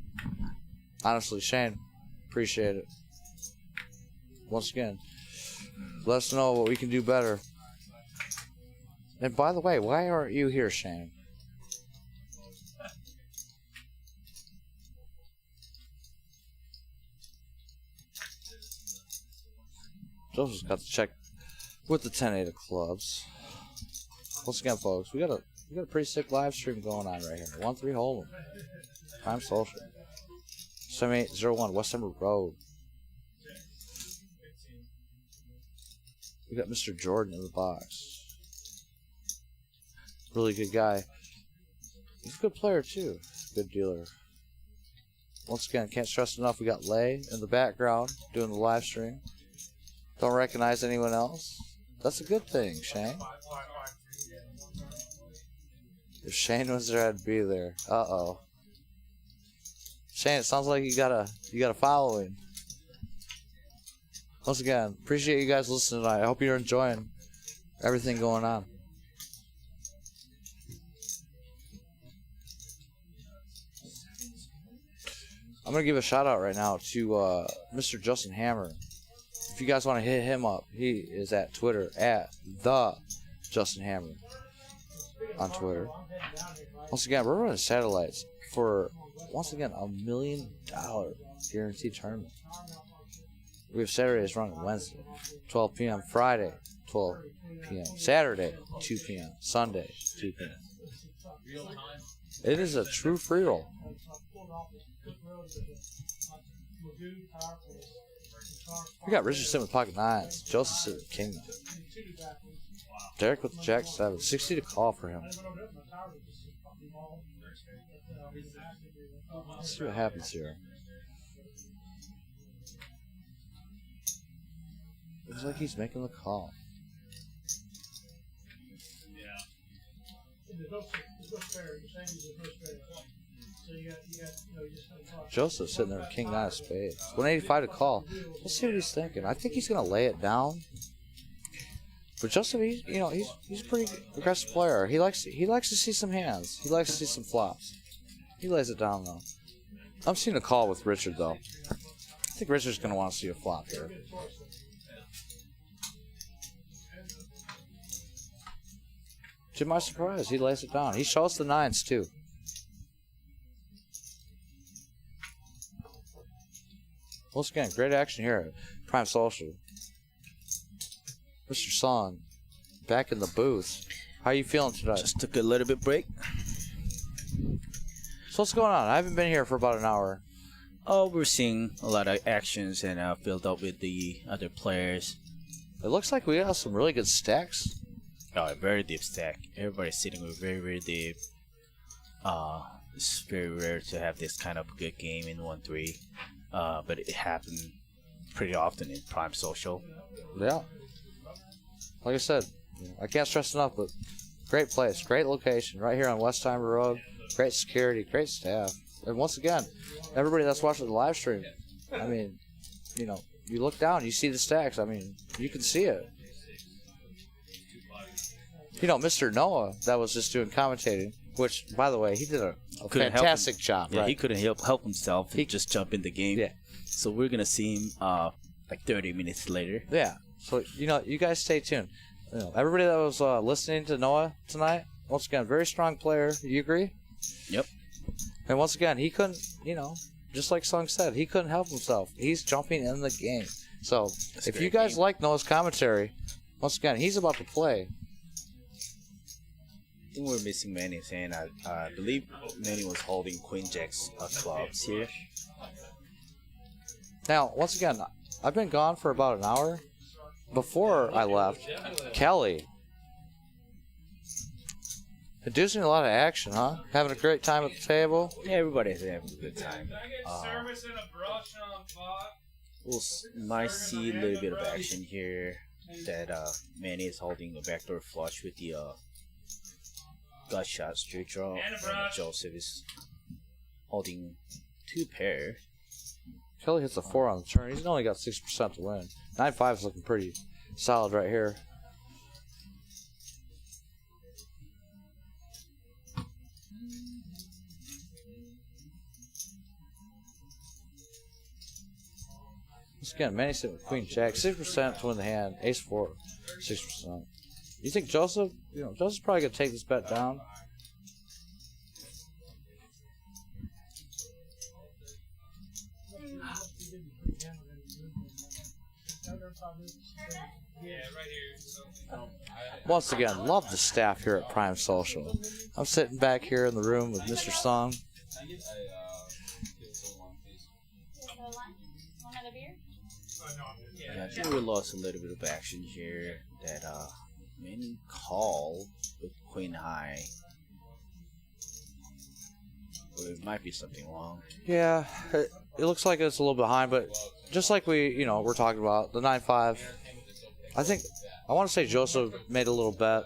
Honestly, Shane, appreciate it. Once again, let us know what we can do better. And by the way, why aren't you here, Shane? Joseph's got to check with the 10-8 of clubs. Once again, folks, we got a pretty sick live stream going on right here. 1-3 hold'em. Prime Social. 7801 Westheimer Road. We got Mr. Jordan in the box. Really good guy. He's a good player too. Good dealer. Once again, can't stress enough, we got Lay in the background doing the live stream. Don't recognize anyone else. That's a good thing, Shane. If Shane was there, I'd be there. Uh-oh. Shane, it sounds like you got a following. Once again, appreciate you guys listening tonight. I hope you're enjoying everything going on. I'm gonna give a shout out right now to Mr. Justin Hammer. If you guys want to hit him up, he is at Twitter at the Justin Hammer on Twitter. Once again, we're running satellites for once again $1 million guaranteed tournament. We have Saturdays running Wednesday, 12 p.m. Friday, 12 p.m. Saturday, 2 p.m. Sunday, 2 p.m. It is a true free roll. We got Richard sitting with pocket nines. Joseph sitting with king nine. Derek with the jack 7. 60 to call for him. Let's see what happens here. Looks like he's making the call. Joseph sitting there with king nine of spades. 185 to call. Let's see what he's thinking. I think he's gonna lay it down. But Joseph, he's a pretty aggressive player. He likes to see some hands. He likes to see some flops. He lays it down though. I'm seeing a call with Richard though. I think Richard's gonna want to see a flop here. To my surprise, he lays it down. He shows the nines too. Once again, great action here at Prime Social. Mr. Song, back in the booth. How are you feeling today? Just took a little bit break. So what's going on? I haven't been here for about an hour. Oh, we're seeing a lot of actions and filled up with the other players. It looks like we got some really good stacks. Oh, a very deep stack. Everybody's sitting with very, very deep. It's very rare to have this kind of good game in 1-3. But it happened pretty often in Prime Social. Yeah. Like I said, I can't stress enough, but great place, great location, right here on Westheimer Road. Great security, great staff. And once again, everybody that's watching the live stream, I mean, you look down, you see the stacks. I mean, you can see it. Mr. Noah that was just doing commentating, which, by the way, he did a fantastic job. Yeah, right? he couldn't help himself. He just jumped in the game. Yeah. So we're going to see him like 30 minutes later. Yeah. So, you guys stay tuned. Everybody that was listening to Noah tonight, once again, very strong player. You agree? Yep. And once again, he couldn't, just like Sung said, he couldn't help himself. He's jumping in the game. So, if you guys like Noah's commentary, once again, he's about to play. I think we're missing Manny's hand. I believe Manny was holding Queen Jack's clubs here. Now, once again, I've been gone for about an hour. Before I left, Kelly, producing a lot of action, huh? Having a great time at the table. Yeah, everybody's having a good time. Might see a little bit of action here. That Manny is holding a backdoor flush with the gut shot straight draw, and Joseph is holding 2 pair. Kelly hits a 4 on the turn. He's only got 6% to win. 9-5 is looking pretty solid right here. Once again, Manny sitting with Queen Jack, 6% to win the hand. Ace 4, 6%. You think Joseph? Joseph's probably gonna take this bet down. Once again, love the staff here at Prime Social. I'm sitting back here in the room with Mr. Song. Yeah, I think we lost a little bit of action here. That Manny call with Queen High. But it might be something wrong. Yeah, it looks like it's a little behind, but just like we're talking about, the 9-5, I want to say Joseph made a little bet.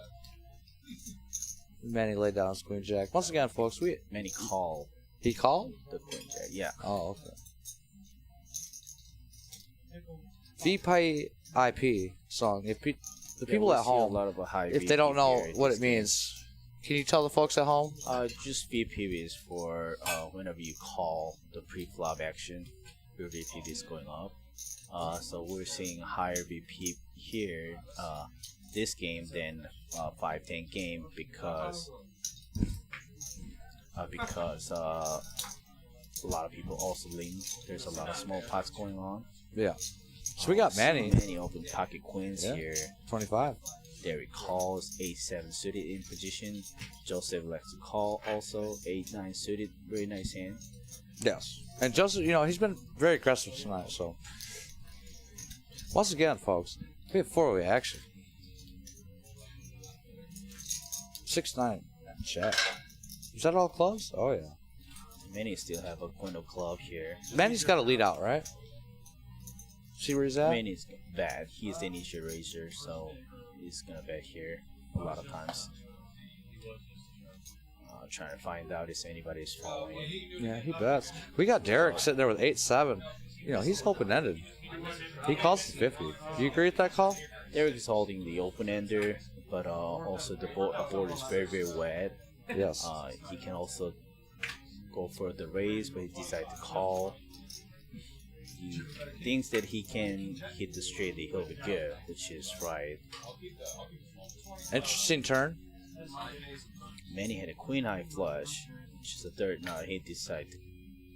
Manny laid down his Queen Jack. Once again, folks, Manny called. He called? The Queen Jack, yeah. Oh, okay. VPIP song. If the people at home, if they don't know what it means, Can you tell the folks at home? Just VPV is for whenever you call the pre-flop action, your VPV is going up. So we're seeing higher VP here this game than 5-10 game because a lot of people also lean. There's a lot of small pots going on. Yeah. So we got Manny. Many open pocket queens here. 25. Derek calls 8-7 suited in position. Joseph likes to call also 8-9 suited. Very nice hand. Yes. And Joseph, he's been very aggressive tonight. So once again, folks, we have 4-way action. 6-9 check. Is that all clubs? Oh yeah. Many still have a point of club here. Manny's got to lead out, right? See where he's at? Manny's bad. He's the initial raiser, so he's gonna bet here a lot of times. Trying to find out if anybody's following. Yeah, he bets. We got Derek sitting there with 8-7. He's open-ended. He calls the 50. Do you agree with that call? Derek is holding the open-ender, but also the board is very, very wet. Yes. He can also go for the raise, but he decides to call. He thinks that he can hit the straight that he'll be good, which is right. Interesting turn. Manny had a queen high flush, which is a third. Now he decided to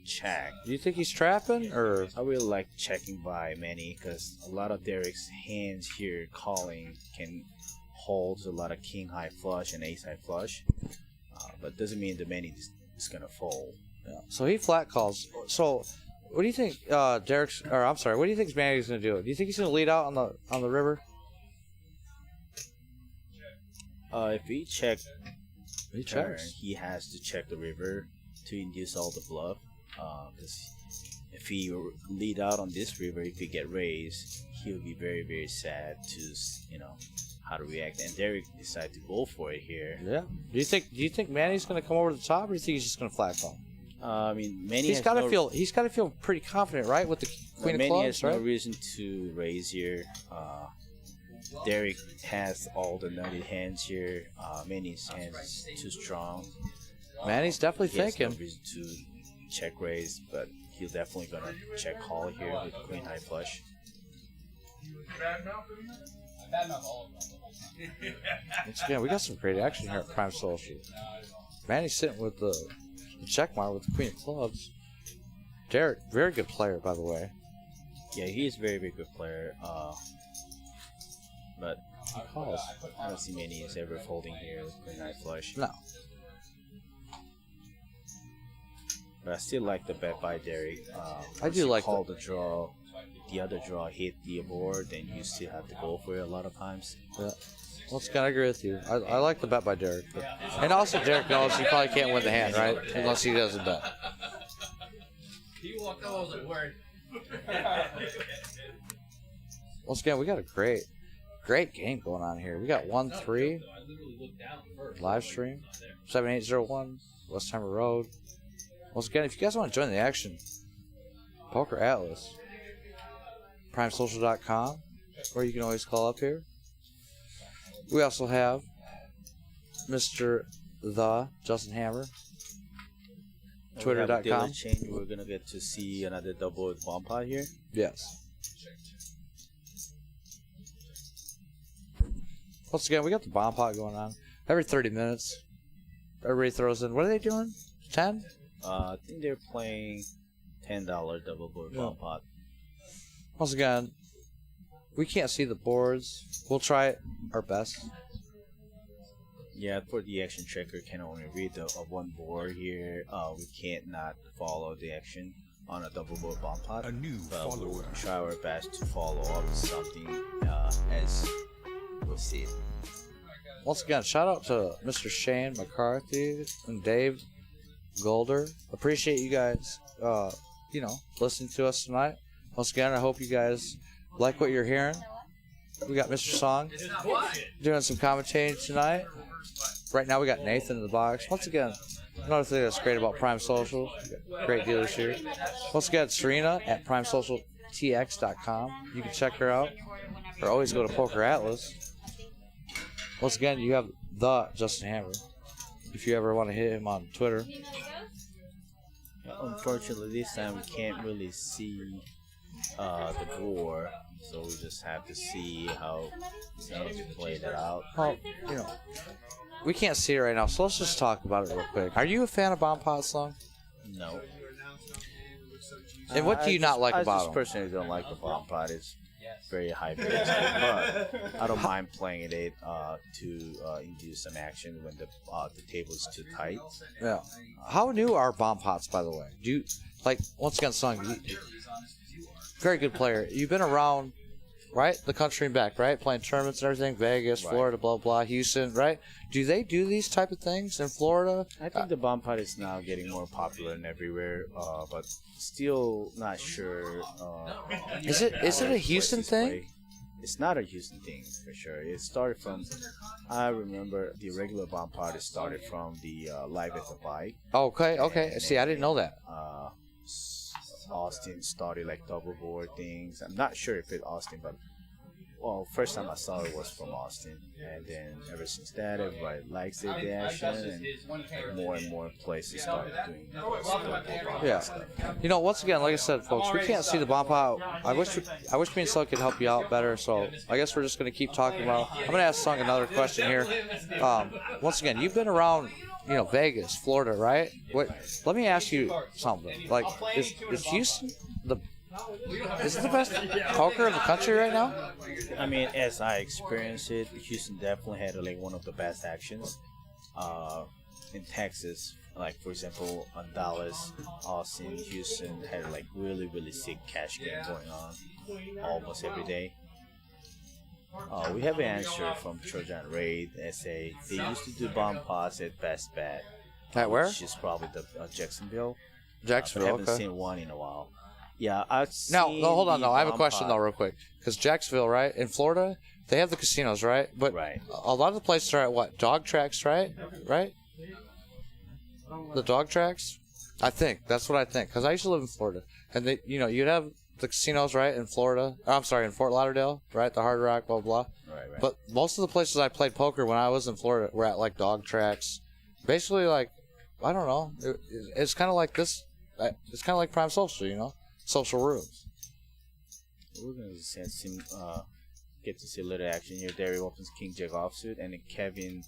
check. Do you think he's trapping, or? I really like checking by Manny because a lot of Derek's hands here calling can hold a lot of king high flush and ace high flush, but doesn't mean that Manny is gonna fold. Yeah. So he flat calls. So what do you think, what do you think Manny's gonna do? Do you think he's gonna lead out on the river? If he check He turn, checks. he has to check the river to induce all the bluff. Because if he lead out on this river, if he get raised, he'll be very, very sad to how to react. And Derek decided to go for it here. Yeah. Do you think Manny's gonna come over the top, or do you think he's just gonna flat call? I mean, Manny He's got to feel pretty confident, right, with the queen of Manny clubs, has right? no reason to raise here. Derek has all the nutted hands here. Manny's hands is too strong. Manny's definitely He has thinking. no reason to check raise, but he's definitely gonna check call here with queen high flush. Once again, we got some great action here at Prime Social. Manny's sitting with the check mark with the queen of clubs. Derek, very good player, by the way. Yeah, he's a very, very good player. But He calls. I don't see Manny is ever folding here with queen high flush. No. But I still like the bet by Derek. I do like call the draw. The other draw hit the board, then you still have to go for it a lot of times. Yeah. Once again, I agree with you. I like the bet by Derek. And also, Derek knows he probably can't win the hand, right? Unless he doesn't bet. He walked out, I was like, word. Once again, we got a great game going on here. We got 1-3 live stream, 7801 Westheimer Road. Once again, if you guys want to join the action, Poker Atlas, primesocial.com, or you can always call up here. We also have Mr. Justin Hammer, Twitter.com. We're gonna get to see another double with bomb pot here. Yes. Once again, we got the bomb pot going on. Every 30 minutes, everybody throws in. What are they doing? 10? I think they're playing $10 double board bomb pot. Once again, we can't see the boards. We'll try our best. Yeah, for the action checker, can only read the one board here. We can't not follow the action on a double board bomb pot. A new But follower. we'll try our best to follow up something as we'll see it. Once again, shout out to Mr. Shane McCarthy and Dave Golder. Appreciate you guys, listening to us tonight. Once again, I hope you guys like what you're hearing. We got Mr. Song doing some commentating tonight. Right now, we got Nathan in the box. Once again, another thing that's great about Prime Social, great dealers here. Once again, Serena at primesocialtx.com. You can check her out, or always go to Poker Atlas. Once again, you have the Justin Hammer. if you ever want to hit him on Twitter. You know the ghost? Unfortunately, this time we can't really see the board, so we just have to see how he's going to play that out. Well, we can't see it right now, so let's just talk about it real quick. Are you a fan of Bomb Pot Song? No. And what do you not like I about just him? personally don't like the bomb pot. It's very high paced, but I don't mind playing it to induce some action when the table is too tight. Yeah. How new are Bomb Pots, by the way? Do you once again, Sung? Very good player. You've been around, right? The country and back, right? Playing tournaments and everything. Vegas, Right. Florida, blah blah, Houston, right? Do they do these type of things in Florida? I think the bomb pot is now getting more popular and everywhere, but still not sure. Is it a Houston thing? Play. It's not a Houston thing for sure. It started from, I remember the regular bomb pot started from the Live at the Bike. Okay. See, I didn't know that. Austin started like double board things. I'm not sure if it's Austin, but first time I saw it was from Austin, and then ever since that, everybody likes it, the action, and more and more places started doing Yeah. Once again, like I said, folks, we can't see the bomb pot. I wish me and Sung could help you out better. So I guess we're just gonna keep talking about. I'm gonna ask Sung another question here. Once again, you've been around, Vegas, Florida, right? Let me ask you something. Like, is Houston is it the best poker in the country right now? I mean, as I experienced it, Houston definitely had one of the best actions. In Texas, like for example, on Dallas, Austin, Houston had really, really sick cash game going on almost every day. We have an answer from Trojan Raid. They say they used to do bomb pots at Best Bet. At where? Which is probably the Jacksonville. Jacksonville. I haven't Okay. seen one in a while. Yeah, I've seen. No, hold on. the No, I have a bomb question pot. though, real quick. Because Jacksonville, right, in Florida, they have the casinos, right? But Right. a lot of the places are at what? Dog tracks, right? Right? The dog tracks? I think that's what I think. Because I used to live in Florida, and they, you'd have the casinos, right, in Florida. I'm sorry, in Fort Lauderdale, right? The Hard Rock, blah blah. Right. But most of the places I played poker when I was in Florida were at dog tracks. Basically, I don't know. It's kind of like this. It's kind of like Prime Social, social rooms. We're gonna get to see a little action here. Derry opens King Jack offsuit, and then Kevin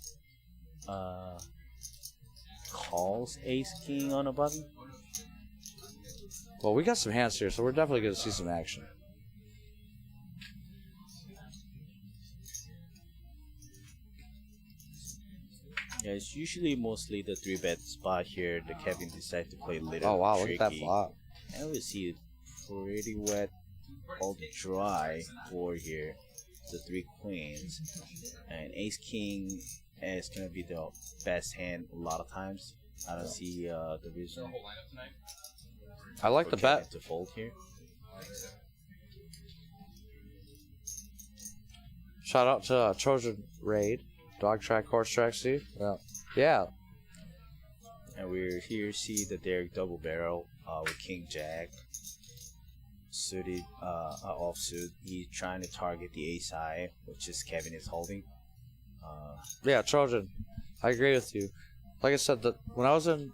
calls Ace King on a button. Well, we got some hands here, so we're definitely going to see some action. Yeah, it's usually mostly the 3-bet spot here. The Kevin decides to play a little Oh wow, tricky. look at that flop. And we see pretty wet, all the dry board here. The 3 queens, and Ace King is gonna be the best hand a lot of times. I don't see the reason I like for the bet. Kevin to fold here. Shout out to Trojan Raid, dog track, horse track, Steve. Yeah. And we're here see the Derek double barrel with King Jack suited offsuit. He's trying to target the ace high, which is Kevin is holding. Yeah, Trojan. I agree with you. Like I said, when I was in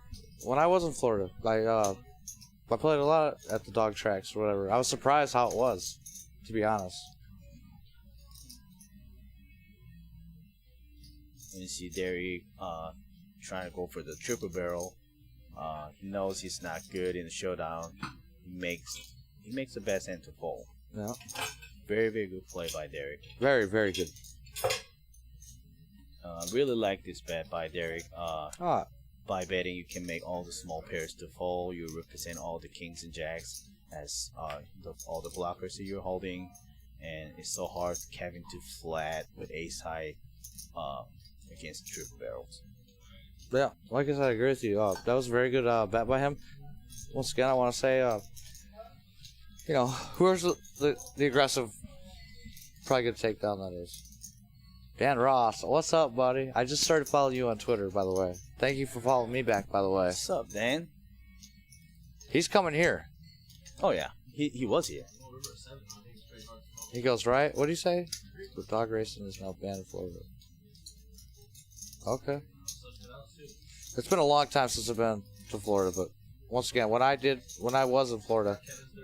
Florida, I played a lot at the dog tracks or whatever. I was surprised how it was, to be honest. And you see Derek trying to go for the triple barrel. He knows he's not good in the showdown. He makes the best hand to fold. Yeah. Very, very good play by Derek. Very, very good. Really like this bet by Derek. Ah, By betting, you can make all the small pairs to fold. You represent all the kings and jacks as all the blockers that you're holding, and it's so hard for Kevin to flat with ace high against triple barrels. yeah. Like I said, I agree with you. That was a very good bet by him. Once again, I want to say, whoever's the aggressive, probably good takedown that is. Dan Ross, what's up, buddy? I just started following you on Twitter, by the way. Thank you for following me back, by the way. What's up, Dan? He's coming here. Oh yeah, he was here. He goes, right? What do you say? The dog racing is now banned in Florida. Okay. It's been a long time since I've been to Florida, but once again, when I was in Florida,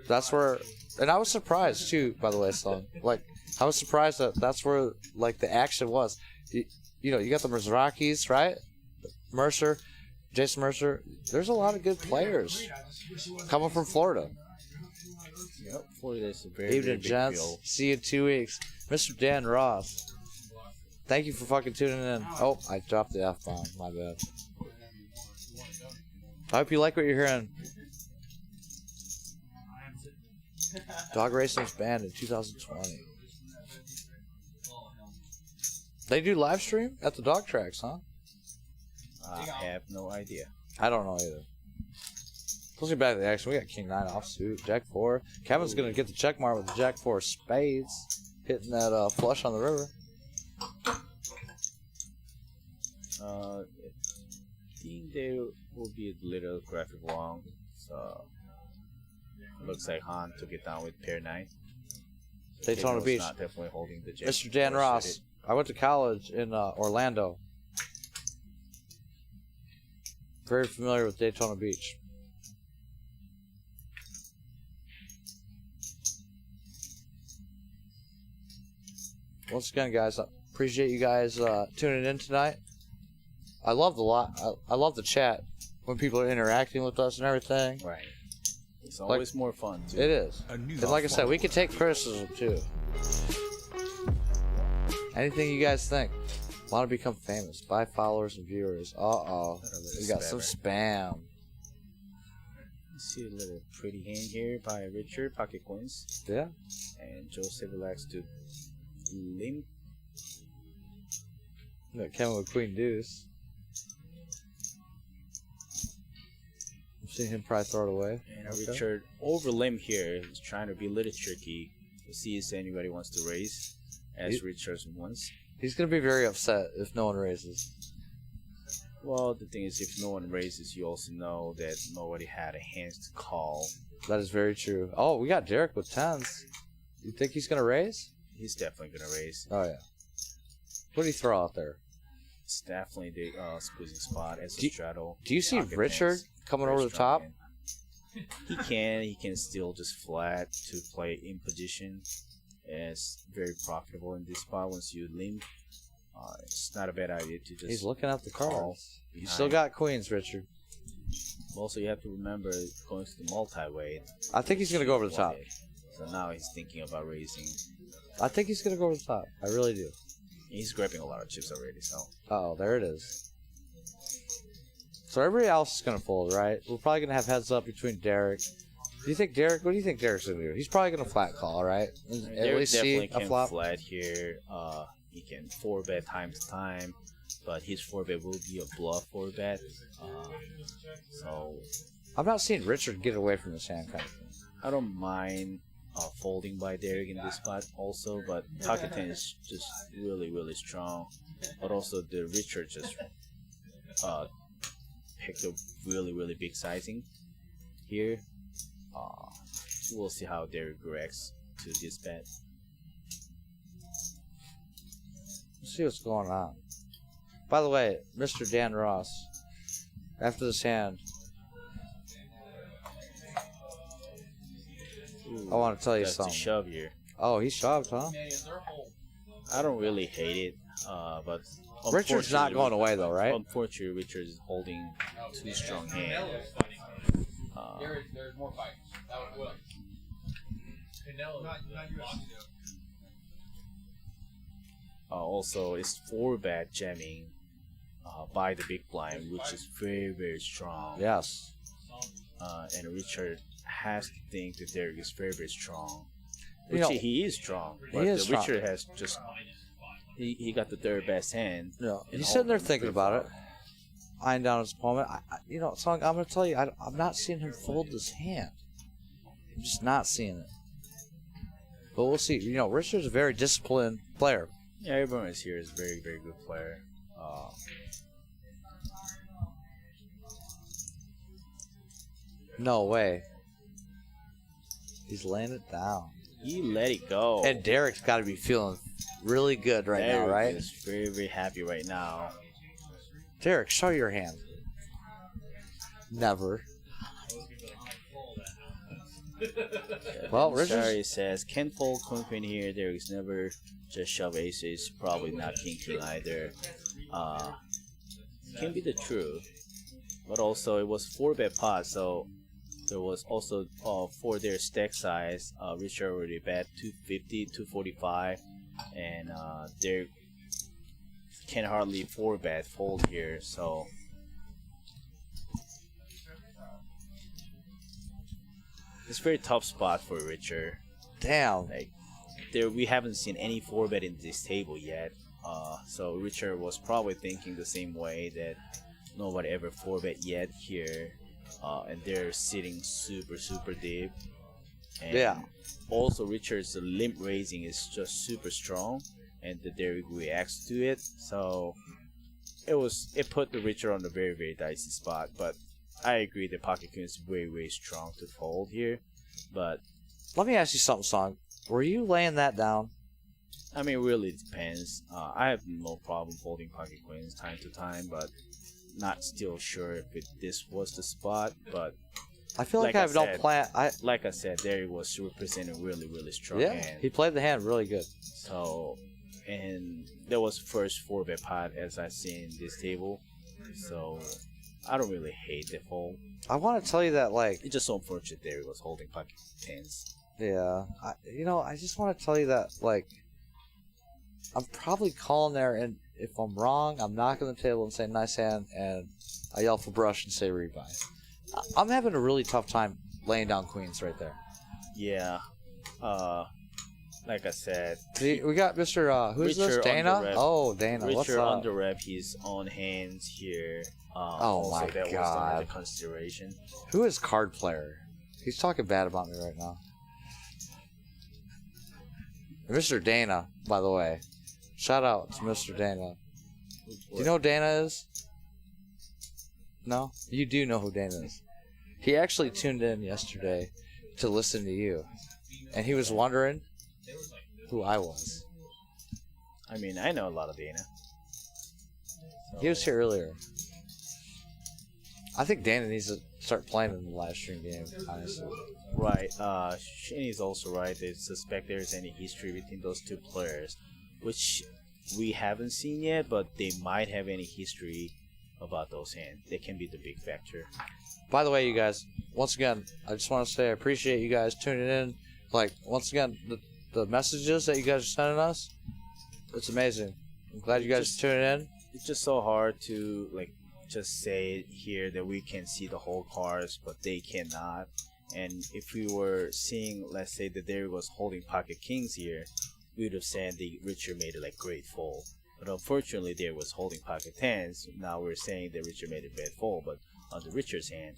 that's where, and I was surprised too, by the way, son. Like, I was surprised that that's where, like, the action was. You know, you got the Mizrakis, right? Mercer, Jason Mercer. There's a lot of good players coming from Florida. Yep, Florida is a very, Evening, big gents. field. See you in 2 weeks. Mr. Dan Ross. Thank you for fucking tuning in. Oh, I dropped the F-bomb. My bad. I hope you like what you're hearing. Dog racing was banned in 2020. They do live stream at the dog tracks, huh? I have no idea. I don't know either. Let's get back to the action. We got King 9 offsuit, Jack 4. Kevin's going to get the check mark with the Jack 4 spades, hitting that flush on the river. I think there will be a little graphic wrong. So, looks like Han took it down with pair 9. Daytona Gabriel's Beach. not definitely holding the Jack. Mr. Dan or Ross. suited. I went to college in Orlando. Very familiar with Daytona Beach. Once again, guys, I appreciate you guys tuning in tonight. I love I love the chat when people are interacting with us and everything. Right. It's always more fun, too. It is. A new And like I said, we can follower. take criticism too. Anything you guys think? Want to become famous? Buy followers and viewers. Uh-oh. We got some spam. See a little pretty hand here by Richard, pocket coins. Yeah. And Joseph relax to limp. We got Kevin with Queen Deuce. I've seen him probably throw it away. And Okay. Richard over limp here is trying to be a little tricky to see if anybody wants to raise, as Richard wants. He's going to be very upset if no one raises. Well, the thing is, if no one raises, you also know that nobody had a hand to call. That is very true. Oh, we got Derek with tens. You think he's going to raise? He's definitely going to raise. Oh, yeah. What do you throw out there? It's definitely the squeezing spot as Do- a straddle. Do you see Pocket Richard tens, coming very over the strong top? hand. He can still just flat to play in position. It's very profitable in this spot once you limp. It's not a bad idea to just. He's looking at the call cards. You behind. still got queens, Richard. Also, you have to remember going to the multi-weight. I think he's going to go over the top. So now he's thinking about raising. I think he's going to go over the top. I really do. He's grabbing a lot of chips already, so. Uh-oh, there it is. So everybody else is going to fold, right? We're probably going to have heads up between Derek. What do you think Derek's going to do? He's probably going to flat call, right? At Derek least definitely see a can flop. flat here. He can 4-bet time to time, but his 4-bet will be a bluff 4-bet. So I'm not seeing Richard get away from this hand kind of thing. I don't mind folding by Derek in this spot also, but pocket 10 is just really, really strong. But also the Richard just picked a really, really big sizing here. We'll see how Derek reacts to this bet. Let's see what's going on. By the way, Mr. Dan Ross, after this hand, I want to tell you That's a something. shove here. Oh, he shoved, huh? I don't really hate it, but Richard's not unfortunately- going away, though, right? Unfortunately, Richard is holding too strong hand. There's more fights. That would Canelo, not UFC. Also, it's 4-bet jamming by the big blind, which is very, very strong. Yes. And Richard has to think that Derek is very, very strong. You Which know, he is strong. he But is strong. Richard has just... He got the third best hand. Yeah. in He's all sitting there of them thinking pre-flop. about it, eyeing down his opponent. Song, I'm going to tell you, I'm not seeing him fold this hand. I'm just not seeing it. But we'll see. Richard's a very disciplined player. Yeah, everyone is here is a very, very good player. No way. He's laying it down. He let it go. And Derek's got to be feeling really good right now, Derek right? is very, very happy right now. Derek, show your hand. Never. Well, Richard. Sorry says, can fold queen here. There is never just shove aces. Probably not king either. Can be the truth. But also, it was 4-bet pot, so there was also for their stack size. Richard already bet 250, 245, and there can hardly 4-bet fold here. So. It's a very tough spot for Richard. Damn. Like, we haven't seen any 4-bet in this table yet. So Richard was probably thinking the same way, that nobody ever 4-bet yet here. And they're sitting super deep. And yeah. Also, Richard's limp raising is just super strong, and the Derek reacts to it. So it put the Richard on a very dicey spot. But I agree that pocket queen is way strong to fold here, but let me ask you something, Song. Were you laying that down? I mean, it really depends. I have no problem folding pocket queens time to time, but not still sure if this was the spot. But I feel like I have no plan. Like I said, there was representing really strong hand. He played the hand really good. So, and that was first 4-bet pot as I've seen this table. So. I don't really hate the fold. I want to tell you that, like... It's just so unfortunate there he was holding pocket tens. Yeah. I just want to tell you that, like... I'm probably calling there, and if I'm wrong, I'm knocking the table and saying nice hand, and I yell for brush and say rebuy. I'm having a really tough time laying down queens right there. Yeah. Like I said... We got Mr. who's Richard this? Dana? Under-rep. Oh, Dana. What's Richard up? under-rep his own hands here. Oh my that was God. another consideration. Who is card player? He's talking bad about me right now. Mr. Dana, by the way. Shout out to Mr. Dana. Do you know who Dana is? No? You do know who Dana is. He actually tuned in yesterday to listen to you. And he was wondering who I was. I mean, I know a lot of Dana. So. He was here earlier. I think Dana needs to start playing in the live stream game, honestly. Right. Shinny's also right. They suspect there's any history between those two players, which we haven't seen yet, but they might have any history about those hands. They can be the big factor. By the way, you guys, once again, I just want to say I appreciate you guys tuning in. Like, once again, the messages that you guys are sending us, it's amazing. I'm glad you guys are tuning in. It's just so hard to, like, just say here that we can see the whole cards, but they cannot. And if we were seeing, let's say that there was holding pocket kings here, we would have said the Richard made it like great fold. But unfortunately, there was holding pocket tens. Now we're saying that Richard made a bad fold, but on the Richard's hand,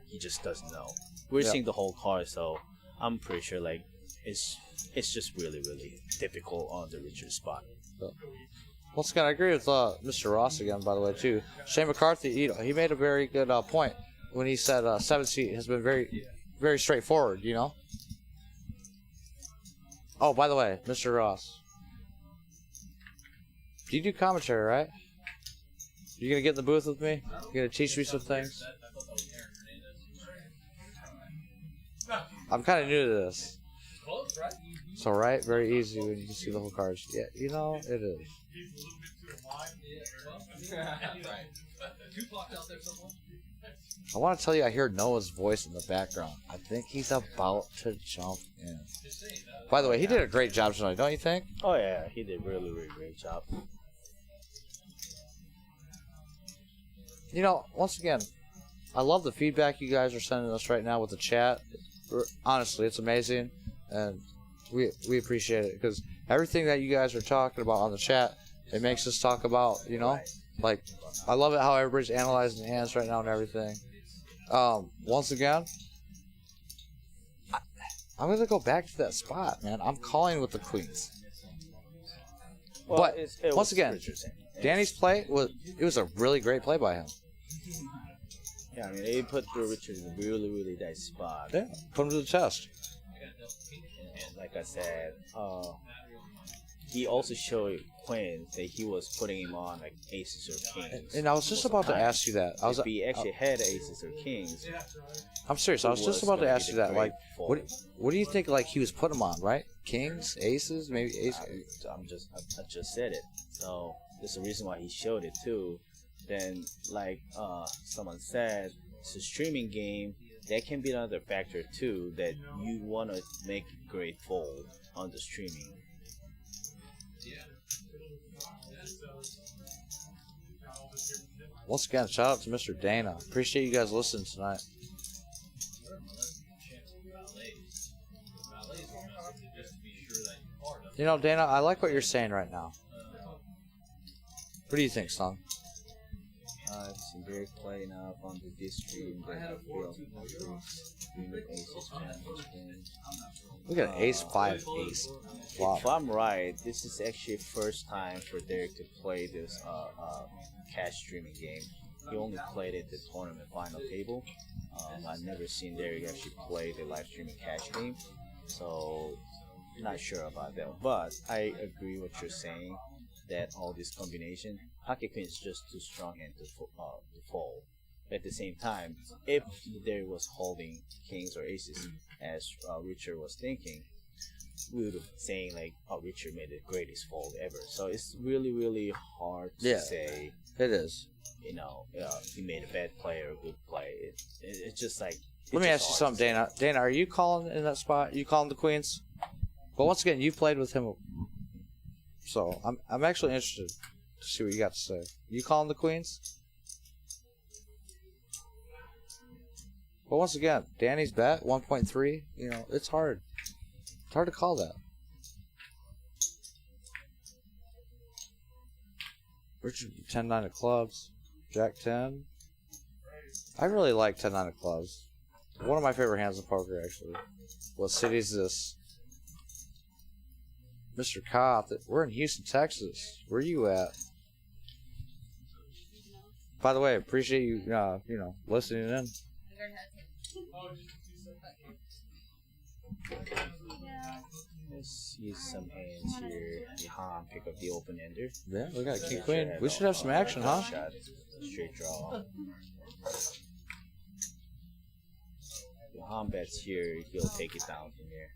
he just doesn't know. We're seeing the whole card, so I'm pretty sure like it's just really difficult on the Richard spot. Once again, I agree with Mr. Ross again, by the way, too. Shane McCarthy, he made a very good point when he said 7 seat has been very straightforward, you know? Oh, by the way, Mr. Ross. You do commentary, right? You gonna get in the booth with me? You gonna teach me some things? I'm kind of new to this. So, right? Very easy when you can see the whole cards. Yeah, you know, it is. I want to tell you, I hear Noah's voice in the background. I think he's about to jump in. By the way, he did a great job tonight, don't you think? Oh yeah, he did really great job. You know, once again, I love the feedback you guys are sending us right now with the chat. Honestly, it's amazing, and we appreciate it because everything that you guys are talking about on the chat, it makes us talk about, you know, like, I love it how everybody's analyzing the hands right now and everything. Once again, I'm going to go back to that spot, man. I'm calling with the queens. Well, but, once again, Richardson. Danny's play, it was a really great play by him. Yeah, I mean, he put the Richard in a really nice spot. Yeah, put him to the test. And like I said, he also showed Quinn that he was putting him on like aces or kings. And I was just about to ask you that. If he actually had aces or kings, I'm serious. I was just about to ask you that. great Like, fold. what do you think? Like he was putting them on, right? Kings, aces, maybe ace. I just said it. So there's a reason why he showed it too. Then like someone said, it's a streaming game. That can be another factor too, that you want to make a great fold on the streaming. Once again, shout out to Mr. Dana. Appreciate you guys listening tonight. You know, Dana, I like what you're saying right now. What do you think, son? It's a great play now on the stream that I feel aces, We got an ace, 5, ace. Wow. If I'm right, this is actually first time for Derek to play this cash streaming game. He only played it at the tournament final table. I've never seen Derek actually play the live streaming cash game, so not sure about that. But I agree what you're saying, that all this combination, pocket queen is just too strong and to fold. At the same time, if Derek was holding kings or aces, as Richard was thinking, we would have saying like, "Oh, Richard made the greatest fold ever." So it's really hard to say. It is. You know, he made a bad play or a good play. It's just like. Let me ask you something, Dana. Dana, are you calling in that spot? You calling the queens? But once again, you played with him, so I'm actually interested to see what you got to say. You calling the queens? But once again, Danny's bet 1.3. You know, it's hard. It's hard to call that. Richard 10-9 of clubs, Jack 10. I really like 10-9 of clubs. One of my favorite hands in poker, actually. What city is this? Mr. Kopp, we're in Houston, Texas. Where are you at? By the way, appreciate you, listening in. Let's use some hands here. Johan pick up the open ender. Yeah, we got king queen. We should have some action, huh? Shot, straight draw. Johan bets here. He'll take it down from here.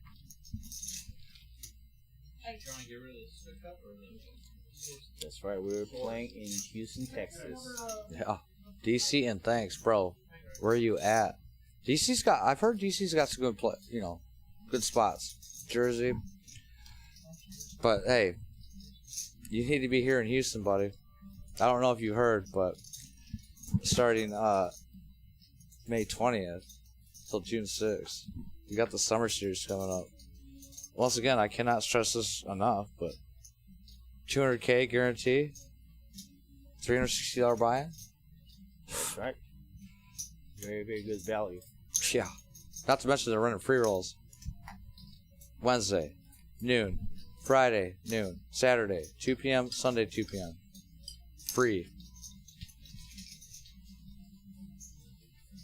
That's right. We're playing in Houston, Texas. Yeah, DC, and thanks, bro. Where are you at? I've heard DC's got some good good spots. Jersey. But hey, you need to be here in Houston, buddy. I don't know if you heard, but starting May 20th till June 6th, we got the summer series coming up. Once again, I cannot stress this enough, but $200K guarantee, $360 buy-in. That's right. Very good value. Yeah. Not to mention they're running free rolls. Wednesday, noon. Friday, noon. Saturday, 2 p.m. Sunday, 2 p.m. Free.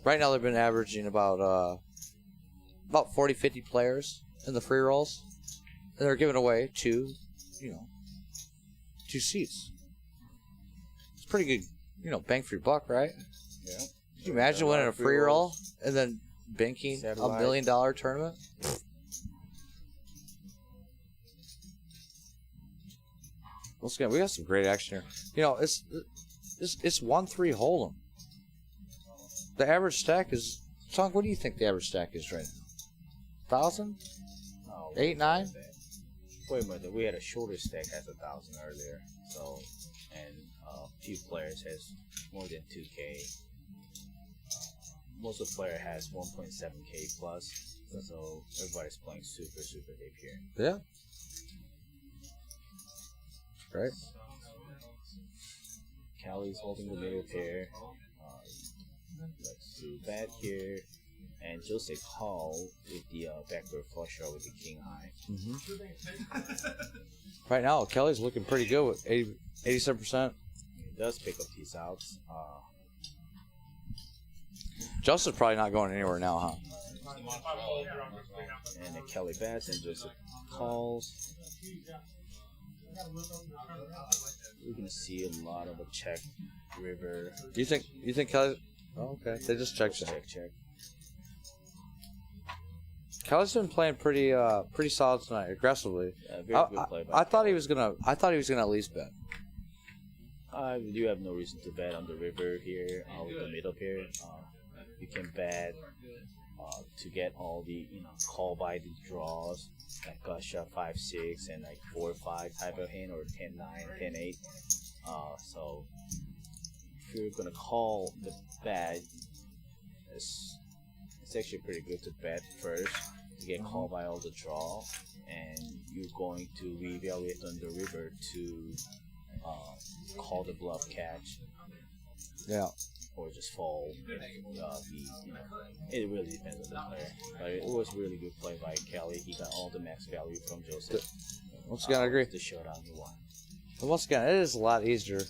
Right now they've been averaging about 40, 50 players in the free rolls. And they're giving away two seats. It's pretty good, bang for your buck, right? Yeah. Can you imagine winning a free roll and then banking a $1 million tournament? Once again, we got some great action here. It's 1-3 hold'em. The average stack is. Tom, what do you think the average stack is right now? 1,000? 8, 9? Wait a minute. We had a shorter stack has 1,000 earlier. So, and a few players has more than 2K. Most of the player has 1.7K plus. So everybody's playing super deep here. Yeah. Right. Callie's holding the middle pair. Let's see that here. And Jose call with the backdoor flush draw with the king high. Right now, Kelly's looking pretty good with 87%. He does pick up these outs. Joseph's probably not going anywhere now, huh? And then Kelly bets and Joseph calls. We're gonna see a lot of a check river. You think Kelly? Oh, okay, they just check. Check. Kelly's been playing pretty solid tonight, aggressively. Yeah, very good play by I thought he was gonna at least bet. I do have no reason to bet on the river here, with the middle pair. You can bet to get all the call by the draws, like gusha 5-6 and like 4-5 type of hand, or 10-9, 10-8. So if you're gonna call the bet, it's actually pretty good to bet first to get called by all the draw, and you're going to reevaluate on the river to call the bluff catch. Yeah. Or just fall. It really depends on the player. But it was really good play by Kelly. He got all the max value from Joseph. Once again, I agree. The showdown he won. And once again, it is a lot easier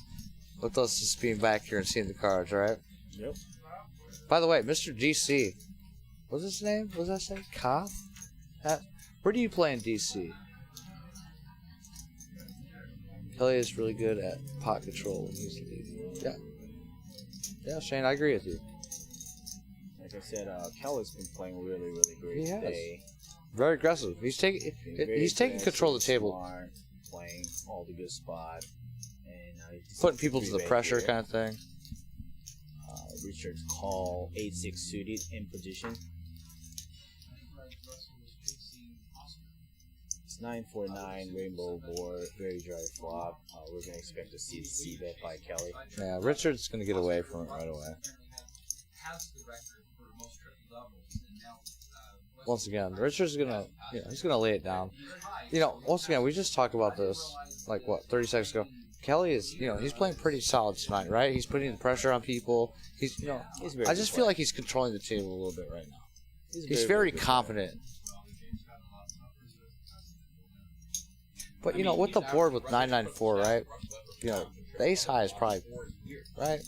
with us just being back here and seeing the cards, right? Yep. By the way, Mr. DC, what's his name? What does that say? Cop? Where do you play in DC? Kelly is really good at pot control when he's leading. Yeah. Yeah, Shane, I agree with you. Like I said, Kelly's been playing really, really great He has. today. Very aggressive. He's taking control of the table. Smart, playing all the good spot. And Putting people to the pressure kind of thing. Richard's call 8-6 suited in position. It's 9-4-9 rainbow board, very dry flop. We're gonna expect to see the c-bet by Kelly. Yeah, Richard's gonna get away from it right away. Once again, Richard's gonna, he's gonna lay it down. Once again, we just talked about this, like what, 30 seconds ago. Kelly is, he's playing pretty solid tonight, right? He's putting the pressure on people. I just feel like he's controlling the table a little bit right now. He's very confident. But with the board with 994, right? The ace high is probably right.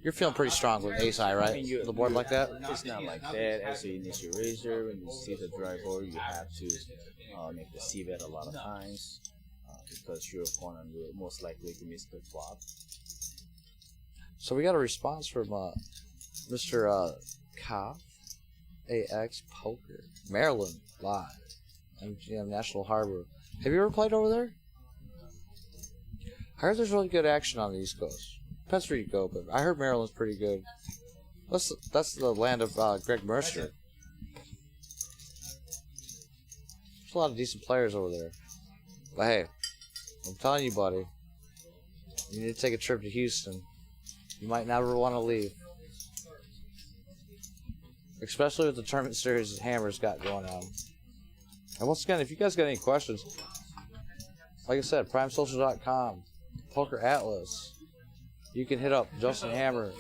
You're feeling pretty strong with ace high, right? The board like that. It's not like that. As an initial raiser, when you see the dry board, you have to make the c-bet a lot of times because your opponent will most likely to miss the flop. So we got a response from Mr. Koff, AX Poker, Maryland live, MGM National Harbor. Have you ever played over there? I heard there's really good action on the East Coast. Depends where you go, but I heard Maryland's pretty good. That's the land of Greg Mercer. There's a lot of decent players over there. But hey, I'm telling you, buddy, you need to take a trip to Houston. You might never want to leave. Especially with the tournament series that Hammer's got going on. And once again, if you guys got any questions, like I said, primesocial.com, Poker Atlas. You can hit up Justin Hammer,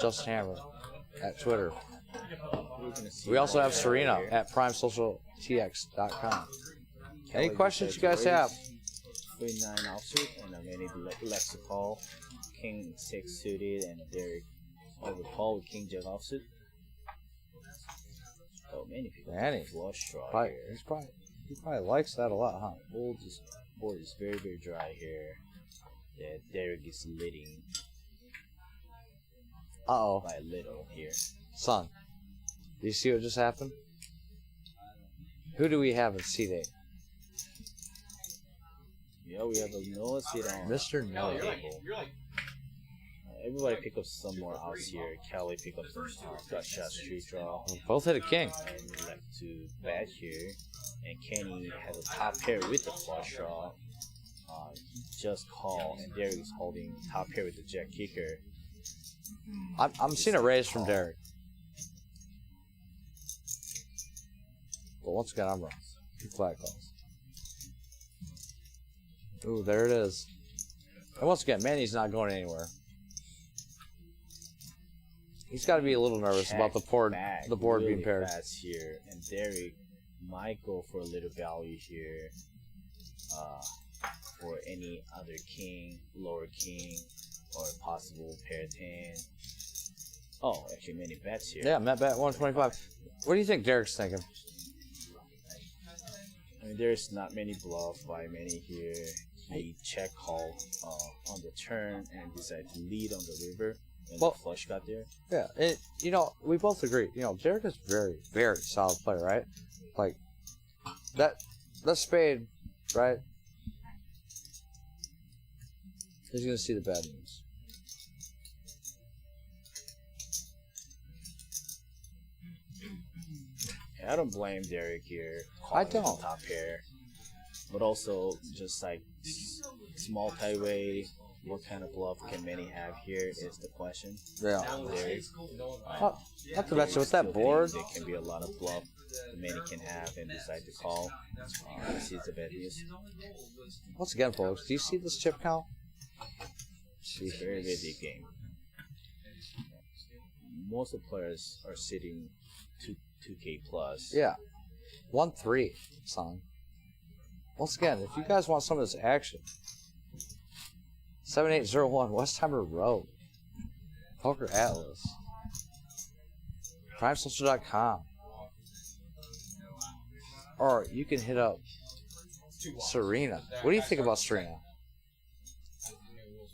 Justin Hammer, at Twitter. We also have Serena at primesocialtx.com. Any questions you guys have? Queen 9 offsuit and many Lexicol, King 6 suited, and Derek over Paul with King Jack offsuit. Oh, many people. Flush draw here. He probably likes that a lot, huh? Board is very, very dry here. Yeah, Derek is leading. Uh-oh. By a little here. Son, do you see what just happened? Who do we have in C-Day? Yeah, we have a Noah sit on Mr. Noah. Everybody pick up some more outs here. Kelly pick up some gut shot street draw. Both hit a king. And we like to bet here. And Kenny has a top pair with the flush draw. Just call, and Derek is holding top pair with the jack kicker. I'm seeing a raise from Derek. But once again, I'm wrong. 2 flat calls. Ooh, there it is. And once again, Manny's not going anywhere. He's got to be a little nervous about the board really being paired. Fast here, and Derek might go for a little value here. For any other king, lower king, or possible paired hand. Oh, actually many bets here. Yeah, Met bet 125. What do you think Derek's thinking? mean, there's not many bluff by many here. He check call on the turn and decide to lead on the river when Well- the flush got there. Yeah, we both agree. Derek is very, very solid player, right? Like that spade, right? He's gonna see the bad news. I don't blame Derek here. I calling don't. the top pair, but also just like small tie-way. What kind of bluff can many have here is the question. Yeah. Derek, Not to mention with that still board. think there can be a lot of bluff that many can have and decide to call. This is the bad news. Once again, folks, do you see this chip count? It's a very, very big game. Most of the players are sitting 2K plus. Yeah. 1-3, son. Once again, if you guys want some of this action, 7801 Westheimer Road, Poker Atlas, PrimeSocial.com, or you can hit up Serena. What do you think about Serena?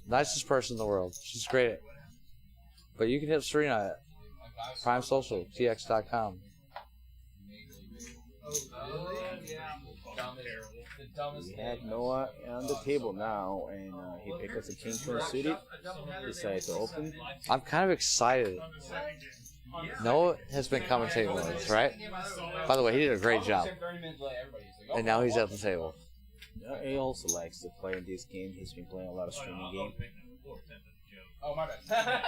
Nicest person in the world. She's great. But you can hit Serena at PrimeSocialTX.com. We have Noah on the table now, and he picked us a king twin suited. Decided to open. I'm kind of excited. Noah has been commentating with us, right? By the way, he did a great job. And now he's at the table. He also likes to play in this game. He's been playing a lot of streaming game. Oh, my bad.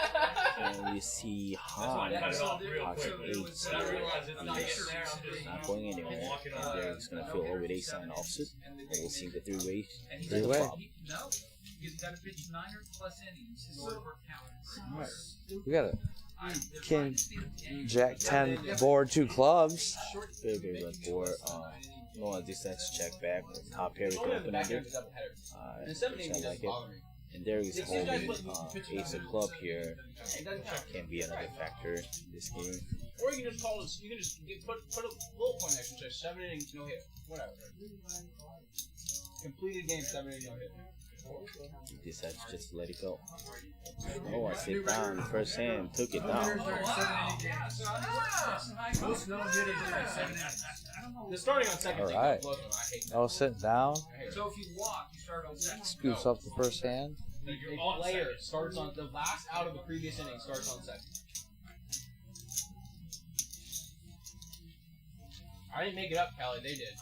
And we see Han pocket 8 here. He's not going anywhere. And Derek's going to fill over with ace sign offsuit. And we'll see the three-way. Three-way. No, he's got a 59er plus innings. His silver counts. We got a King, Jack 10 board, 2 clubs. Very, very good board. Noah decides to check back. Top pair with the open ender. Which I like it. And there is holding ace of club here. Can be another factor in this game. Or you can just call it. You can just put a bullet point next to it. 7 innings, no hit. Whatever. Completed game, 7 innings, no hit. He decides just to let it go. Oh, I sit down. First hand took it down. The starting on second. All right. Oh, sitting down. So if you walk, you start on second. Scoops up the first hand. A player starts on the last out of the previous inning starts on second. I didn't make it up, Callie. They did.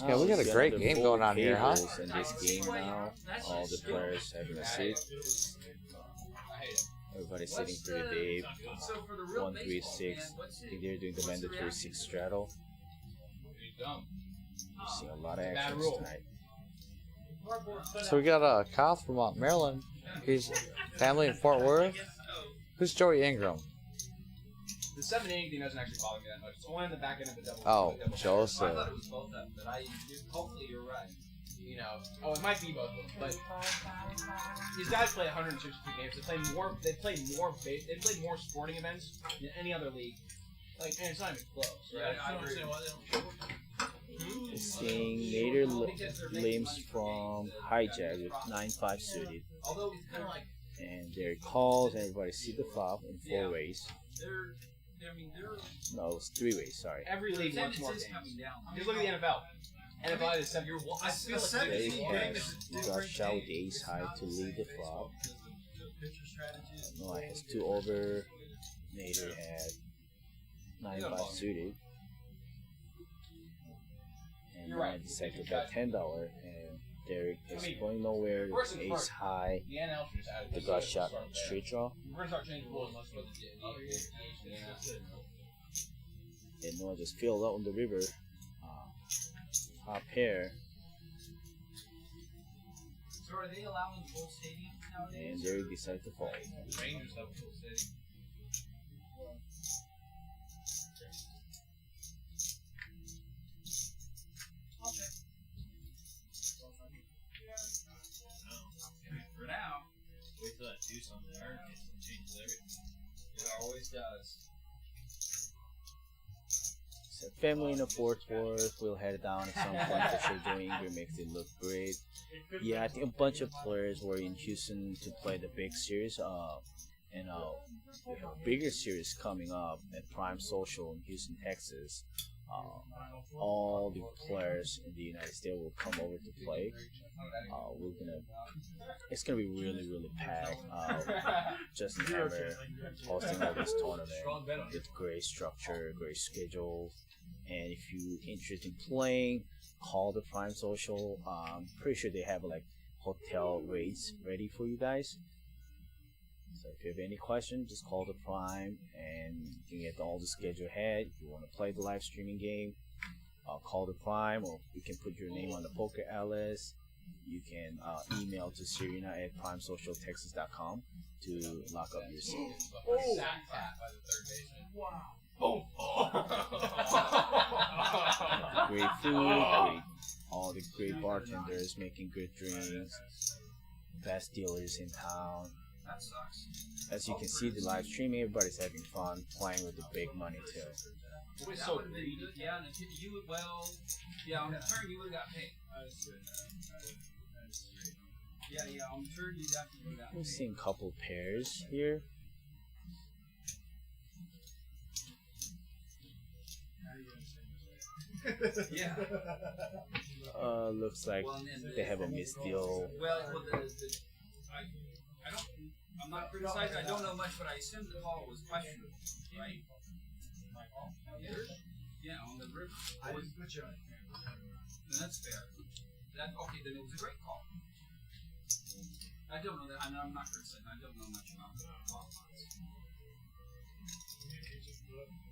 Okay, we got a great game going on here, huh? In this game now, all the players having a seat. Everybody's sitting pretty deep. 1-3-6. I think they're doing the mandatory 6 straddle. We're seeing a lot of action tonight. So we got Kyle from Maryland. He's family in Fort Worth. Who's Joey Ingram? The 7 inning thing doesn't actually bother me that much. It's only on the back end of the double. Oh, double Joseph. I thought it was both of them, but hopefully you're right. You know, it might be both of them, but these guys play 162 games. They play more sporting events than any other league. Like, and it's not even close. Right? I understand why they don't. Seeing Nader Limbs from Hijack with 9-5 suited. Although it's kind of like And there calls, everybody see the flop in 4 ways. No, it was 3 ways, sorry. every league wants more games. Just look at the NFL. NFL is 7 years. I feel like They got shot with the ace high to lead the flop. Noah has 2 over. Nader had 9-5 suited. And Noah decided to bet $10, and Derek is going nowhere. There's ace high. the NL should just add The gut shot straight draw. We're gonna start changing rules unless what And Noah just filled out on the river. Top pair. So are they allowing full stadium nowadays? And Derek decided to fold. Rangers have full stadium. For now, wait till that juice on the iron changes everything. It always does. Except family in the Fort Worth. We'll head down at some point for sure doing Ingram makes it look great. Yeah, I think a bunch of players were in Houston to play the big series. And we have a bigger series coming up at Prime Social in Houston, Texas. All the players in the United States will come over to play. It's gonna be really, really packed. Justin Hammer hosting all this tournament with great structure, great schedule. And if you're interested in playing, call the Prime Social. I'm pretty sure they have like hotel rates ready for you guys. So if you have any questions, just call the Prime and you can get all the schedule ahead. If you want to play the live streaming game, call the Prime, or you can put your name on the Poker Alice. You can email to Serena@primesocialtexas.com to lock up your seat. Great food, all the great bartenders making good drinks, best dealers in town. That sucks. As you can see, the live streaming, everybody's having fun, playing with the big money too. That would have been good. Yeah, and if you would, well, yeah, on the turn you would have got paid. Yeah, on the turn you definitely would have got paid. We're seeing a couple pairs here. Yeah. Looks like they have a misdeal. Well, I'm not criticizing. I don't know much, but I assume the call was questionable, right? Yeah, on the river. Then that's fair. Okay, then it was a great call. I don't know that. I'm not criticizing. I don't know much about the call lines.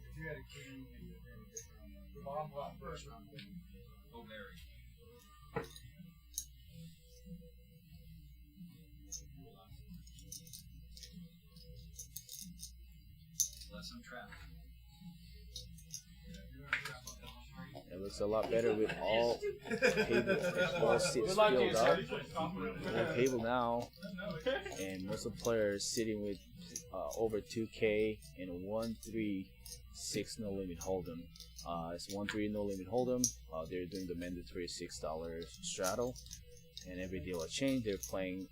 If you had a king and the bomb pot first round. Oh, very. Less I'm trapped. It looks a lot better with all tables, all seats filled up. One table now, and most of the players sitting with over 2K and a 1-3-6 no limit hold'em. It's 1-3 no limit hold'em. They're doing the mandatory $6 straddle, and every deal will change. They're playing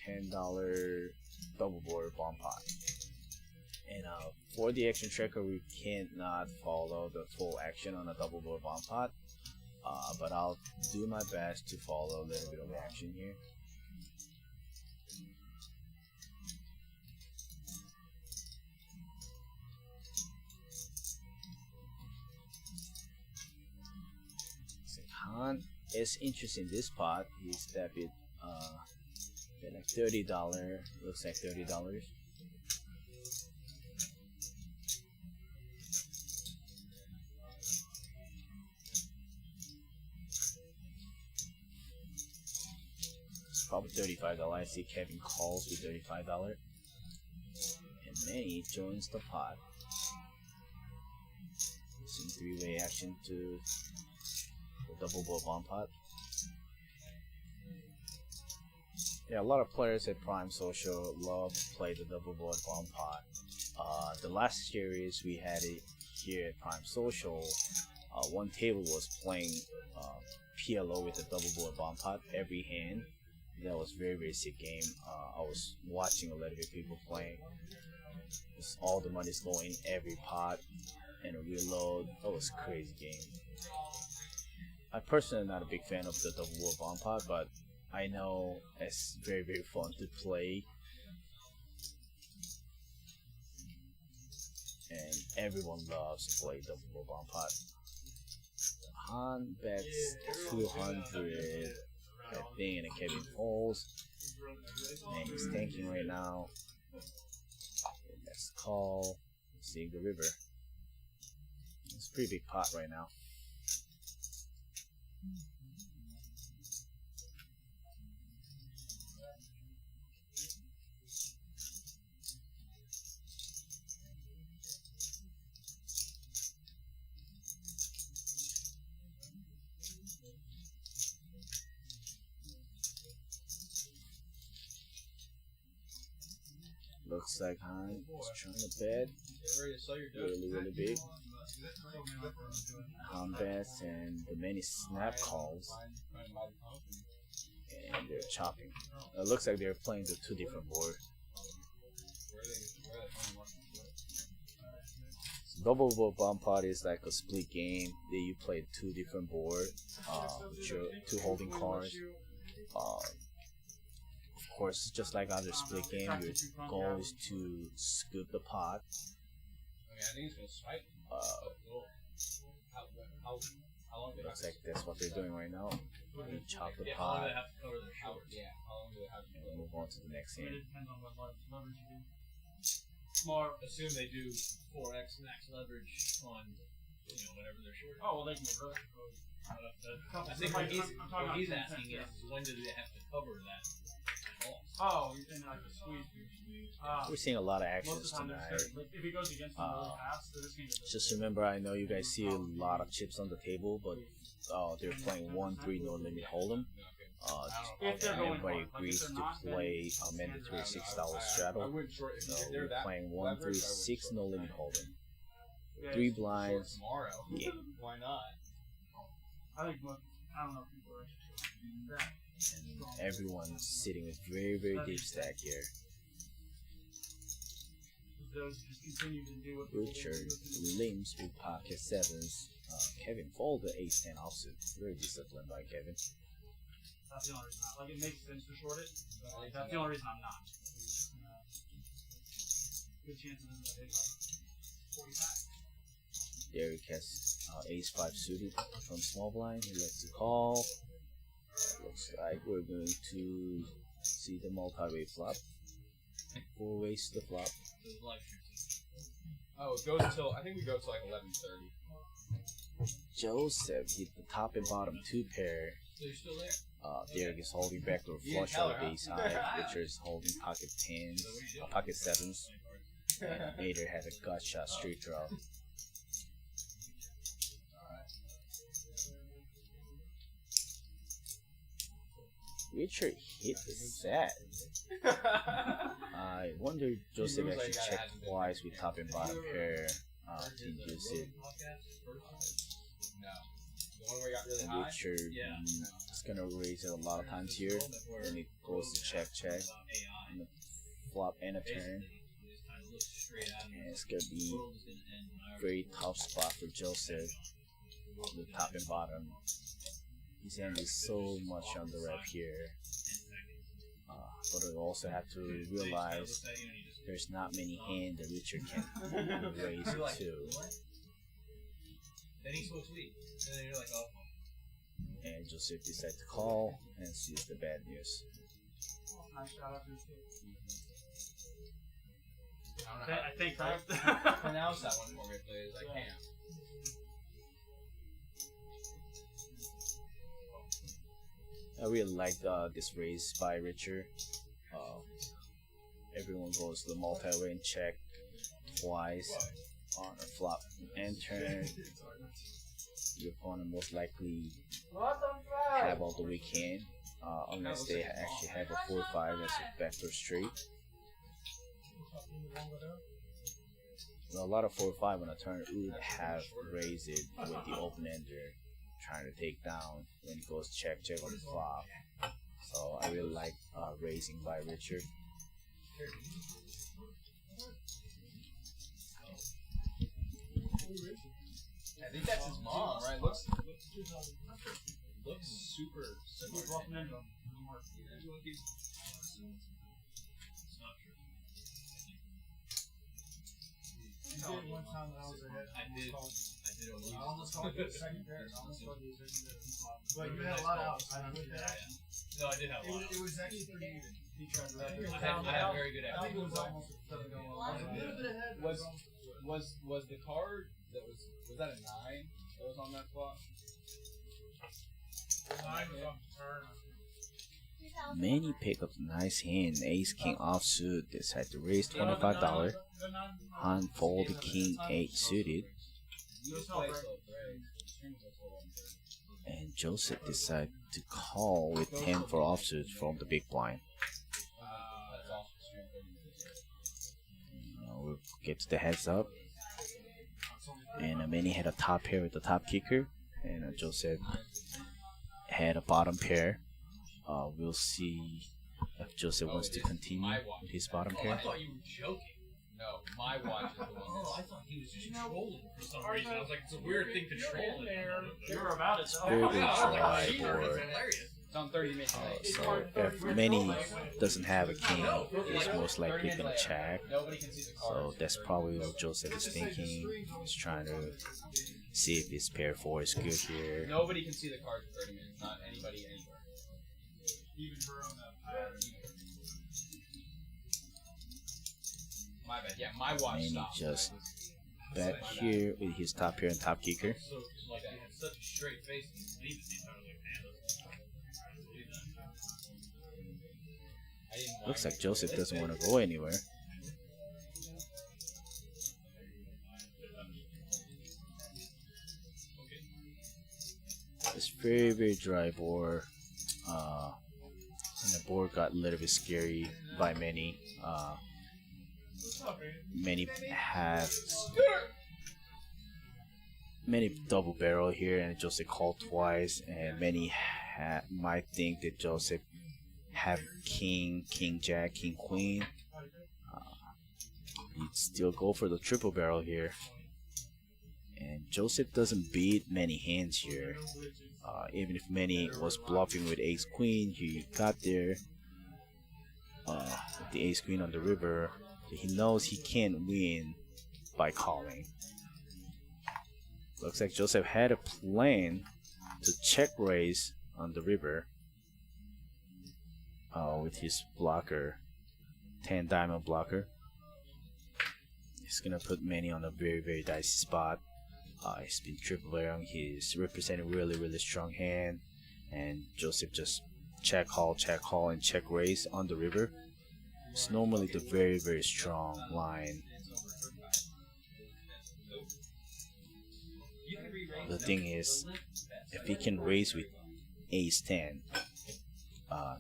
$10 double board bomb pot. And for the action tracker, we cannot follow the full action on a double board bomb pot, but I'll do my best to follow a little bit of action here. So Han is interested in this pot. He's that bit like $30. Looks like $30. Probably $35. I see Kevin calls with $35, and Manny joins the pot. Some three-way action to the double board bomb pot. Yeah, a lot of players at Prime Social love to play the double board bomb pot. The last series we had it here at Prime Social, one table was playing PLO with the double board bomb pot every hand. That was very, very sick game. I was watching a lot of people playing. All the money's going in every pot and a reload. That was a crazy game. I personally am not a big fan of the double board bomb pot, but I know it's very, very fun to play. And everyone loves to play double board bomb pot. Han bets 200. That thing, and Kevin falls. And he's tanking right now. And that's the call. Seeing the river. It's a pretty big pot right now. Looks like Han is trying to bet really, really big. combats and the many snap calls, and they're chopping. It looks like they're playing the two different boards. Double bomb party is like a split game that you play two different boards with your two holding cards. Of course, just like other split game, your goal is to scoop the pot. Looks like that's what they're doing right now. You chop the pot and move on to the next hand. Assume they do 4x max leverage on whatever they're short. Oh, well, they can get rid I think what he's asking is when do they have to cover that? Oh, you're saying like a squeeze. We're seeing a lot of Most actions of the time, tonight. if he goes against them really fast, they're just going to Just remember, I know you guys see a lot of chips on the table, but they're playing 1-3 no limit hold'em. Everybody agrees to play a mandatory $6 straddle. So we're playing 1-3-6 no limit hold'em. 3 blinds. Yeah. Why not? I think, I don't know if people are doing that. And everyone's sitting with very, very deep stack here. Those just continue to do what Richard limps with pocket sevens. Kevin fold the ace-10 offsuit. Very disciplined by Kevin. That's the only reason. Like, it makes sense to short it, but like, that's the only reason I'm not. Good chances of it. 45. Derek has ace-5 suited from small blind. He likes to call. Looks like we're going to see the multi-way flop. 4 ways to the flop. Oh, it goes till I think we go till like 11:30. Joseph hit the top and bottom 2 pair. So you're still there? Derek is holding backdoor flush on the base high. Richard is holding pocket 10s, pocket 7s. And Vader has a gut shot straight draw. Richard hit the set. I wonder if Joseph actually checked twice with top and bottom pair to use it. And Richard is gonna raise it a lot of times here. Then it goes to check, and a flop and a turn. And it's gonna be a very tough spot for Joseph with top and bottom. His hand is so much on the rep here. But we also have to realize there's not many hands that Richard can raise it to. Then he's so sweet. And then you're like, oh. And Joseph decides to call and sees the bad news. Nice shot up his I think pronounce that one for me, please. I can't. I really like this raise by Richard. Everyone goes to the multi-way and check twice on a flop and turn. Your opponent most likely have all the weak hand, unless they actually have a 4-5 as a backdoor straight. Well, a lot of 4-5 on a turn would have raised it with the open ender trying to take down when it goes check on the flop. So I really like raising by Richard. I think that's his mom, right? Looks super similar. One time when I was ahead. I did. I almost called it the second pair. But you had a lot of outs. I did that. No, I did have a lot. It was actually pretty even. He tried to I had very good I think it was action. almost a little bit ahead. Was the card that was that a 9 that was on that flop? 9 was on the turn. Manny pick up a nice hand, ace king offsuit, decide to raise $25. Han fold the king 8 suited, and Joseph decide to call with 10 for offsuit from the big blind. We'll get to the heads up. and Manny had a top pair with the top kicker, and Joseph had a bottom pair. We'll see if Joseph wants to continue with his bottom I pair. thought you were joking. No, my watch is the one. Oh, I thought he was just trolling for some reason. I was like, it's a weird thing to troll. You're about it. Very Oh, dry Jesus, board. it's hilarious. It's on 30 minutes. So if Manny doesn't have a king, he's most likely gonna check. Nobody can see the card. So that's probably what Joseph is thinking. He's trying to see if his pair 4 is good here. Nobody can see the card for 30 minutes. Not anybody anywhere. Even her on that pad. My bad. Yeah, my watch Manny stopped. just bet here with his top pair and top kicker. So, like, he had such a straight face and he's leaving these out of their I didn't want Looks to. like Joseph doesn't want to go anywhere. It's very dry board. And the board got a little bit scary by many. Many double barrel here, and Joseph called twice, and many might think that Joseph have king, jack, king, queen. He'd still go for the triple barrel here, and Joseph doesn't beat many hands here. Even if Manny was bluffing with ace queen, he got there with the ace queen on the river. He knows he can't win by calling. Looks like Joseph had a plan to check raise on the river with his blocker, 10 diamond blocker. He's gonna put Manny on a very dicey spot. He's been triple barreling. He's representing really strong hand, and Joseph just check call, and check raise on the river. It's normally the very strong line. The thing is, if he can raise with ace 10,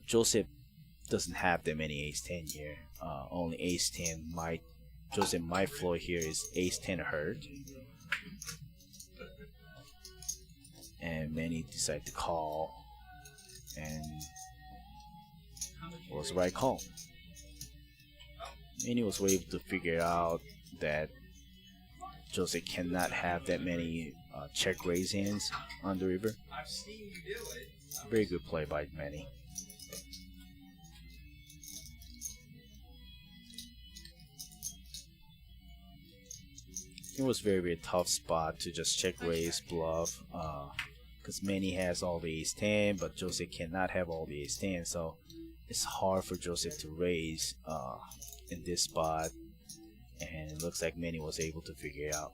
Joseph doesn't have that many ace 10 here. Only ace 10 might. Joseph might floor here is ace 10 hurt. And Manny decided to call, and it was the right call. Manny was able to figure out that Joseph cannot have that many check raise hands on the river. I've seen you do it. Very good play by Manny. It was very tough spot to just check raise bluff, because Manny has all the ace 10, but Joseph cannot have all the ace 10, so it's hard for Joseph to raise in this spot, and it looks like Manny was able to figure it out.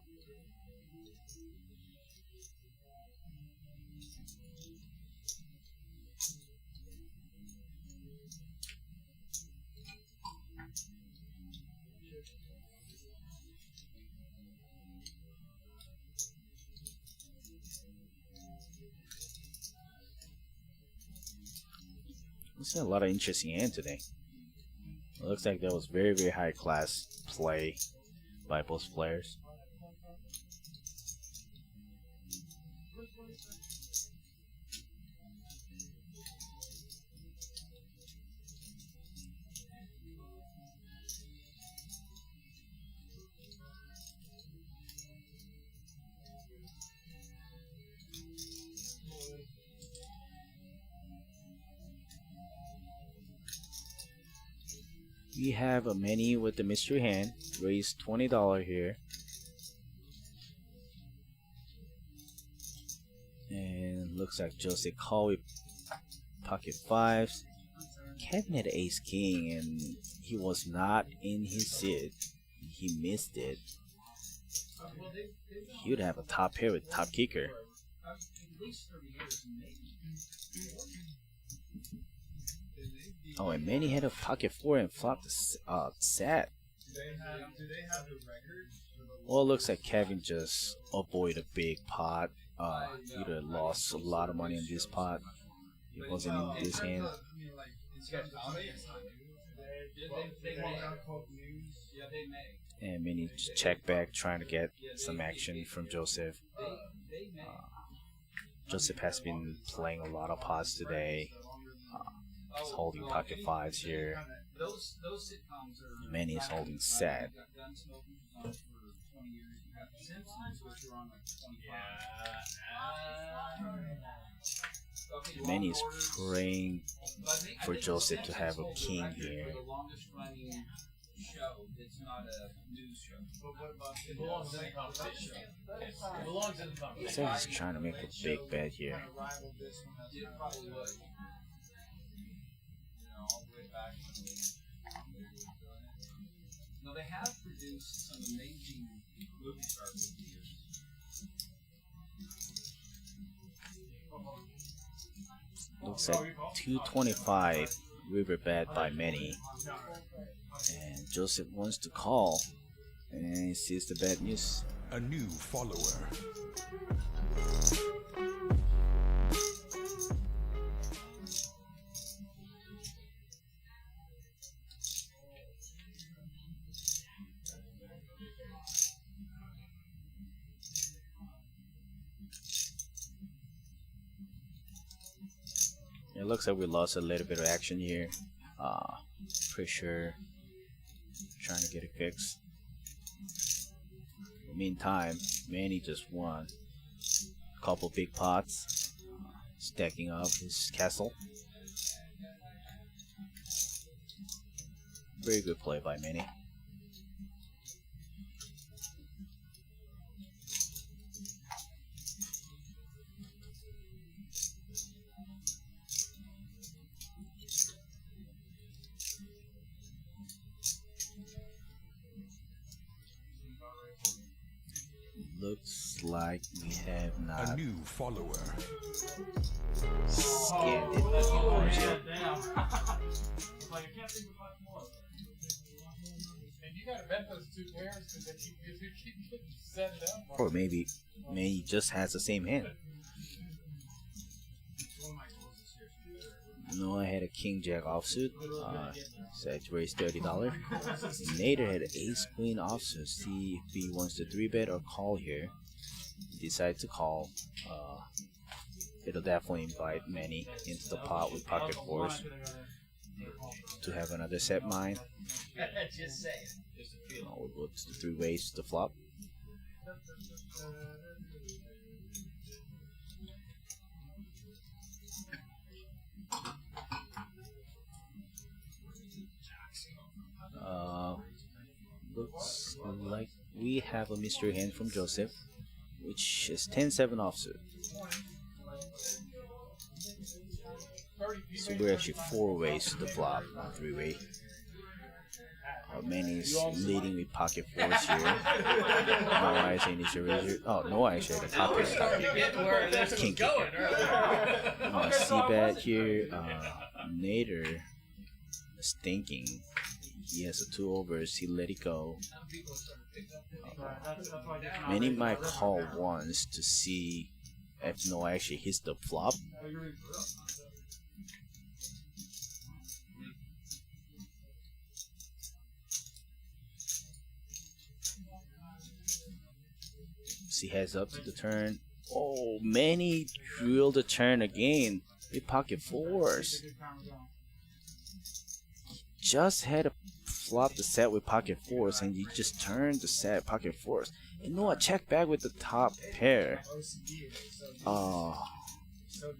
There's a lot of interesting hand today. It looks like that was very high class play by both players. We have a Manny with the mystery hand, raise $20 here. And looks like Joseph call with pocket fives. Kevin had ace king and he was not in his sit. He missed it. He would have a top pair with top kicker. At least 30 years, maybe. Oh, and Manny had a pocket four and flopped the set. Do they have the record? Well, it looks like Kevin just avoided a big pot. He would have lost a lot of money in this pot. He wasn't in this hand. They may. And Mini just check back, trying to get some action from Joseph. Joseph has been playing a lot of pots today. He's holding pocket fives here. Those sitcoms are. Manny is holding set. Manny is praying for Joseph to have a king here. The longest running show that's not a news show. But what about It belongs in the competition. It belongs in the competition. So he's trying to make a big bet here. it probably would. All the way back. No, they have produced some amazing movie stars over the years. Looks like 225 river bet by Manny. And Joseph wants to call. And he sees the bad news. A new follower. It looks like we lost a little bit of action here. Pretty sure trying to get it fixed. Meantime, Manny just won a couple big pots, stacking up his castle. Very good play by Manny. Looks like we have A not new follower. scanned it. Oh, yeah, damn. Like, I can't think of much more. And you gotta bet those two pairs because they keep getting set up. Or maybe Manny just has the same hand. Noah had a king jack offsuit. Said to raise $30. Nader had an ace queen offsuit. See if he wants to 3-bet or call here. He decided to call. It'll definitely invite Manny into the pot with pocket fours to have another set mine. Just saying. We'll go to the 3 ways to flop. Looks like we have a mystery hand from Joseph, which is 10-7 offsuit. So we're actually 4 ways to the flop, not 3-way. Manny's leading with pocket fours here. No eyes needs to raise your. Oh, no eyes at the top here. King kicker. C-bet here. Nader is thinking. He has a 2 overs. He let it go. Manny might call once to see if no actually hits the flop. He heads up to the turn. Oh, Manny drilled the turn again. With pocket fours. Just had to flop the set with pocket fours, and he just turned the set pocket fours. And Noah check back with the top pair. I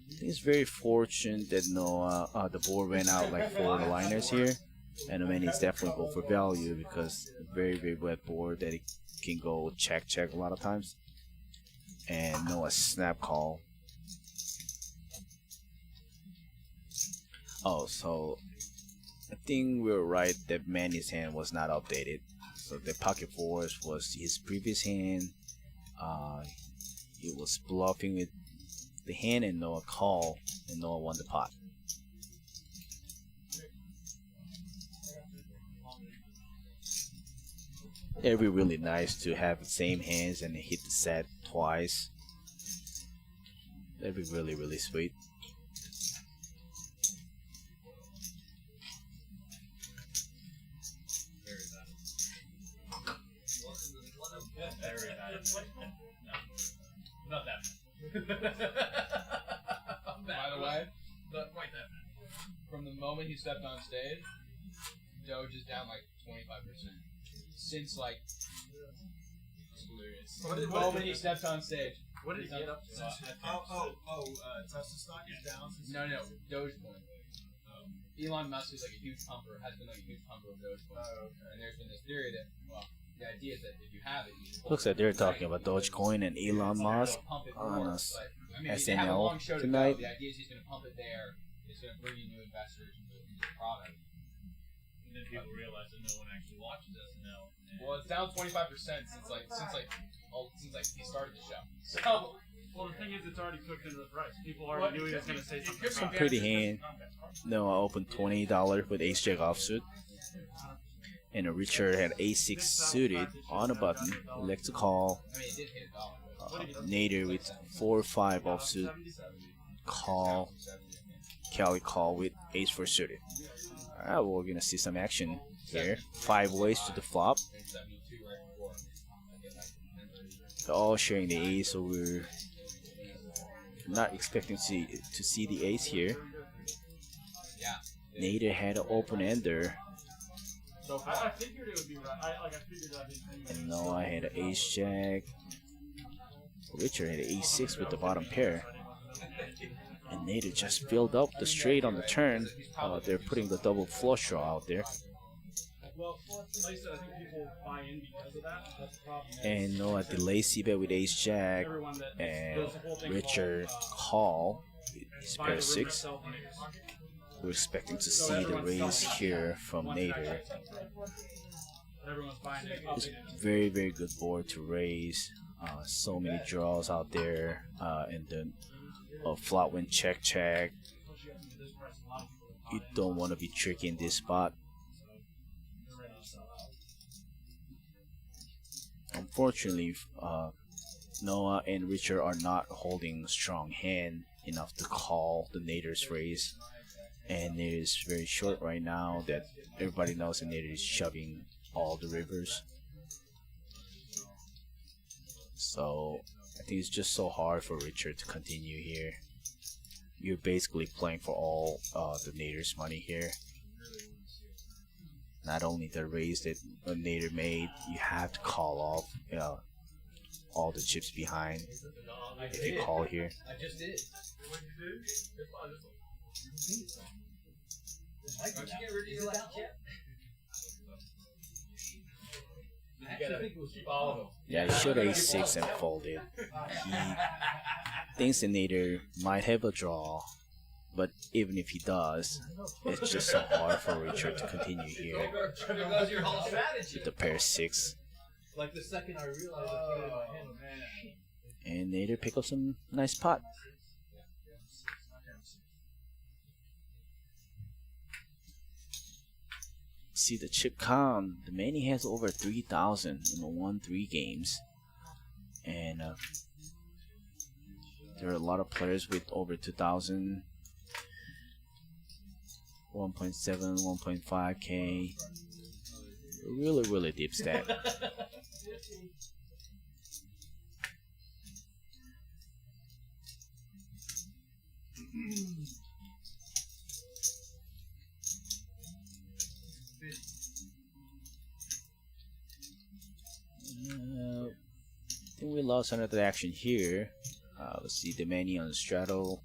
think it's very fortunate that Noah, the board went out like 4 liners here. And Manny's definitely go for value because very, very wet board that it can go check a lot of times. And Noah snap call. Oh, so I think we were right that Manny's hand was not updated. So the pocket fours was his previous hand. He was bluffing with the hand and Noah call, and Noah won the pot. It'd be really nice to have the same hands and hit the set twice. That'd be really, really sweet. quite that bad. From the moment he stepped on stage, Doge is down like 25%. Since like it's hilarious. From the moment he stepped on stage. What did he get up to? Tesla stock is down since. No, Dogecoin. Elon Musk is like a huge pumper, has been like a huge pumper of Dogecoin. And there's been this theory that, well, the idea is that if you have it, you just Looks like they're talking about Dogecoin and Elon Musk pump it on more. us. But, I mean, they have a long show SNL to tonight. go. The idea is he's going to pump it there. It's going to bring in new investors into the product. And then people realize that no one actually watches SNL. Well, it's down 25% since he started the show. So, Well, the thing is, it's already cooked into the price. People already knew he was going to say something. Some pretty hand. Noah opened $20 with ace jack offsuit. And a Richard had ace 6 suited on a button. Elect to call. I mean, it did hit $1. Nader with 4-5 offsuit. Call. Kelly call with ace 4 suited. Alright, we're gonna see some action here. 5 ways to the flop. They're all sharing the ace, so we're not expecting to see the ace here. Nader had an open ender. So I figured it would be right. I figured that. And Noah had an ace jack. Richard had an ace 6 with the bottom pair. And Nader just filled up the straight on the turn. They're putting the double flush draw out there. Well, like I said, I think people buy in because of that. That's the problem. And Noah delays c-bet with ace jack. And Richard call with his pair 6. We're expecting to see the raise here from Nader. It's very, very good board to raise. So many draws out there. And then a flop win check check. You don't want to be tricky in this spot. Unfortunately, Noah and Richard are not holding strong hand enough to call the Nader's raise. And Nader is very short right now that everybody knows that Nader is shoving all the rivers. So I think it's just so hard for Richard to continue here. You're basically playing for all the Nader's money here. Not only the raise that Nader made, you have to call off all the chips behind if you call here. I just did. Don't you get rid of your last chip? I actually think we'll keep all of them. Yeah, he showed ace 6 and folded. He thinks that Nader might have a draw, but even if he does, it's just so hard for Richard to continue here with the pair 6. Like the second I realized I put it in my hand. And Nader pick up some nice pot. See the chip count. The Manny has over 3,000 in the 1-3 games, and there are a lot of players with over 2,000, 1.7, 1.5k. Really deep stat. I think we lost another action here. Let's see the Manny on the straddle.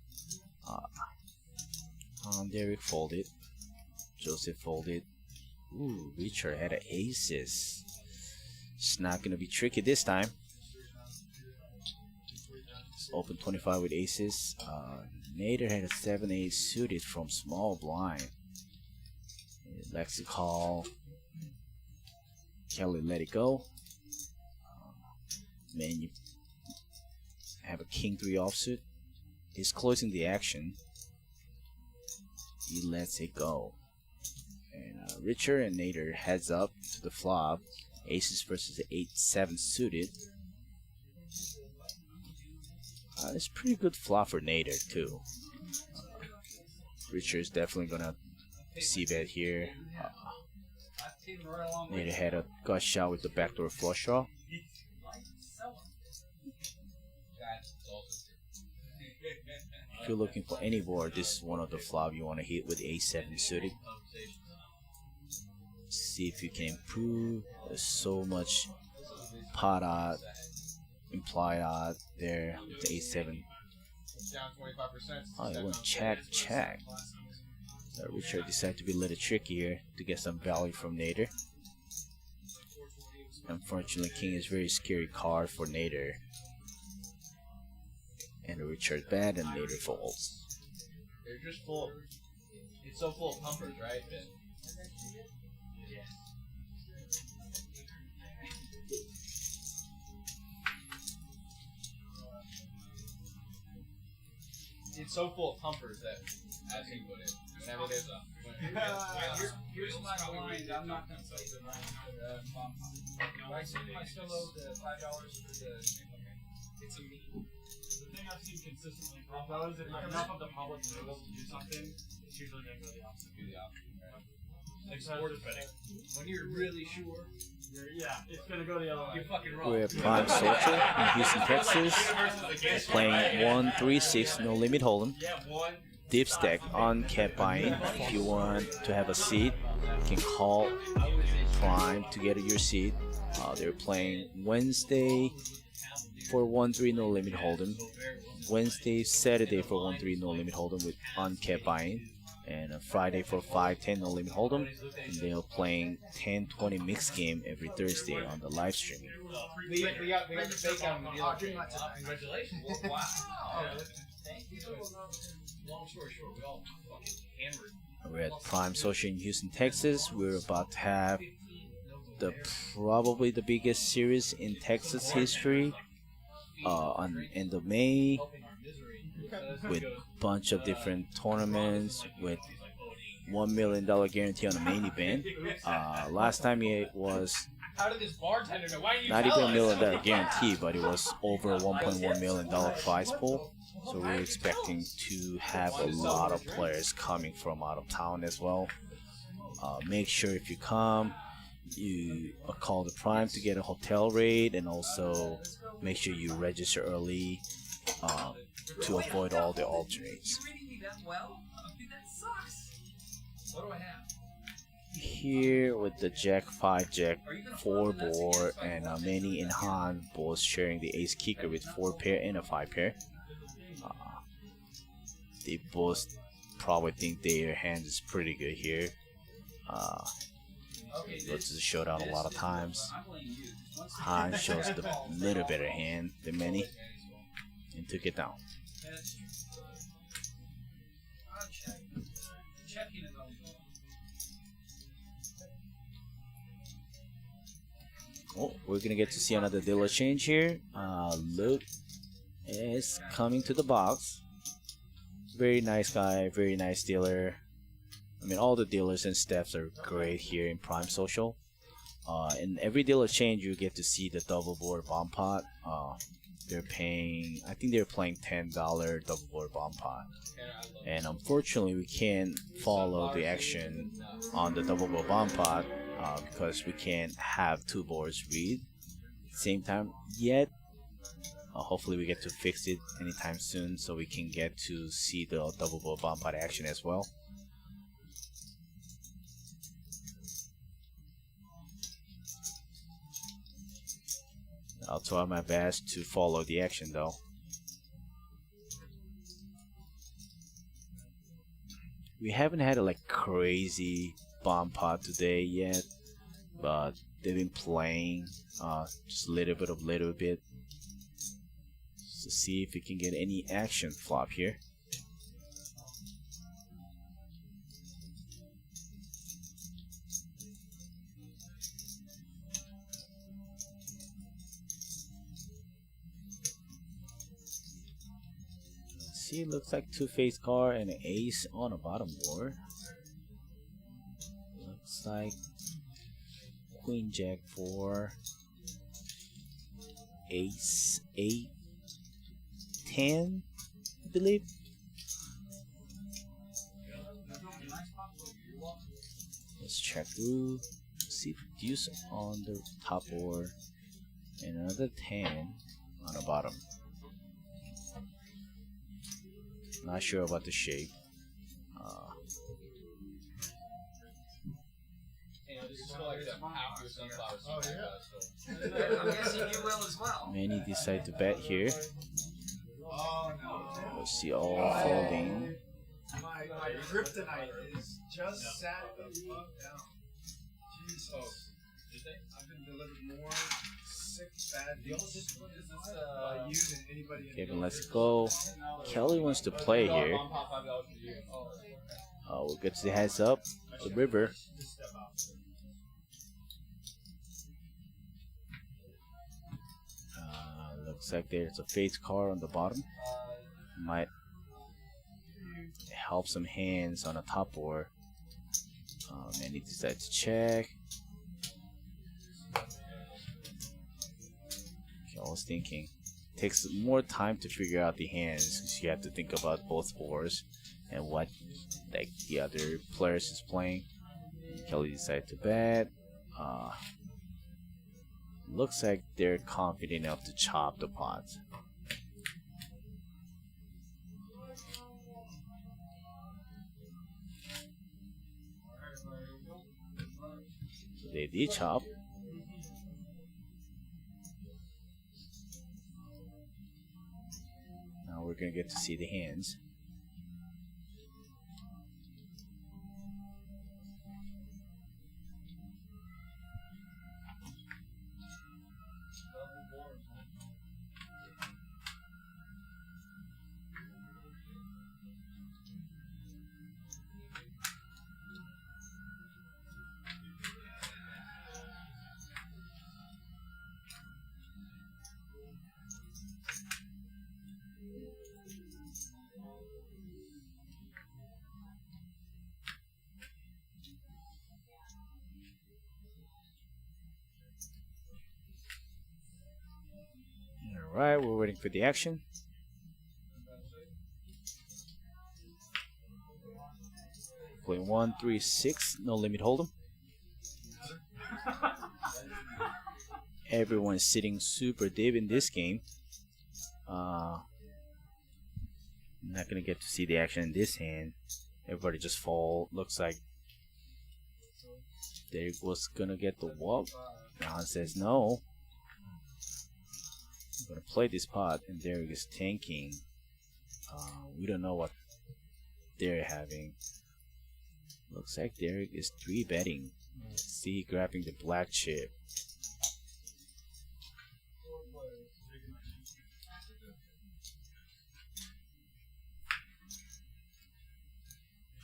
Derek folded. Joseph folded. Ooh, Richard had an aces. It's not gonna be tricky this time. It's open 25 with aces. Nader had a 7-8 suited from small blind. Lexi call. Kelly let it go. Man, you have a king 3 offsuit. He's closing the action. He lets it go. And Richard and Nader heads up to the flop. Aces versus the 8-7 suited. It's pretty good flop for Nader too. Richard's definitely gonna c-bet here. Nader had a gut shot with the backdoor flush draw. if you're looking for any board, this is one of the flop you want to hit with A7 suited. See if you can improve. There's so much pot odd, implied odd there with the A7. Down 25%. Oh, it went check. Richard decided to be a little tricky here to get some value from Nader. Unfortunately, King is a very scary card for Nader. And Richard bad and Nader folds. They're just full. It's so full of pumpers, right? That it's so full of pumpers that as he put it, whenever there's a Here's my line. I'm not going to say the line. I still owe the $5 for the. It's a me. The thing I've seen consistently from those, if enough of the public knows to do something, it's usually going to go the opposite. Like sports betting. when you're really sure, Yeah, it's going to go the other way. you're fucking wrong. We're at Prime Social in Houston, Texas. Playing 1-3-6 no limit hold'em. Yeah, one. Deep stack on cap buying. If you want to have a seat, you can call Prime to get your seat. They're playing Wednesday for 1-3 no limit hold'em. Wednesday, Saturday for 1-3 no limit hold'em with on cap buying. And a Friday for 5-10 no limit hold'em. And they're playing 10-20 mixed game every Thursday on the live streaming. We got the fake out in the dealer trade. Congratulations. Wow. Thank you. Long story short, we all fucking hammered. We're at Prime Social in Houston, Texas. We're about to have probably the biggest series in Texas history on the end of May, with a bunch of different tournaments with $1 million guarantee on the main event. Last time it was How did this bartender know? Why are you not even telling $1 us? million guarantee, but it was over $1.1 million prize pool. So we're expecting to have a lot of players coming from out of town as well. Make sure if you come, you call the Prime to get a hotel rate, and also make sure you register early to avoid all the alternates. You reading me that well? Dude, that sucks. What do I have? Here with the Jack 5, Jack 4 board, and Manny and Han both sharing the ace kicker with 4 pair and a 5 pair. They both probably think their hand is pretty good here. Go to the showdown a lot of times. Han shows the little better hand than Manny and took it down. Checking is always Oh, we're gonna get to see another dealer change here. Luke is coming to the box. Very nice guy, very nice dealer. I mean, all the dealers and staffs are great here in Prime Social. In every dealer change, you get to see the double board bomb pot. They're paying, I think they're playing $10 double board bomb pot. And unfortunately, we can't follow the action on the double board bomb pot because we can't have 2 boards read at the same time yet. Hopefully we get to fix it anytime soon so we can get to see the double board bomb pot action as well. I'll try my best to follow the action though. We haven't had a crazy bomb pot today yet, but they've been playing just a little bit to see if we can get any action flop here. See, looks like 2-face card and an ace on the bottom board. Looks like Queen Jack 4, Ace 8, 10, I believe. Let's check through. See deuce on the top board and another 10 on the bottom. Not sure about the shape. This is sort of like the half your sunflower seed. I'm guessing you will as well. Many decide to bet here. Oh no. We'll see all folding. My kryptonite is just sat the fuck down. Jesus. I've been delivered more sick, bad deals by you than anybody in Okay, then let's go. Kelly wants to play here. We'll get to the heads up. The river. Looks like there's a face card on the bottom. Might help some hands on the top board. And he decides to check. Okay, I was thinking. Takes more time to figure out the hands because you have to think about both boards and what like the other players is playing. Kelly decided to bet. Looks like they're confident enough to chop the pot. So they did chop. Now we're gonna get to see the hands. Alright, we're waiting for the action. Play 1, 3, 6, no limit hold'em. Everyone's sitting super deep in this game. Not gonna get to see the action in this hand. Everybody just fold. Looks like Derek was gonna get the wop. Ron says no. I'm gonna play this pot, and Derek is tanking. We don't know what they're having. Looks like Derek is 3-betting. See, grabbing the black chip.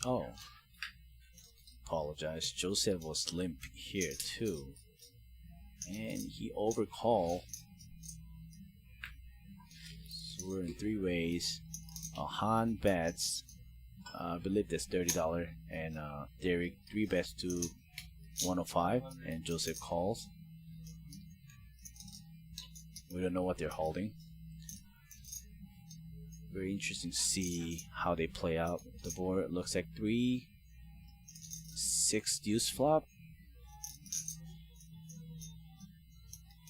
Oh, apologize. Joseph was limp here too, and he overcalled. So we're in 3 ways. Han bets. I believe that's $30, and Derek 3 bets to 105, and Joseph calls. We don't know what they're holding. Very interesting to see how they play out. The board looks like 3, 6 deuce flop.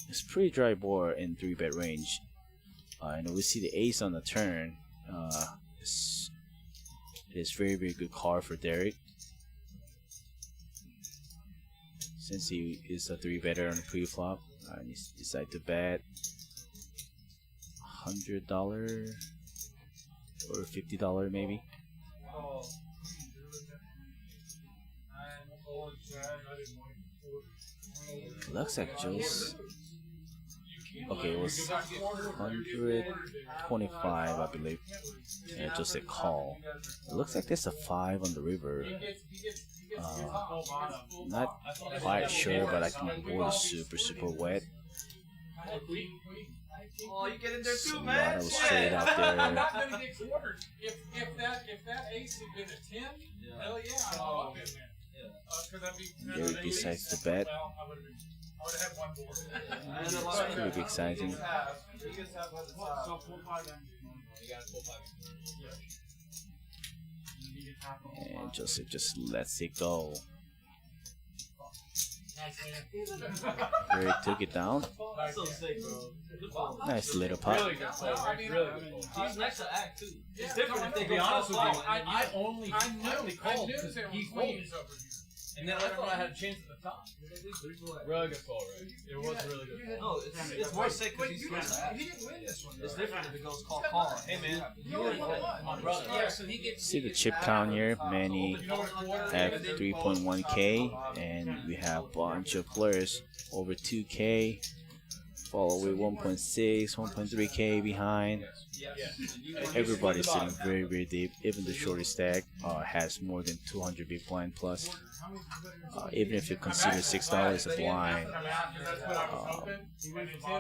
It's pretty dry board in 3-bet range. And we see the ace on the turn. It is very, very good card for Derek. Since he is a 3-better on the pre-flop, and he decided to bet $100 or $50 maybe. Looks like Joe's. Okay, it was 125, I believe. And just a call. It looks like there's a 5 on the river. Not quite sure, but I think the board is super, super wet. Oh, you get in there So too, a man. lot of straight out there. I'm not gonna get quartered. If that ace had been a 10, hell yeah, I'd have been there. Because I'd be. Derek decides to bet. I would have had 1 board. It's pretty big sizing. And Joseph just lets it go. Gray took it down. So sick, bro. Good ball. Nice little putt. Really good play. Really good ball. He's next to act too. It's different if they To be go honest with you, call, I and then you- only called because he folded. And then I thought I had a chance at the top. Really good ball, right? It was a really good ball. No, it's more sick because he's next to act. He didn't win this one. It's different if it goes call. Hey man, you were my brother. Yeah, so he gets. See the chip count here. Manny have 3.1K, and we have a bunch of players over 2K. Follow with 1.6, 1.3K behind. Everybody's sitting very, very deep. Even the shortest stack has more than 200 big blind plus. Even if you consider $6 a blind,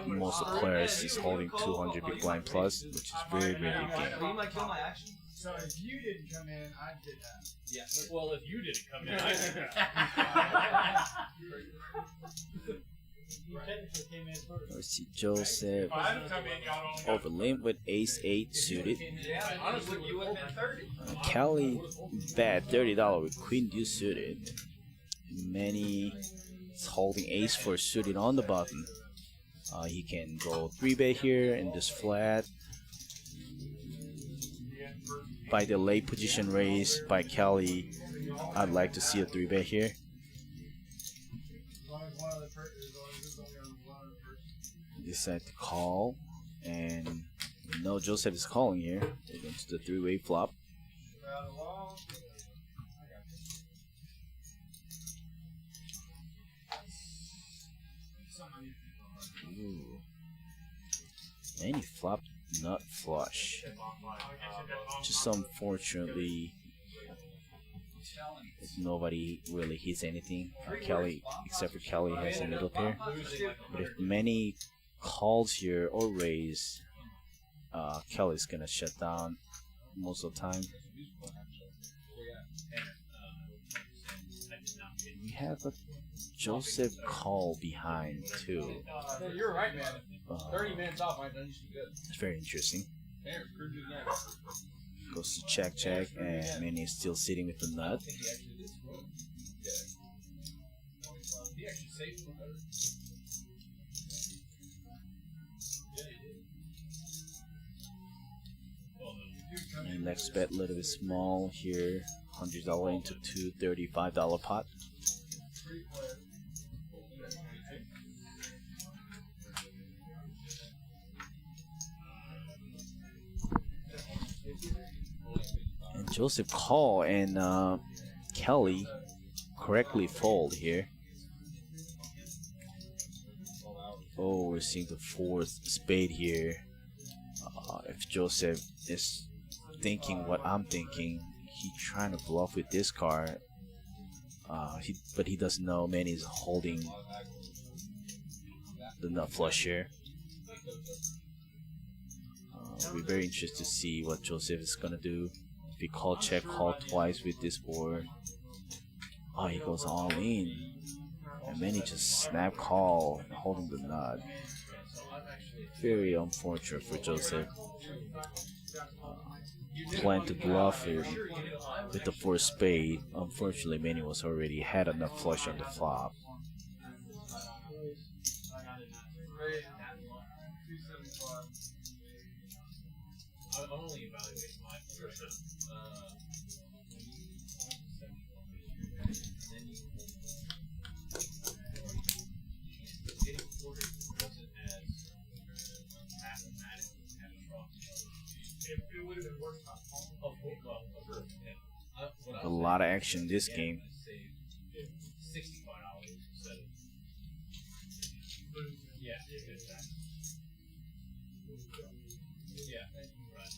most of the players is holding 200 big blind plus, which is very, very big game. You might kill my action. So if you didn't come in, I did that. Yeah. Well, if you didn't come in, I did. Let's see, Joseph overlaid with ace-8 suited. Yeah, honestly, you would have been 30. Kelly bet $30 with queen deuce suited. Manny is holding ace for suited on the button. He can go 3-bet here and just flat. By the late position raise by Kelly, I'd like to see a 3-bet here. Decide to call, and no, Joseph is calling here. We're going to the 3-way flop. Ooh. And he flopped nut flush. Just unfortunately, nobody really hits anything. Kelly, except for Kelly, has a middle pair. But if many calls here or raise, Kelly's gonna shut down most of the time. We have a Joseph call behind too. Yeah, you're right, man. 30 minutes off, I know you should be good. It's very interesting. There, screwed you again. Goes to check, check, and Manny is still sitting with the nut. I think he actually did screw. Yeah. He actually saved him. And next bet a little bit small here, $100 into $235 pot. And Joseph call and Kelly correctly fold here. Oh, we're seeing the 4th spade here. If Joseph is thinking what I'm thinking, he's trying to bluff with this card. But he doesn't know Manny's holding the nut flush here. We'll be very interested to see what Joseph is gonna do. If he call check, call twice with this board. Oh, he goes all in. And Manny just snap call, holding the nut. Very unfortunate for Joseph. Plan to bluff him with the 4th spade. Unfortunately, Manny was already had enough flush on the flop. I'm only evaluating my position. It would have been worse not calling. A lot of action in this game. Yeah, exactly. Yeah, right.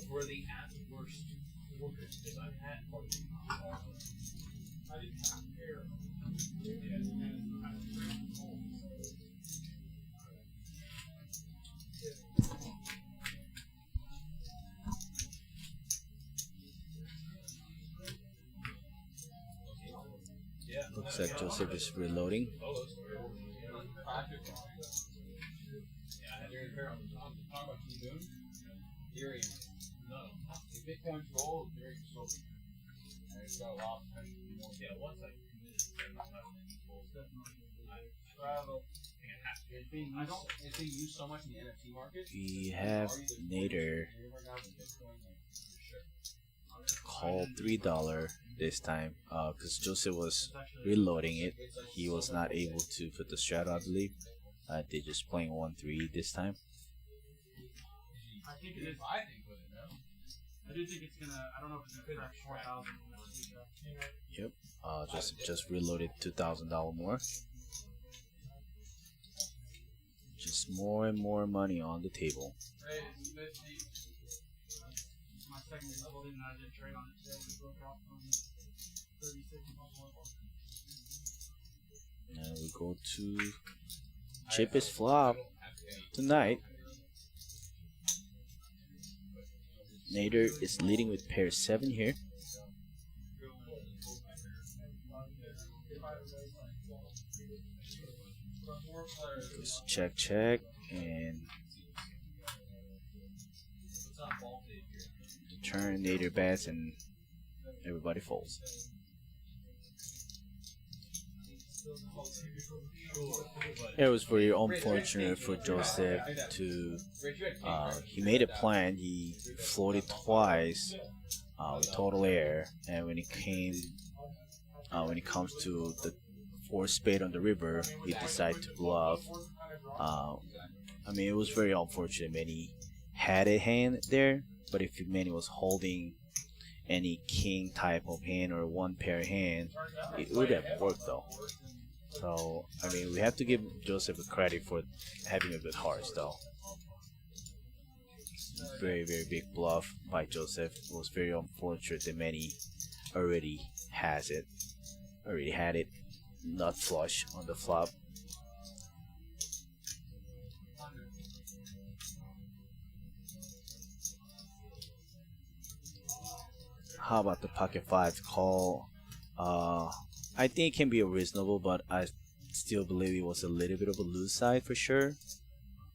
Were the at worst workers because I've had I didn't have hair. Looks like Joseph is reloading. It's being used so much in the NFT market. We have Nader call $3 this time because Joseph was reloading it. He was not able to put the straddle, I believe. They're just playing 1-3 this time. I think it is. I think with it, no. I do think it's gonna. I don't know if it's gonna crack 4,000. Yep. Joseph just reloaded $2,000 more. Just more and more money on the table. Right, it's my second level in, and I did trade on it today. We broke out from 36 And we go to cheapest flop tonight. Nader is leading with pair 7 here. Goes check, check, and the turn Nader bets and everybody folds. It was very unfortunate for Joseph to. He made a plan. He floated twice with total air, and when it comes to the 4 spade on the river, he decided to bluff. I mean, it was very unfortunate. Manny had a hand there, but if Manny was holding any king type of hand or 1 pair hand, it would have worked though. So, I mean, we have to give Joseph a credit for having a good heart though. Very, very big bluff by Joseph. It was very unfortunate that Manny already had it, nut flush on the flop. How about the pocket 5 call? I think it can be reasonable, but I still believe it was a little bit of a loose side for sure.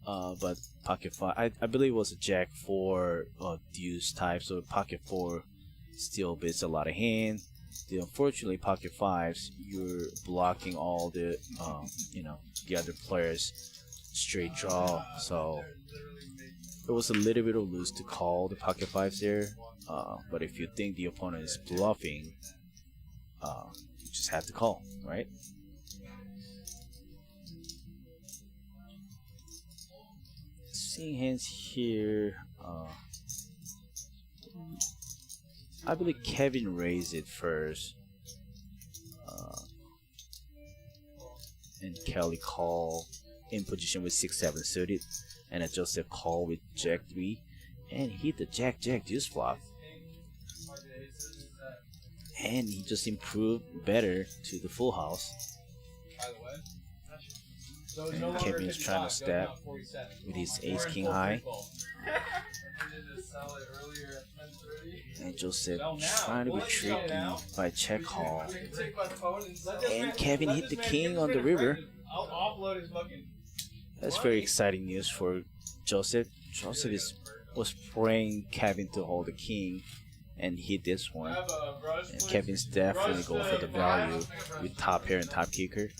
But pocket 5, I believe it was a jack 4 deuce type, so pocket 4 still bids a lot of hand. Unfortunately, pocket 5s, you're blocking all the the other players straight draw, so it was a little bit of loose to call the pocket 5s there. But if you think the opponent is bluffing, you just have to call, right? Seeing hands here, I believe Kevin raised it first, and Kelly call in position with 6-7 suited, and a Joseph call with Jack 3, and hit the Jack deuce flop. And he just improved better to the full house. And Kevin's trying to step with his ace king high. And Joseph trying to be tricky by check call. And Kevin hit the king on the river. That's very exciting news for Joseph. Joseph was praying Kevin to hold the king and hit this one. And Kevin's definitely going for the value with top pair and top kicker.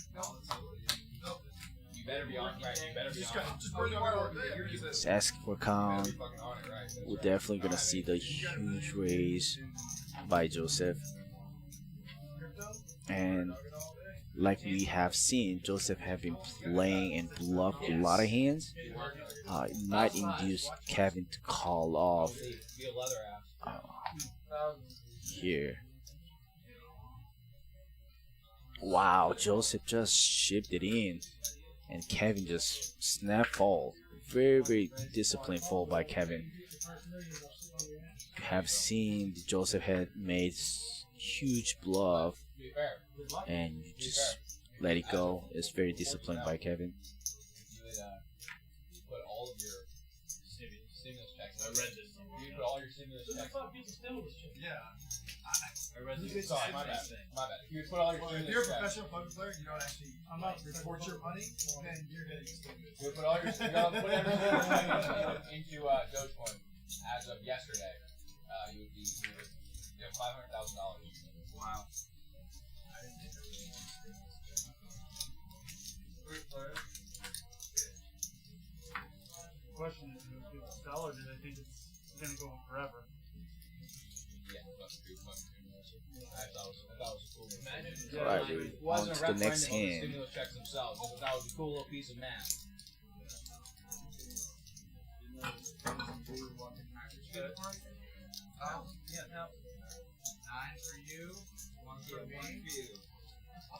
Just asking for count. We're definitely gonna see the huge raise by Joseph. And like we have seen, Joseph have been playing and bluffed a lot of hands. It might induce Kevin to call off here. Wow, Joseph just shipped it in, and Kevin just snap fold. Very, very disciplined fold by Kevin. Have seen Joseph had made huge bluff, and you just let it go. It's very disciplined by Kevin. I read this. You put all your stimulus checks. Yeah. I read this. Sorry, my bad. My bad. You put all your Well, if you're a professional poker player, you don't actually report your money, then you're getting stimulus. You put all your put everything into Dogecoin as of yesterday. You would be $500,000. Wow. Question is, do people sell or do they think it's gonna go on forever? Yeah, that's good. I thought it was cool. Imagine if Alright, it dude. wasn't On a to the referendum next on the hand. stimulus checks themselves. That was a cool little piece of math. Oh, yeah, no. 9 for you, 1 for me.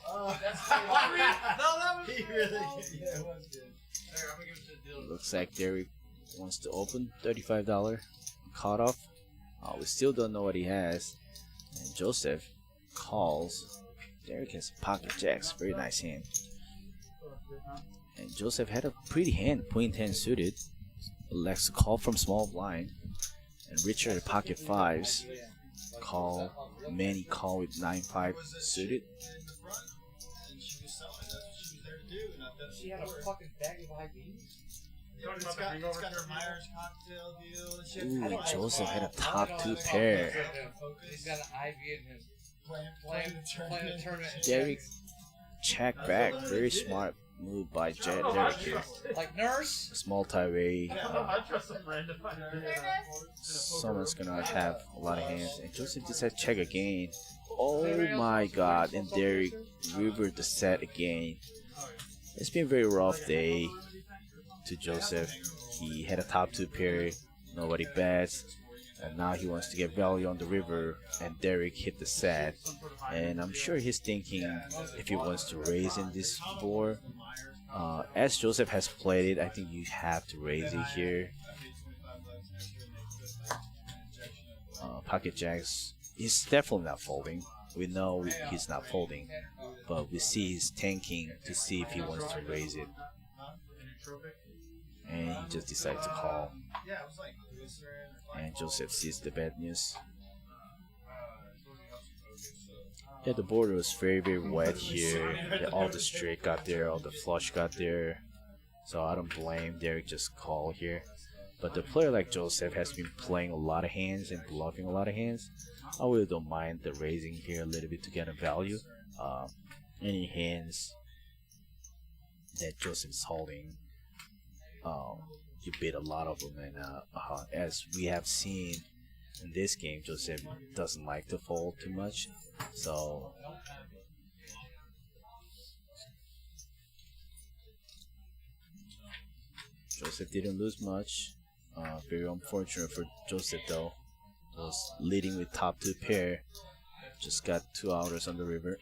Oh, that's No, that was he really. Yeah, it was good. Here, I'm gonna give it to the deal. Looks like Derek wants to open $35 cutoff. We still don't know what he has. And Joseph calls. Derek has pocket jacks, very nice hand. And Joseph had a pretty hand, queen 10 suited. Elects to call from small blind. And Richard at pocket fives. Call, many call with 9-5 suited. And she was selling. That's what she was there to do. And I've done it She had a before. fucking bag of IVs. Yeah, but it's got her Myers cocktail deal. And shit. Ooh, Joseph had a top 2 pair. He's got an IV in him. Playing the tournament. Derek check back, very smart move by Derek here. Like nurse? It's multi-way. I trust some random. Someone's gonna have a lot of hands. And Joseph just had check again. Oh my god, and Derek rivered the set again. It's been a very rough day to Joseph. He had a top 2 pair, nobody bets. And now he wants to get value on the river, and Derek hit the set. And I'm sure he's thinking if he wants to raise in this board. As Joseph has played it, I think you have to raise it here. Pocket jacks, he's definitely not folding. We know he's not folding, but we see he's tanking to see if he wants to raise it. And he just decides to call. And Joseph sees the bad news. Yeah, the board was very, very wet here. Yeah, all the straight got there, all the flush got there. So I don't blame Derek, just call here. But the player like Joseph has been playing a lot of hands and bluffing a lot of hands. I really don't mind the raising here a little bit to get a value. Any hands that Joseph is holding, you bid a lot of them, and as we have seen in this game, Joseph doesn't like to fold too much, so Joseph didn't lose much. Very unfortunate for Joseph though. Was leading with top 2 pair, just got 2 outers on the river.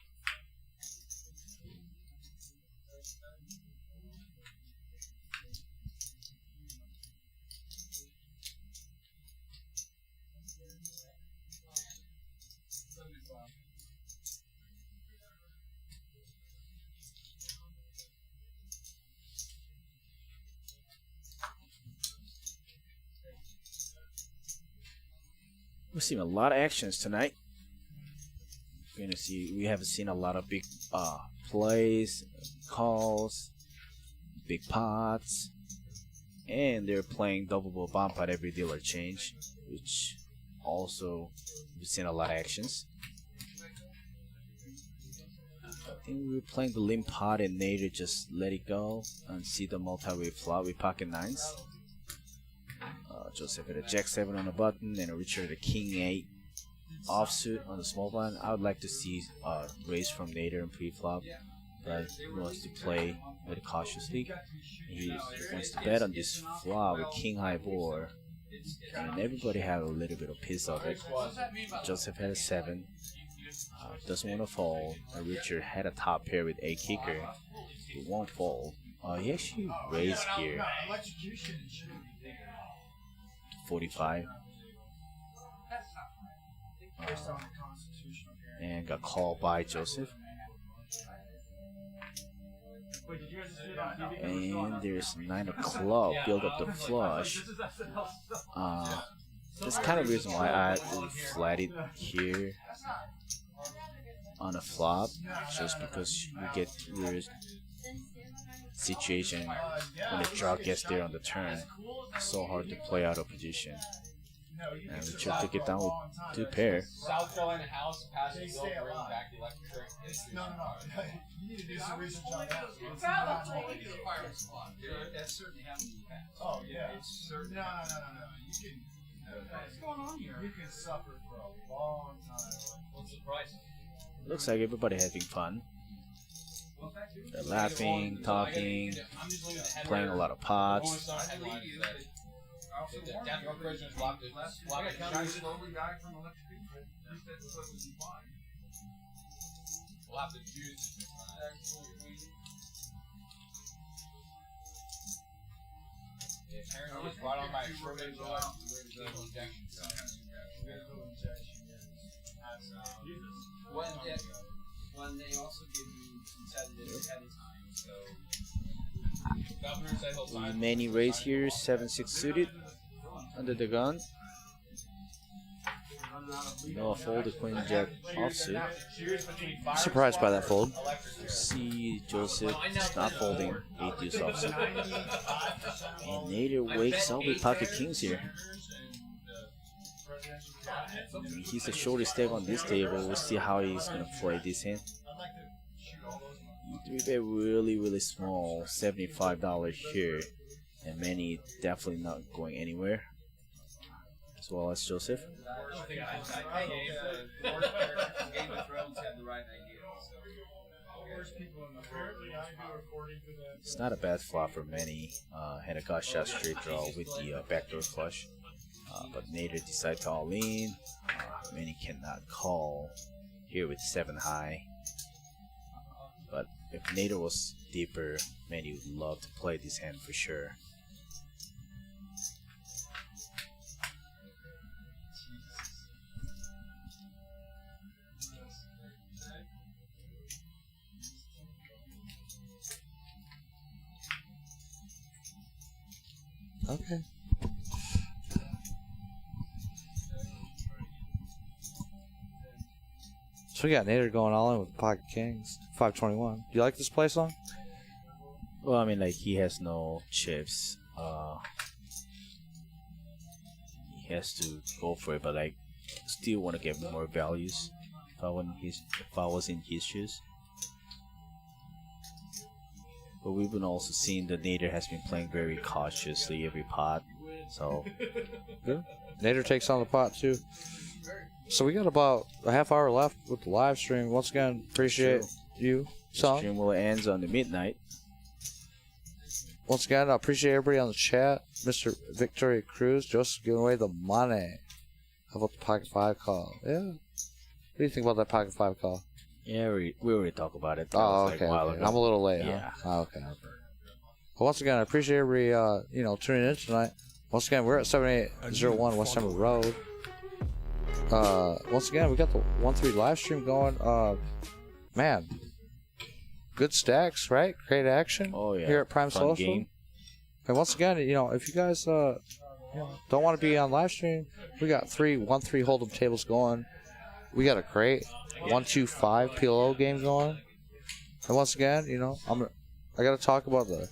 We've seen a lot of actions tonight. We're gonna see. We haven't seen a lot of big plays, calls, big pots, and they're playing double bump at every deal or change, which also we've seen a lot of actions. I think we were playing the limp pot and Nader just let it go and see the multi-way flop with pocket 9s. Joseph had a jack 7 on the button and a Richard a king 8 offsuit on the small blind. I would like to see raise from Nader and pre-flop, but he wants to play very cautiously. He wants to bet on this flop with king high board, and everybody had a little bit of piece of it. Joseph had a 7, doesn't want to fold, and Richard had a top pair with a kicker. He won't fold. He actually raised here. 45 and got called by Joseph, and there's 9 o'clock, build up the flush. That's kind of the reason why I would flat it here on a flop, just because you get your situation when the draw gets there on the turn. It's so hard to play out of position. And we should take it down with 2 pair. South Carolina house passes They bill stay bringing alive. back electric. No. You need to do some research on that. That's certainly happened in the past. Oh yeah. It's certain. No. You can. What's going on here? You can suffer for a long time. What's the price? Looks like everybody having fun. They're laughing, talking, I'm just looking at the playing a lot of pots. I believe you. Death Row prisoners will have to We'll have to choose. Apparently, it's right on my shortage of injection. When they also give you some sedatives ahead of time, so Governor said he'll sign. Many raise here, 7-6 suited under the gun. No fold, the queen jack offsuit. Surprised by that fold. See Joseph is not folding 8 deuce offsuit. And Nader wakes up with pocket kings here. He's the shortest stack on this table. We'll see how he's gonna play this hand. You 3-bet really small, $75 here, and many definitely not going anywhere. As well as Joseph. Game of Thrones had the right idea. It's not a bad flop for many. Had a gut shot straight draw with the backdoor flush. But Nader decided to all in. Many cannot call here with 7 high. But if Nader was deeper, Manny would love to play this hand for sure. Okay. So we got Nader going all in with pocket kings, 521. Do you like this play song? Well, I mean, like, he has no chips. He has to go for it, but like, still want to get more values. If I was in his shoes. But we've been also seeing that Nader has been playing very cautiously every pot. So Good. Nader takes on the pot too. So we got about a half hour left with the live stream. Once again, appreciate you, the Song. stream will end on the midnight. Once again, I appreciate everybody on the chat. Mr. Victoria Cruz, Joseph giving away the money. How about the pocket 5 call? Yeah. What do you think about that pocket 5 call? Yeah, we already talked about it. That Oh, was, okay. like, a while Okay. ago. I'm a little late. Yeah. Huh? Oh, okay. Well, once again, I appreciate everybody, tuning in tonight. Once again, we're at 7801 West Summer Road. Once again, we got the 1-3 live stream going. Man, good stacks, right? Great action. Oh, yeah. Here at Prime Fun Social. game. And once again, if you guys don't want to be on live stream, we got 1-3 hold'em tables going. We got a great 1-2-5 PLO game going. And once again, I got to talk about the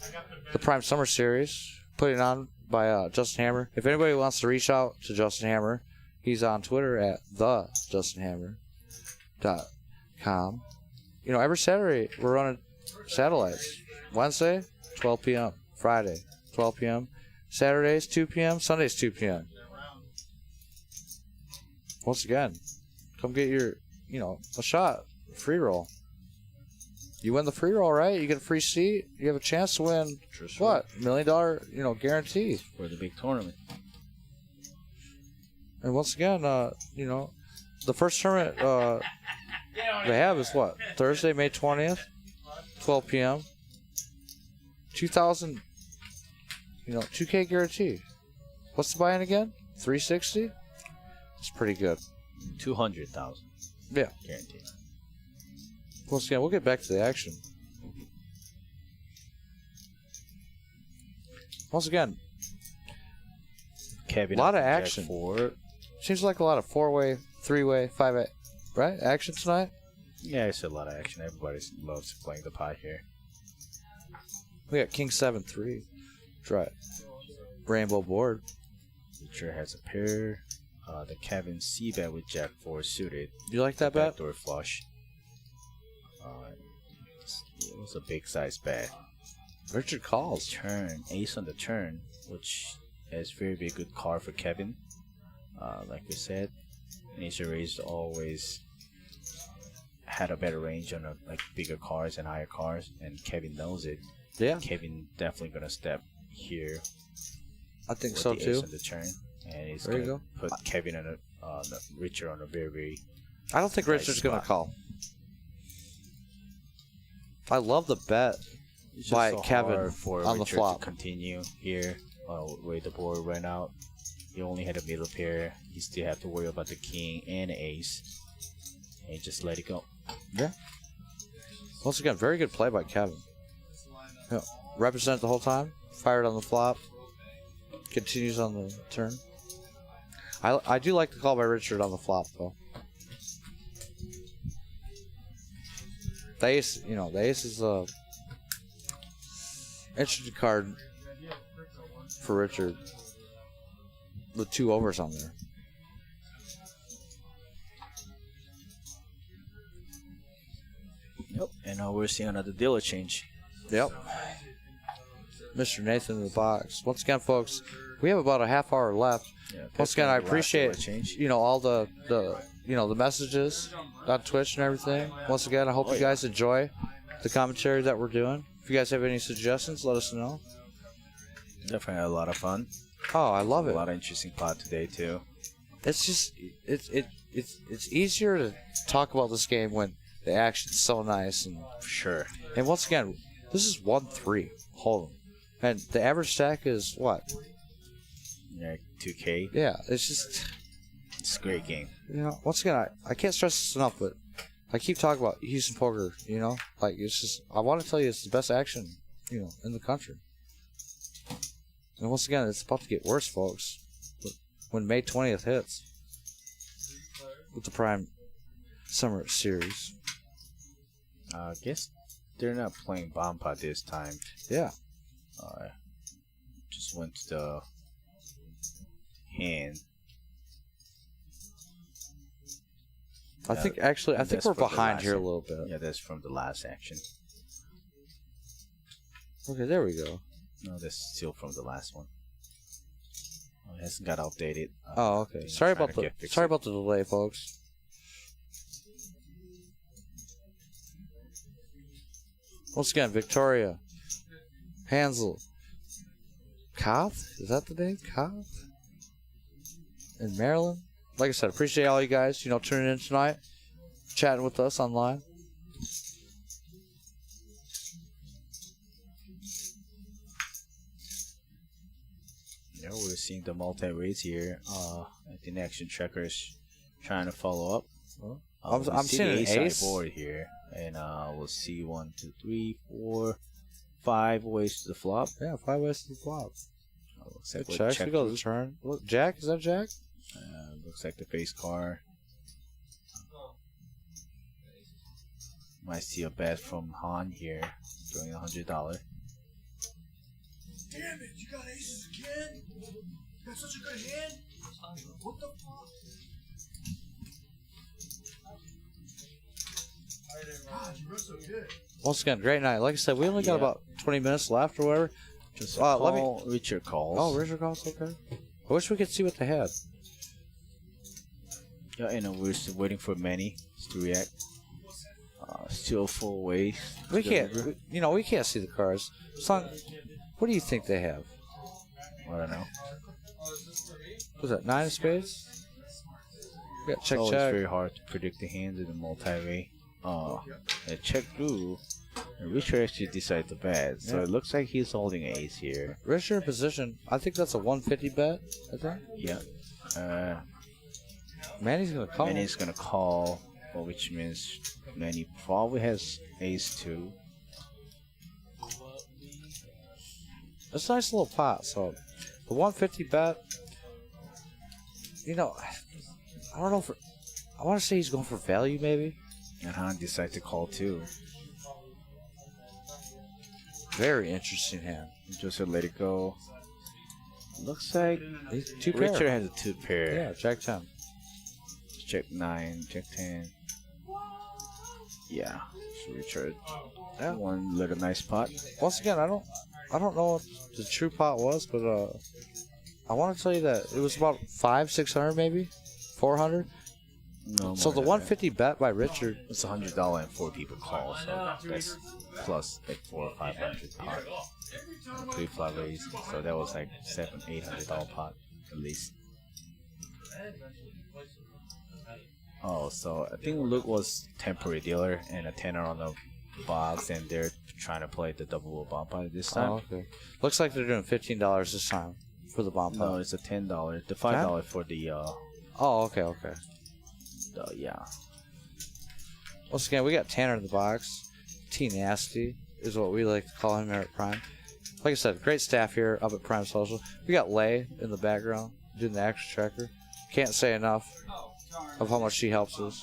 Prime Summer Series putting on by Justin Hammer. If anybody wants to reach out to Justin Hammer, he's on Twitter at thejustinhammer.com. Every Saturday we're running satellites. Wednesday, 12 p.m. Friday, 12 p.m. Saturdays, 2 p.m. Sundays, 2 p.m. Once again, come get your, a shot, free roll. You win the free roll, right? You get a free seat. You have a chance to win, what? $1 million, guarantee. For the big tournament. And once again, the first tournament they have is what? Thursday, May 20th, 12 p.m. 2,000, 2K guarantee. What's the buy-in again? 360? It's pretty good. 200,000. Yeah. Guaranteed. Once again, we'll get back to the action. Once again, Kevin, a lot of Jack action. 4. Seems like a lot of 4-way, 3-way, 5-way, right? Action tonight? Yeah, it's a lot of action. Everybody loves playing the pot here. We got King 7-3. Try it. Rainbow board. Witcher has a pair. the Kevin C bet with Jack 4 suited. You like that bet? Backdoor flush. It was a big size bet. Richard calls. Turn, ace on the turn, which is very good card for Kevin. Like we said, Nature Race always had a better range on like bigger cards and higher cards, and Kevin knows it. Yeah. Kevin definitely gonna step here. I think with so the too. ace on the turn, and he's There you gonna go. put Kevin on Richard on a very I don't think nice Richard's going to spot. call. I love the bet It's just by so Kevin hard for on the Richard flop. to continue here. Where the board ran out, he only had a middle pair. He still have to worry about the king and the ace, and he just let it go. Yeah. Once again, very good play by Kevin. Yeah. Represent the whole time. Fired on the flop. Continues on the turn. I do like the call by Richard on the flop though. The ace, the ace is a interesting card for Richard. The 2 overs on there. Yep. And now we're seeing another dealer change. Yep. Mr. Nathan in the box. Once again, folks, we have about a half hour left. Yeah, Once again, I that's gonna be the last appreciate dealer change. all the messages on Twitch and everything. Once again, I hope you guys enjoy the commentary that we're doing. If you guys have any suggestions, let us know. Definitely had a lot of fun. Oh, I love A it. lot of interesting pot today too. It's just it's easier to talk about this game when the action's so nice and Sure. and once again, this is 1-3 Hold'em, and the average stack is what? Yeah, 2K. Yeah, it's just. It's a great game. Once again, I can't stress this enough, but I keep talking about Houston poker, like it's just, I want to tell you it's the best action, in the country. And once again, it's about to get worse, folks. When May 20th hits with the Prime Summer Series. I guess they're not playing bomb pot this time. Yeah. Just went to the hand. I think that's we're for the behind here a last- little bit. Yeah, that's from the last action. Okay, there we go. No, that's still from the last one. It hasn't got updated. Oh, okay. Been Sorry trying about to get fixed. the delay, folks. Once again, Victoria, Hansel, Koth? Is that the name? Koth? In Maryland? Like I said, appreciate all you guys, tuning in tonight, chatting with us online. Yeah, we're seeing the multi-rates here. I think Action Tracker's trying to follow up. I'm we see seeing the an ace-high ace. board here, and we'll see 1, 2, 3, 4, 5 ways to the flop. Yeah, 5 ways to the flop. Looks like Good we'll check. check We go to through. the turn. Look, Jack? Is that Jack? Looks like the face card. Might see a bet from Han here, throwing $100. Damn it, you got aces again? You got such a good hand? What the fuck? God, you were so good. Once again, great night. Like I said, we only got Yeah. about 20 minutes left or whatever. Just let me- call, Richard calls. Oh, Richard calls, okay. I wish we could see what they had. Yeah, and we're still waiting for Manny to react. Still full ways. We can't, we can't see the cards. Son, what do you think they have? I don't know. Was that 9 of spades? Yeah, check, It's always check. very hard to predict the hands in the multi-way. Check through. And Richard actually decided to bet, so Yeah. it looks like he's holding an ace here. Richard in position. I think that's a 150 bet, I think. Yeah. Manny's going to call. Manny's gonna call, which means Manny probably has ace 2. It's a nice little pot, so the 150 bet, I don't know if I want to say he's going for value maybe. And Han decides to call too. Very interesting hand. Just let it go. Looks like Two pair. Richard has a 2 pair. Yeah, Jack 10. Jack 9, Jack 10. Yeah, so Richard. Yeah. One little nice pot. Once again, I don't know what the true pot was, but I want to tell you that it was about 500-600 maybe, 400. No. So the 150 bet by Richard. It's $100 and 4 people call, so that's plus like 400 or 500 pot. 3 flat raise, so that was like $700-800 pot at least. Oh, so I think Luke was temporary dealer and a tenner on the box, and they're trying to play the double bomb pot this time. Oh, okay. Looks like they're doing $15 this time for the bomb pot. No, it's a $10. The $5 for the Oh, okay. yeah. Once again, we got Tanner in the box. T Nasty is what we like to call him here at Prime. Like I said, great staff here up at Prime Social. We got Lay in the background doing the action tracker. Can't say enough of how much she helps us.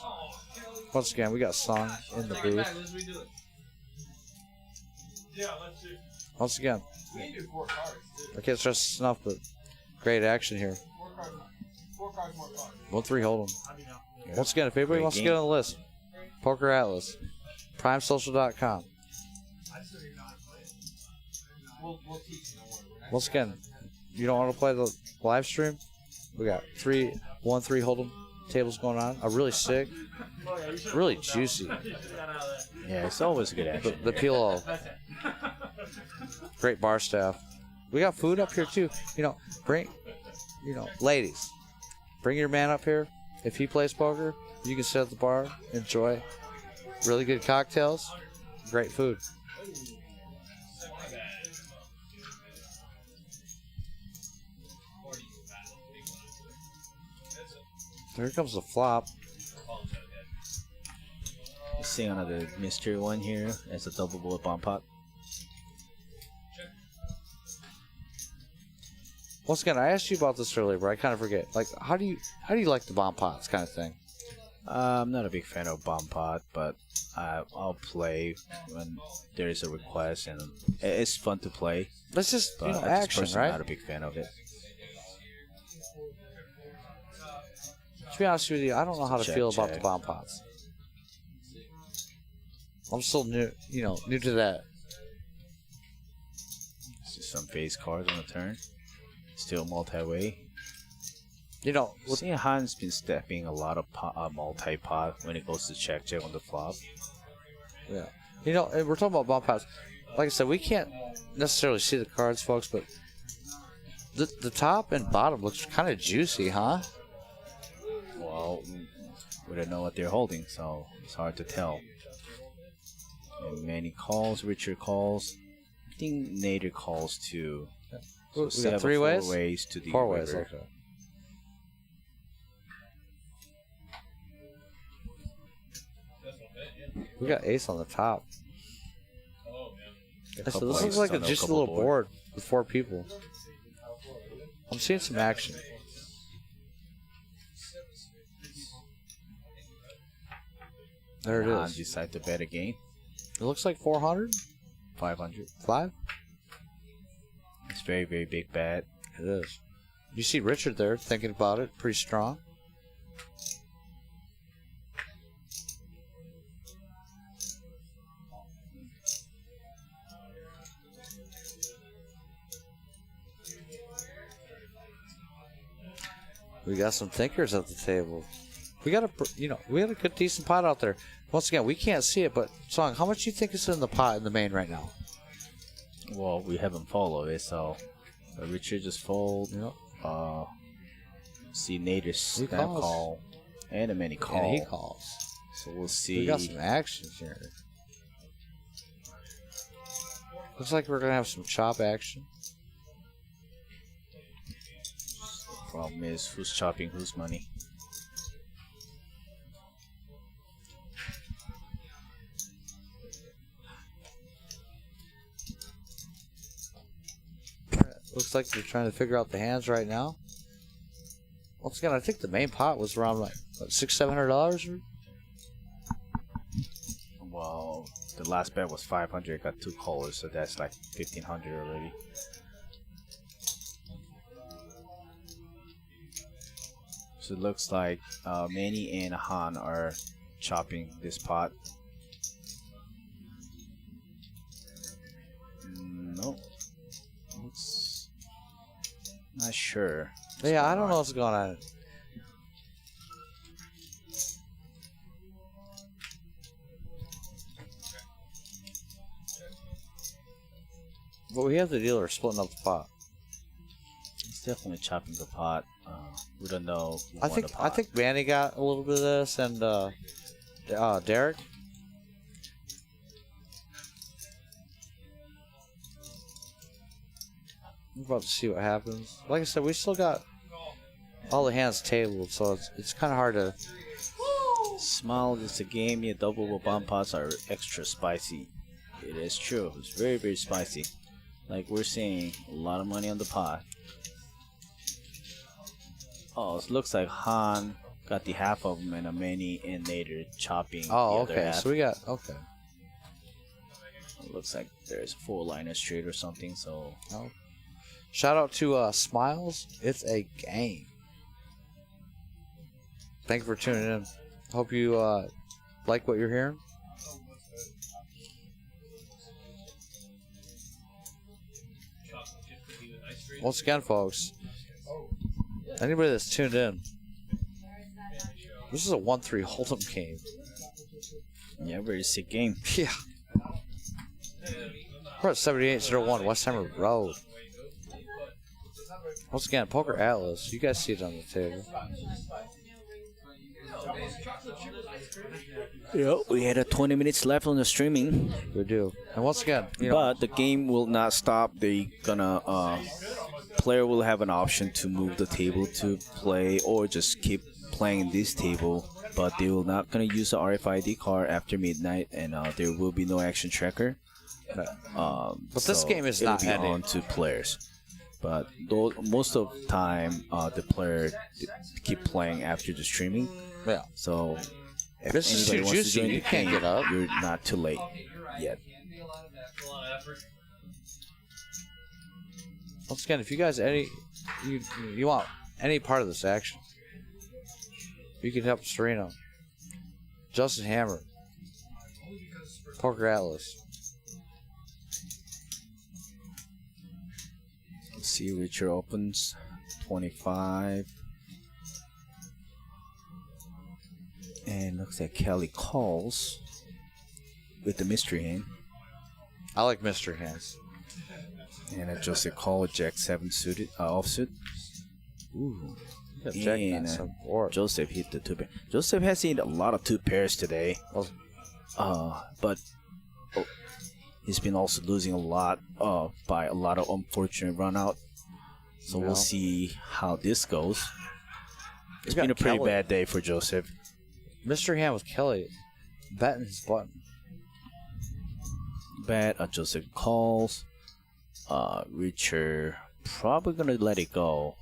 Once again, we got Sung in the booth. Once again, I can't stress enough, but great action here. 1-3 hold 'em. Once again, if anybody wants to get on the list, Poker Atlas, PrimeSocial.com. Once again, you don't want to play the live stream? We got 1-3 hold'em tables going on. A really sick, really juicy. Yeah, it's always a good action. The pillow. Great bar staff. We got food up here too. Ladies, bring your man up here. If he plays poker, you can sit at the bar, enjoy really good cocktails, great food. Here comes the flop. Let's see another mystery one here as a double bullet bomb pot. Once again, I asked you about this earlier, but I kind of forget. Like, how do you like the bomb pots kind of thing? I'm not a big fan of bomb pot, but I'll play when there is a request, and it's fun to play. That's just But action, I'm right? not a big fan of it. To be honest with you, I don't know how to Check, feel about check. the bomb pots. I'm still new to that. See some face cards on the turn. Still multi-way. With, Han's been stepping a lot of multi-pot when it goes to check on the flop. yeah. And we're talking about bomb pots. Like I said, we can't necessarily see the cards, folks, but the top and bottom looks kind of juicy, huh? Well, we don't know what they're holding, so it's hard to tell. And many calls, Richard calls. I think Nader calls too. So We still got have 3 ways? 4 ways to the 4 ways, river. okay. We got ace on the top. A So couple this looks aces like on the just a couple little board with 4 people. I'm seeing some action. There it Han is. decide to bet again. It looks like 400, 500. 5. It's very, very big bet. It is. You see Richard there thinking about it, pretty strong. We got some thinkers at the table. We got a good decent pot out there. Once again, we can't see it, but Song, how much do you think is in the pot in the main right now? Well, we haven't followed it, so Richard just fold. See Nader's snap calls. call and a many call. And he calls. So we'll see. We got some action here. Looks like we're gonna have some chop action. Problem is, who's chopping whose money? Looks like they're trying to figure out the hands right now. Once again, I think the main pot was around like $600-700. Well, the last bet was 500. Got 2 callers, so that's like 1,500 already. So it looks like Manny and Han are chopping this pot. Nope. Looks not sure. Yeah, I don't know what's going on. But we have the dealer splitting up the pot. He's definitely chopping the pot. We don't know. Who I won think the pot. Manny got a little bit of this, and Derek. We're about to see what happens. Like I said, we still got all the hands tabled, so it's kind of hard to. Smile is a game. Yeah, double bomb pots are extra spicy. It is true. It's very, very spicy. Like we're seeing a lot of money on the pot. Oh, it looks like Han got the half of them and a Manny and Nader chopping Oh, the other okay. half. So we got okay. It looks like there's a 4-liner straight or something. So Oh. Shout out to Smiles. It's a game. Thank you for tuning in. Hope you like what you're hearing. Once again, folks, anybody that's tuned in, this is a 1-3 Hold'em game. yeah, very sick game. Yeah. We're at 7801 Westheimer Road. Once again, Poker Atlas. You guys see it on the table. Yep. We had 20 minutes left on the streaming. We do. And once again, you know, But the game will not stop. They gonna player will have an option to move the table to play or just keep playing this table. But they will not gonna use the RFID card after midnight, and there will be no action tracker. but this So game is it'll not be ending. on to players. But most of the time, the player keep playing after the streaming. Yeah. So if This is anybody too wants to juicy. join You the can't game, get up. You're not too late yet. Once again, if you guys you want any part of this action, you can help Sereno, Justin Hammer, Poker Atlas. Let's see, Richard opens 25. And looks like Kelly calls with the mystery hand. I like mystery hands. And a Joseph call with Jack 7 suited, offsuit. Ooh, you got Jack And on some board. Joseph hit the 2 pair. Joseph has seen a lot of 2 pairs today. But he's been also losing a lot by a lot of unfortunate run out. So we'll see how this goes. It's been a pretty bad day for Joseph. Mystery hand with Kelly betting his button. Bad. Joseph calls. Richard probably gonna let it go.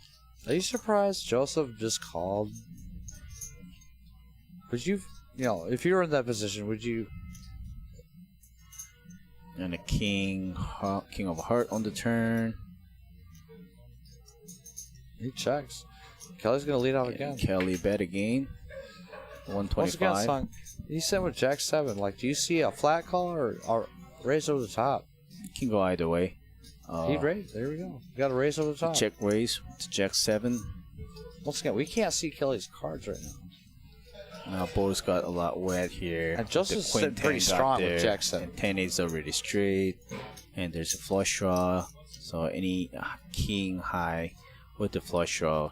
Are you surprised Joseph just called? Would you know, if you were in that position, would you? And a king of heart on the turn. He checks. Kelly's gonna lead out And again. Kelly bet again. Once again, 125. son, he said with Jack 7. Like, do you see a flat call or raise over the top? Can go either way. He'd raise. There we go. You got to raise over the top. Check raise to Jack 7. Once again, we can't see Kelly's cards right now. Now board's got a lot wet here. And Joseph's The queen sitting pretty 10 got strong with there, Jack 7. And 10 is already straight. And there's a flush draw. So any king high with the flush draw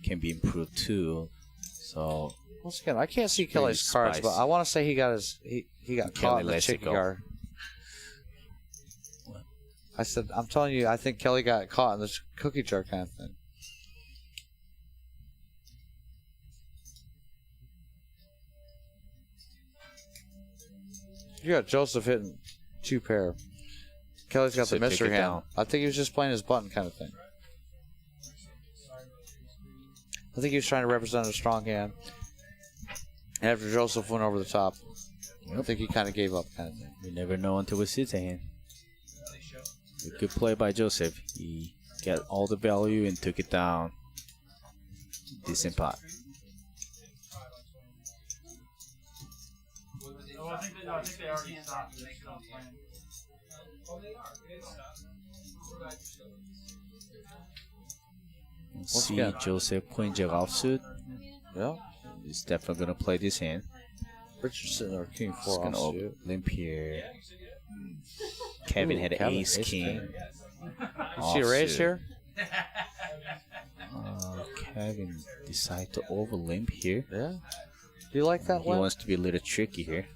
can be improved too. So Once again, I can't see It's Kelly's pretty cards, but spicy. I want to say he got Kelly caught in the lets it chicken go. guard. I said, I'm telling you, I think Kelly got caught in this cookie jar kind of thing. You got Joseph hitting 2 pair. Kelly's got So the take mystery it hand. down. I think he was just playing his button kind of thing. I think he was trying to represent a strong hand. And after Joseph went over the top, I think he kind of gave up kind of thing. you never know until it's his hand. A good play by Joseph. He got all the value and took it down. Decent pot. Well, I think they already stopped. They stopped playing. Oh, they are. They stopped. What about yourself? See again. Joseph queen jack offsuit. Yeah. He's definitely gonna play this hand. Richardson or king He's four gonna offsuit. limp here. Kevin had Kevin, ace king. You see a raise Offsuit. here? Kevin decide to over limp here. Yeah. Do you like that He one? wants to be a little tricky here.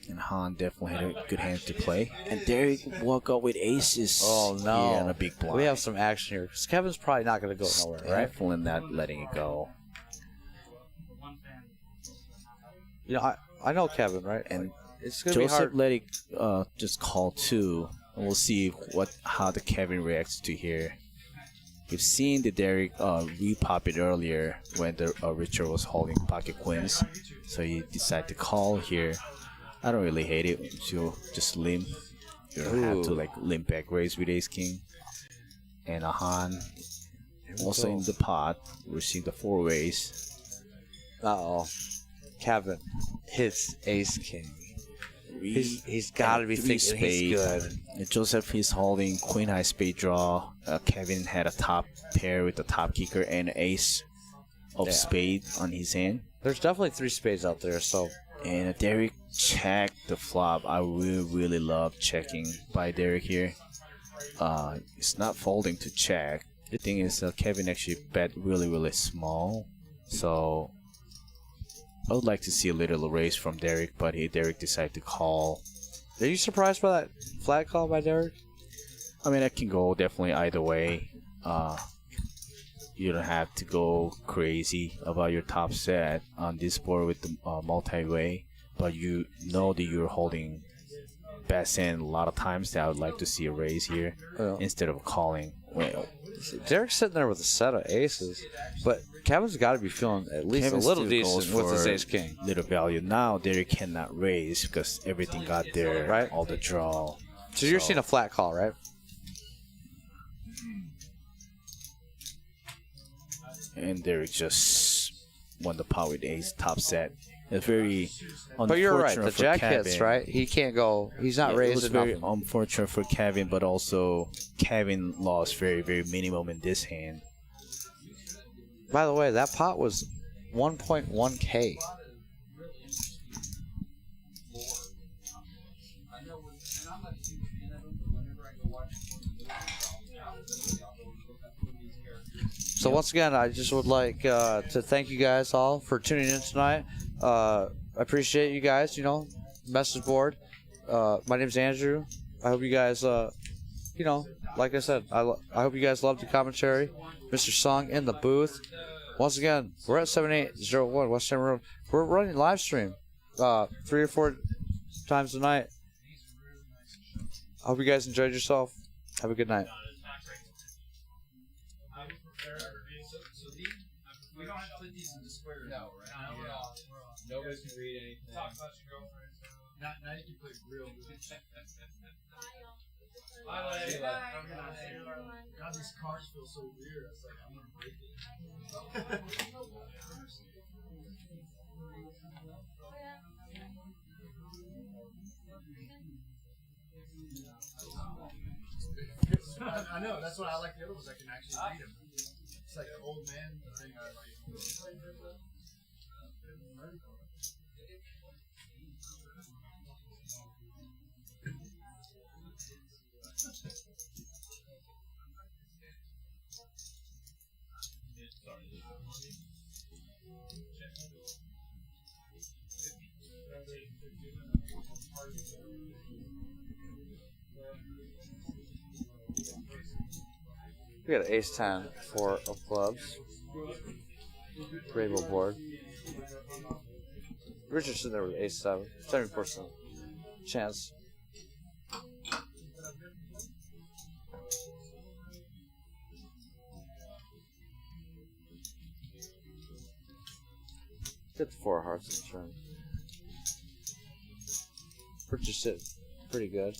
And Han definitely had a good hand to play. And Derek walk out with aces. Oh no! Here on a big blind. We have some action here. 'Cause Kevin's probably not going to go nowhere, right? Definitely not letting it go. You know, I know Kevin, right? And it's going to be Joseph hard. let it just call two. And we'll see how the Kevin reacts to here. We've seen the Derek repop it earlier when the Richard was holding pocket queens. So he decided to call here. I don't really hate it. So just limp. You don't have to like limp back raise with ace king. And a Han also in the pot. We're seeing the four ways. Uh-oh. Kevin hits ace king. He's got to be thinking he's good. Joseph is holding queen high spade draw. Kevin had a top pair with the top kicker and ace of spade on his hand. There's definitely three spades out there, so. And Derek checked the flop. I really love checking by Derek here. It's not folding to check. The thing is, Kevin actually bet really small. So I would like to see a little raise from Derek, but Derek decided to call. Are you surprised by that flat call by Derek? I mean, that can go definitely either way. You don't have to go crazy about your top set on this board with the multi-way, but you know that you're holding best hand a lot of times. That I would like to see a raise here instead of calling. Well, Derek's sitting there with a set of aces, but Kevin's got to be feeling at least Kevin a little still goes decent with his for ace king. Little value. Now Derek cannot raise because everything got there, Right. all the draw. So you're seeing a flat call, right? And Derek just won the pot with ace top set. It's very unfortunate But you're right. The for jack Kevin. hits, right? He can't go. He's not It was raising very nothing. unfortunate for Kevin, but also Kevin lost very minimum in this hand. By the way, that pot was 1.1K. So once again, I just would like to thank you guys all for tuning in tonight. I appreciate you guys, you know, message board. My name's Andrew. I hope you guys, you know, like I said, I hope you guys loved the commentary. Mr. Song in the booth. Once again, we're at 7801 West End Road. We're running live stream 3 or 4 times a night. I hope you guys enjoyed yourself. Have a good night. We don't have to put these in the square. No, right? Nobody can read anything. Talk about your girlfriend. Now you can play real good. Bye, God, these cards feel so weird. It's like, I'm going to break it. I know, that's why I like the other ones. I can actually read them. It's like an old man thing I like. We got an ace 10 for of clubs. Rainbow board. Richardson there with ace 7. 70% chance. Get the 4 hearts in turn. Richardson pretty good.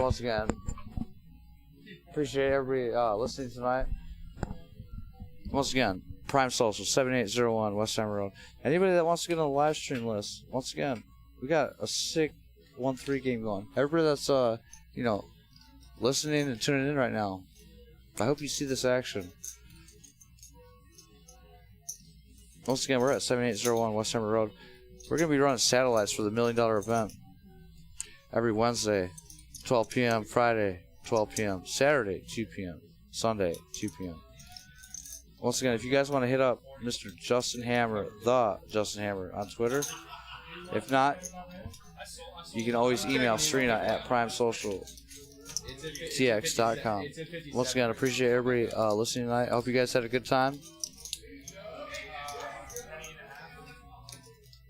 once again. Appreciate everybody listening tonight. Once again, Prime Social 7801 West Hammer Road. Anybody that wants to get on the live stream list, once again, we got a sick 1-3 game going. Everybody that's listening and tuning in right now, I hope you see this action. Once again, we're at 7801 West Hammer Road. We're going to be running satellites for the $1 million event every Wednesday, 12 p.m., Friday, 12 p.m., Saturday, 2 p.m., Sunday, 2 p.m. Once again, if you guys want to hit up Mr. Justin Hammer, the Justin Hammer, on Twitter, if not, you can always email Serena at primesocialtx.com. Once again, I appreciate everybody listening tonight. I hope you guys had a good time.